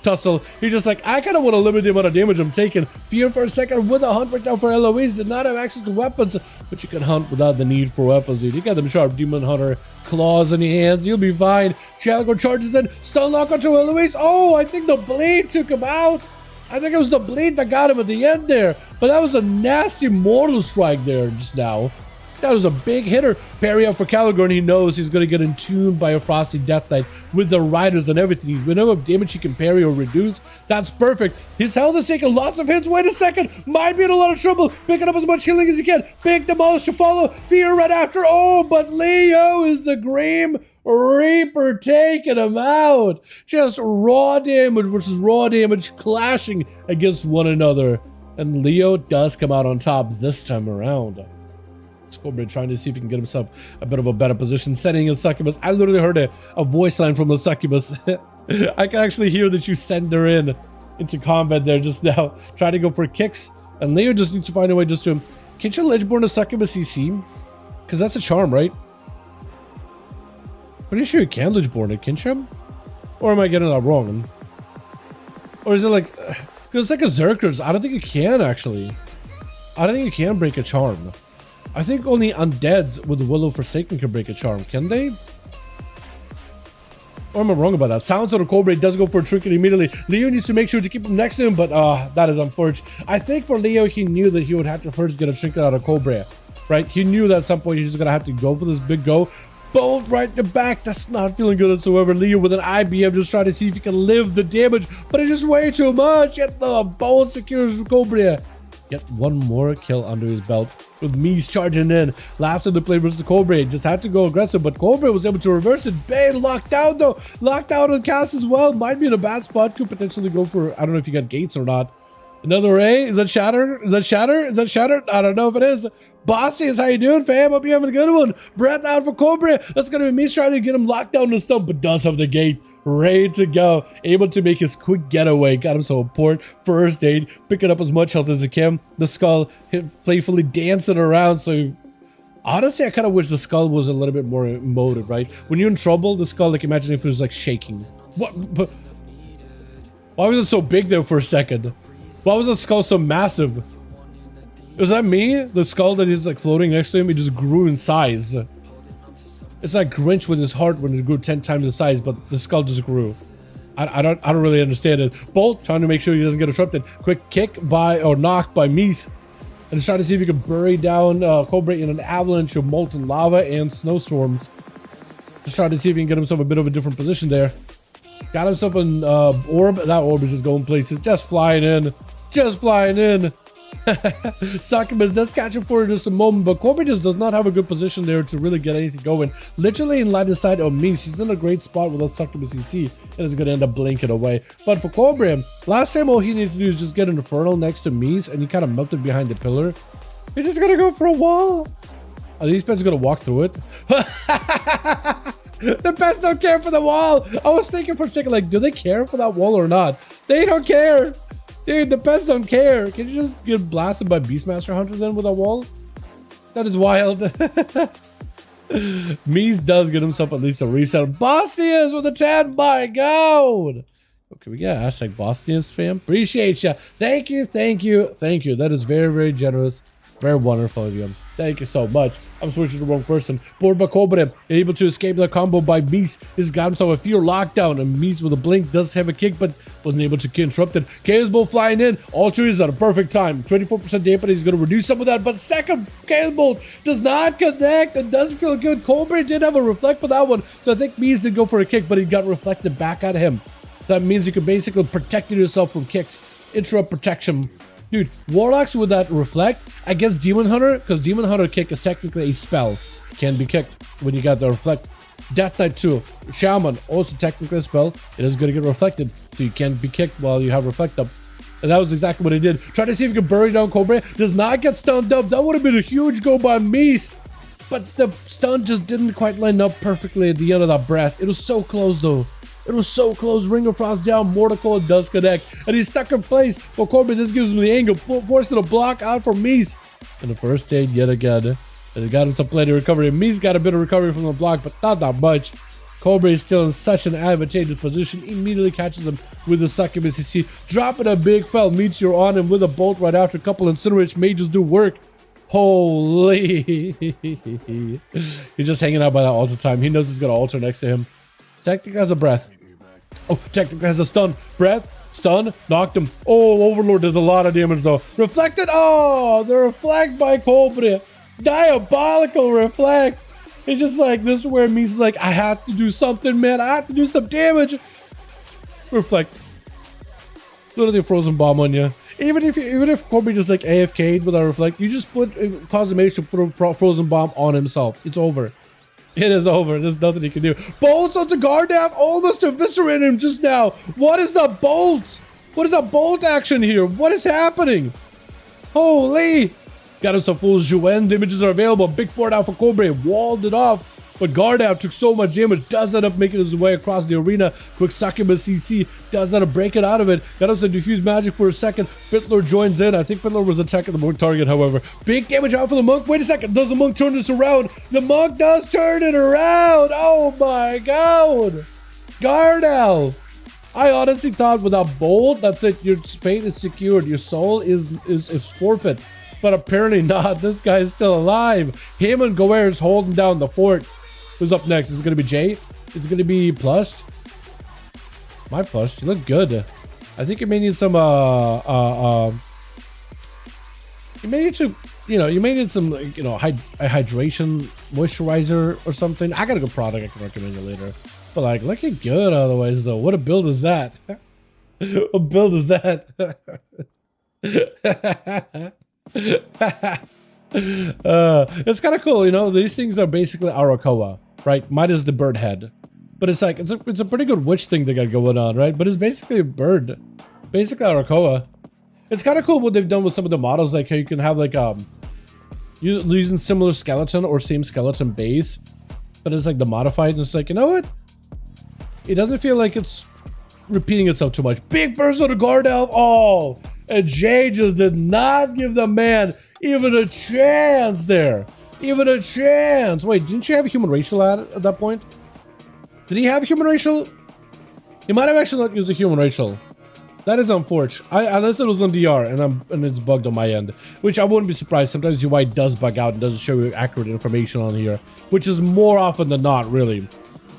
tussle. He's just like, I kind of want to limit the amount of damage I'm taking. Fear for a second with a hunt right now for LOEs. Did not have access to weapons, but you can hunt without the need for weapons, dude. You got them sharp demon hunter claws in your hands. You'll be fine. Challenger charges in. Stun lock onto LOEs. Oh, I think the blade took him out. I think it was the blade that got him at the end there. But that was a nasty mortal strike there just now. That was a big hitter. Parry out for Caligor, and he knows he's going to get entombed by a Frosty Death Knight with the riders and everything. Whenever damage he can parry or reduce, that's perfect. His health is taking lots of hits. Wait a second. Might be in a lot of trouble. Picking up as much healing as he can. Big demolish to follow. Fear right after. Oh, but Leo is the Grim Reaper taking him out. Just raw damage versus raw damage clashing against one another. And Leo does come out on top this time around. Cobra trying to see if he can get himself a bit of a better position, setting in Succubus. I literally heard a voice line from the Succubus. I can actually hear that you send her into combat there just now. Trying to go for kicks. And Leo just needs to find a way just to... Can't you Ledgeborn a Succubus CC? Because that's a charm, right? Pretty sure you can Ledgeborn it, can't you? Or am I getting that wrong? Or is it like... Because it's like a Zerkers. I don't think you can, actually. I don't think you can break a charm. I think only undeads with Willow Forsaken can break a charm, can they? Or am I wrong about that? Sounds of the Cobra does go for a trinket immediately. Leo needs to make sure to keep him next to him, but that is unfortunate. I think for Leo, he knew that he would have to first get a trinket out of Cobra, right? He knew that at some point he's gonna have to go for this big go. Bolt right in the back. That's not feeling good whatsoever. Leo with an IBM just trying to see if he can live the damage, but it's just way too much. Yet the bolt secures Cobra. Get one more kill under his belt with Mies charging in. Last of the play versus Cobra. Just had to go aggressive, but Cobra was able to reverse it. Bane locked down though. Locked out on cast as well. Might be in a bad spot. Could potentially go for, I don't know if you got gates or not. Another A? Is that Shatter? Is that Shatter? Is that Shatter? I don't know if it is. Bossy, how you doing, fam? Hope you're having a good one. Breath out for Cobra. That's going to be Mies trying to get him locked down to the stump, but does have the gate. Ready to go, able to make his quick getaway. Got himself a port, first aid, picking up as much health as he can. The skull playfully dancing around. So honestly, I kind of wish the skull was a little bit more emotive, right? When you're in trouble, the skull, like imagine if it was like shaking. What? Why was it so big there for a second? Why was the skull so massive? Was that me? The skull that is like floating next to him, it just grew in size. It's like Grinch with his heart when it grew 10 times the size, but the skull just grew. I don't really understand it. Bolt trying to make sure he doesn't get disrupted. Quick kick by or knock by Mies, and he's trying to see if he can bury down Cobra in an avalanche of molten lava and snowstorms. Just trying to see if he can get himself a bit of a different position there. Got himself an orb. That orb is just going places, just flying in, just flying in. Succubus does catch him for just a moment, but Cobra just does not have a good position there to really get anything going. Literally in line of sight of Mies, he's in a great spot without Succubus CC, and is going to end up blinking away. But for Cobra, last time all he needed to do is just get an Infernal next to Mies, and he kind of melted behind the pillar. He's just going to go for a wall. Are these pets going to walk through it? The pets don't care for the wall. I was thinking for a second, like, do they care for that wall or not? They don't care. Dude, the pets don't care. Can you just get blasted by Beastmaster Hunter then with a wall? That is wild. Mies does get himself at least a reset. Bostias with a 10. My God. Okay, we got hashtag Bostias, fam. Appreciate you. Thank you, thank you, thank you. That is very, very generous. Very wonderful of you. Thank you so much. I'm switching to the wrong person. Board by Cobra, able to escape the combo by Mies. He's got himself a fear lockdown, and Mies with a blink does have a kick, but wasn't able to interrupt it. Chaos Bolt flying in. All trees at a perfect time. 24% dampen. He's going to reduce some of that, but second Chaos Bolt does not connect and doesn't feel good. Cobra did have a reflect for that one, so I think Mies did go for a kick, but he got reflected back at him. That means you can basically protect yourself from kicks. Interrupt protection. Dude, Warlocks with that reflect against Demon Hunter, because Demon Hunter kick is technically a spell. Can be kicked when you got the reflect. Death Knight 2, Shaman, also technically a spell. It is going to get reflected, so you can't be kicked while you have reflect up. And that was exactly what he did. Try to see if he can bury down Cobra. Does not get stunned up. That would have been a huge go by Mies. But the stun just didn't quite line up perfectly at the end of that breath. It was so close though. It was so close. Ring of Frost down. Mortal does connect. And he's stuck in place. Well, Cobra just gives him the angle. Forced to block out for Mies. And the first aid yet again. And he got him some plenty of recovery. Mies got a bit of recovery from the block, but not that much. Cobra is still in such an advantageous position, immediately catches him with the succubus CC, dropping a big fell meteor on him with a bolt right after. A couple incinerate mages do work. Holy. He's just hanging out by that altar time. He knows he's got an altar next to him. Tactic has a breath. Oh, Tactic has a stun. Breath, stun, knocked him. Oh, Overlord does a lot of damage though. Reflected. Oh, the reflect by Cobra. Diabolical reflect. It's just like, this is where Misa's like, I have to do something, man. I have to do some damage. Reflect. Literally frozen bomb on you. Even if Cobra just like AFK'd without reflect, you just cause a mage to put a frozen bomb on himself. It's over. It is over. There's nothing he can do. Bolts onto Gardav, almost eviscerated him just now. What is the bolt? What is the bolt action here? What is happening? Holy. Got him some full Juen. Images are available. Big board out for Cobra. Walled it off. But Gardav took so much damage. Does end up making his way across the arena. Quick succubus CC. Does end up breaking out of it. Got him some diffuse magic for a second. Fiddler joins in. I think Fiddler was attacking the monk target, however. Big damage out for the monk. Wait a second. Does the monk turn this around? The monk does turn it around. Oh my god. Gardav. I honestly thought with a bolt, that's it. Your fate is secured. Your soul is forfeit. But apparently not. This guy is still alive. Him and Goer is holding down the fort. Who's up next? Is it going to be Jay? Is it going to be Plushed? My Plushed. You look good. I think you may need some, you may need to, you may need some, a hydration moisturizer or something. I got a good product I can recommend you later. But like, looking good otherwise though. What a build is that? What build is that? It's kind of cool, these things are basically Arakoa, right? Mine is the bird head, but it's like it's a pretty good witch thing they got going on, right? But it's basically a bird, basically Arakoa. It's kind of cool what they've done with some of the models, like how you can have like you using similar skeleton or same skeleton base, but it's like the modified, and it's like, you know what, it doesn't feel like it's repeating itself too much. Big burst on the guard elf. Oh, and Jay just did not give the man even a chance there. Even a chance. Wait, didn't you have a human racial at that point? Did he have human racial? He might have actually not used the human racial. That is unfortunate. Unless it was on DR and it's bugged on my end, which I wouldn't be surprised. Sometimes UI does bug out and doesn't show you accurate information on here, which is more often than not, really.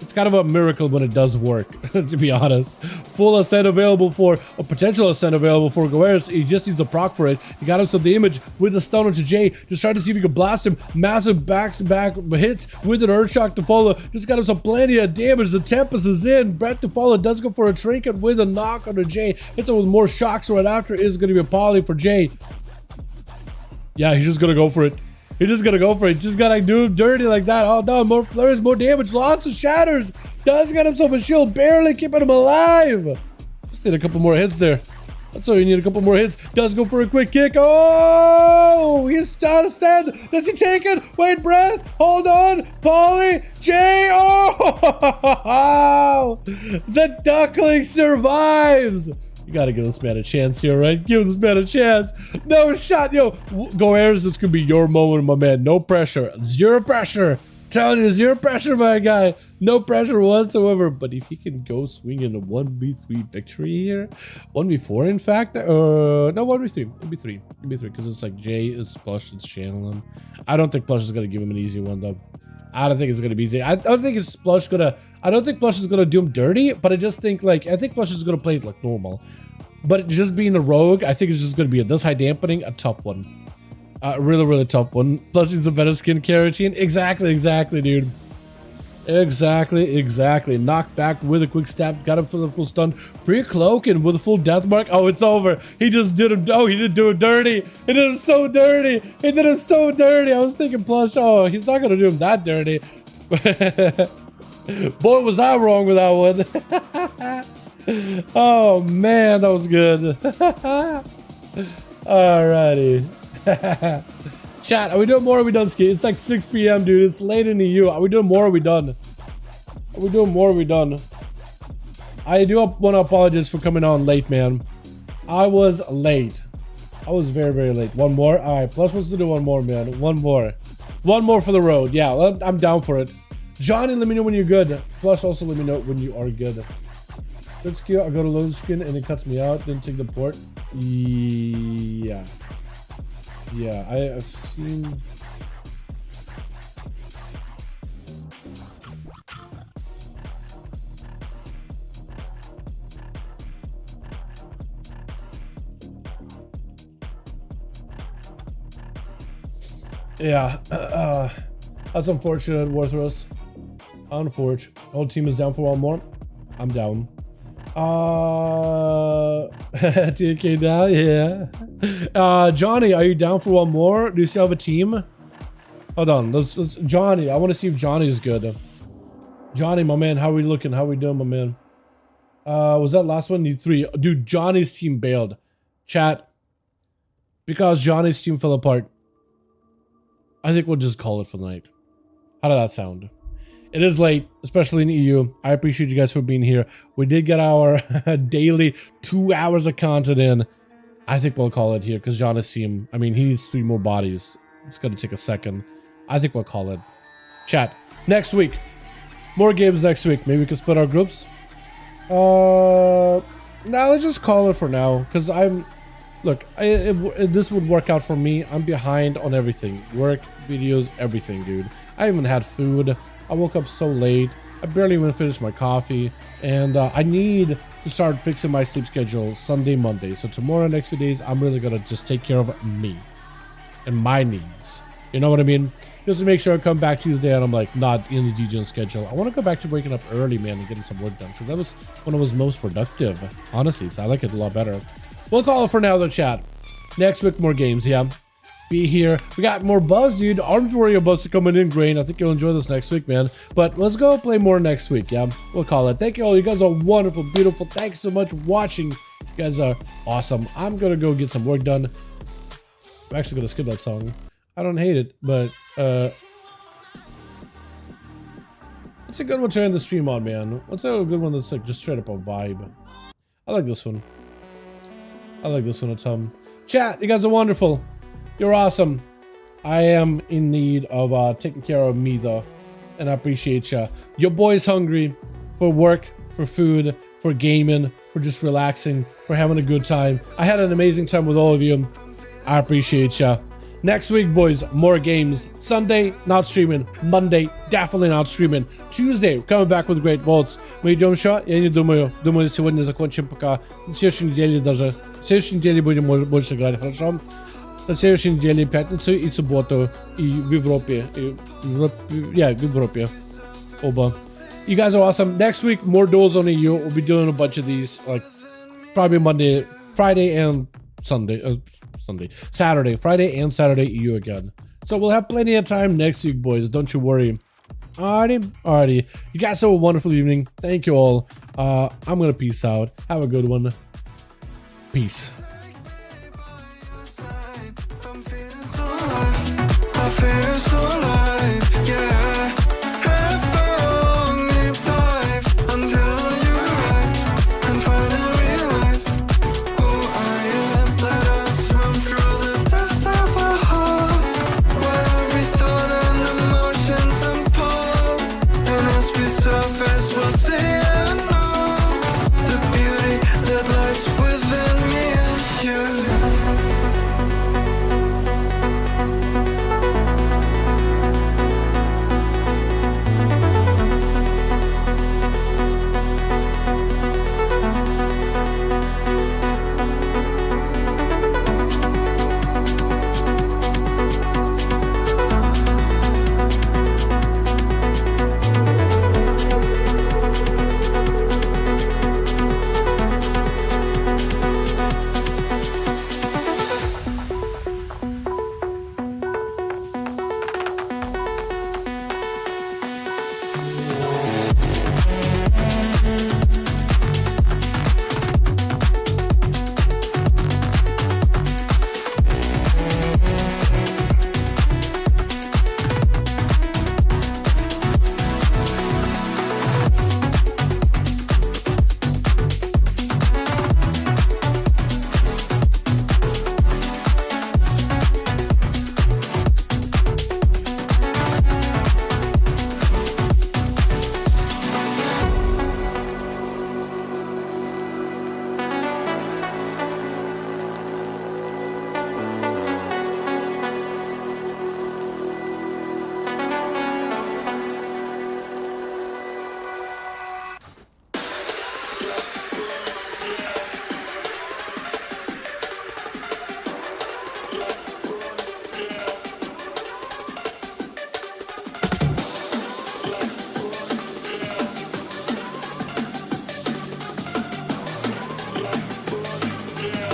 It's kind of a miracle when it does work, to be honest. Full ascent available for, a potential ascent available for Goeris. He just needs a proc for it. He got himself the image with the stun onto Jay. Just trying to see if he can blast him. Massive back-to-back hits with an Earthshock to follow. Just got himself plenty of damage. The Tempest is in. Breath to follow does go for a trinket with a knock onto Jay. Hits him with more shocks right after. Is going to be a poly for Jay. Yeah, he's just going to go for it. He's just gonna go for it. Just gotta do him dirty like that. Oh no, more flurries, more damage, lots of shatters. Does get himself a shield, barely keeping him alive. Just need a couple more hits there. That's all you need, a couple more hits. Does go for a quick kick. Oh, he's down ascend. Does he take it? Wait, breath. Hold on. Polly, Jay. Oh, the duckling survives. You gotta give this man a chance here, right? Give this man a chance. No shot, yo. Goers, this could be your moment, my man. No pressure. Zero pressure. Telling you, zero pressure, my guy. No pressure whatsoever. But if he can go swing in a 1v3 victory here, 1v4 in fact, no, 1v3. It'd be 3. It'd be 3 because it's like Jay is Plush, it's channeling. I don't think Plush is gonna give him an easy one though. I don't think it's gonna be easy. I don't think Plush is gonna do him dirty, but I just think I think Plush is gonna play it like normal. But just being a rogue, I think it's just gonna be this high dampening, a tough one. Really, really tough one. Plus needs a better skincare routine. Exactly, dude. Exactly. Knocked back with a quick stab, got him for the full stun. Pre-cloaking with a full death mark. Oh, it's over. He just did him. Oh, he didn't do it dirty. He did him so dirty. I was thinking Plush, oh, he's not gonna do him that dirty. Boy, was I wrong with that one. Oh man, that was good. Alrighty. Chat, are we doing more or are we done, Ski? It's like 6 p.m, dude. It's late in the EU. Are we doing more or are we done? I do want to apologize for coming on late, man. I was late. I was very, very late. One more? Alright, Plus wants to do one more, man. One more for the road. Yeah, I'm down for it. Johnny, let me know when you're good. Plus, also let me know when you are good. Good skill. I go to load screen and it cuts me out. Then take the port. Yeah. Yeah, I've seen. Yeah, that's unfortunate, Worthless. Unfortunate. Whole team is down for one more. I'm down. TK down, yeah. Johnny, are you down for one more? Do you still have a team? Hold on, let's Johnny. I want to see if Johnny's good. Johnny, my man, how are we looking? How are we doing, my man? Was that last one? Need 3. Dude, Johnny's team bailed. Chat. Because Johnny's team fell apart. I think we'll just call it for the night. How did that sound? It is late, especially in EU. I appreciate you guys for being here. We did get our daily 2 hours of content in. I think we'll call it here because Johnny's team, I mean, he needs 3 more bodies. It's going to take a second. I think we'll call it. Chat. Next week. More games next week. Maybe we can split our groups. Now let's just call it for now because I'm... Look, this would work out for me. I'm behind on everything. Work, videos, everything, dude. I haven't had food. I woke up so late. I barely even finished my coffee. And I need to start fixing my sleep schedule Sunday, Monday. So tomorrow, next few days, I'm really going to just take care of me and my needs. You know what I mean? Just to make sure I come back Tuesday and I'm like not in the DJing schedule. I want to go back to waking up early, man, and getting some work done. Because that was when I was most productive. Honestly, so I like it a lot better. We'll call it for now, though, chat. Next week, more games, yeah. Be here. We got more buzz, dude. Arms Warrior buzz coming in, Grain. I think you'll enjoy this next week, man. But let's go play more next week, yeah. We'll call it. Thank you all. You guys are wonderful, beautiful. Thanks so much for watching. You guys are awesome. I'm going to go get some work done. I'm actually going to skip that song. I don't hate it, but it's a good one to end the stream on, man. What's a good one that's like just straight up a vibe? I like this one. I like this one a ton. Chat, you guys are wonderful. You're awesome. I am in need of taking care of me, though. And I appreciate ya. Your boy's hungry for work, for food, for gaming, for just relaxing, for having a good time. I had an amazing time with all of you. I appreciate ya. Next week, boys, more games. Sunday, not streaming. Monday, definitely not streaming. Tuesday, coming back with great vaults. Мы идем еще? Я не думаю. Думаю, сегодня закончим пока. На следующей неделе даже. В следующей неделе будем больше играть, хорошо? На следующей неделе, пятницу и субботу. И в Европе. В Европе. Оба. You guys are awesome. Next week, more duels on EU. We'll be doing a bunch of these, like, probably Monday, Friday, and Sunday. Saturday, Friday and Saturday EU again. So we'll have plenty of time next week, boys. Don't you worry. Alrighty. You guys have a wonderful evening. Thank you all. I'm gonna peace out. Have a good one. Peace.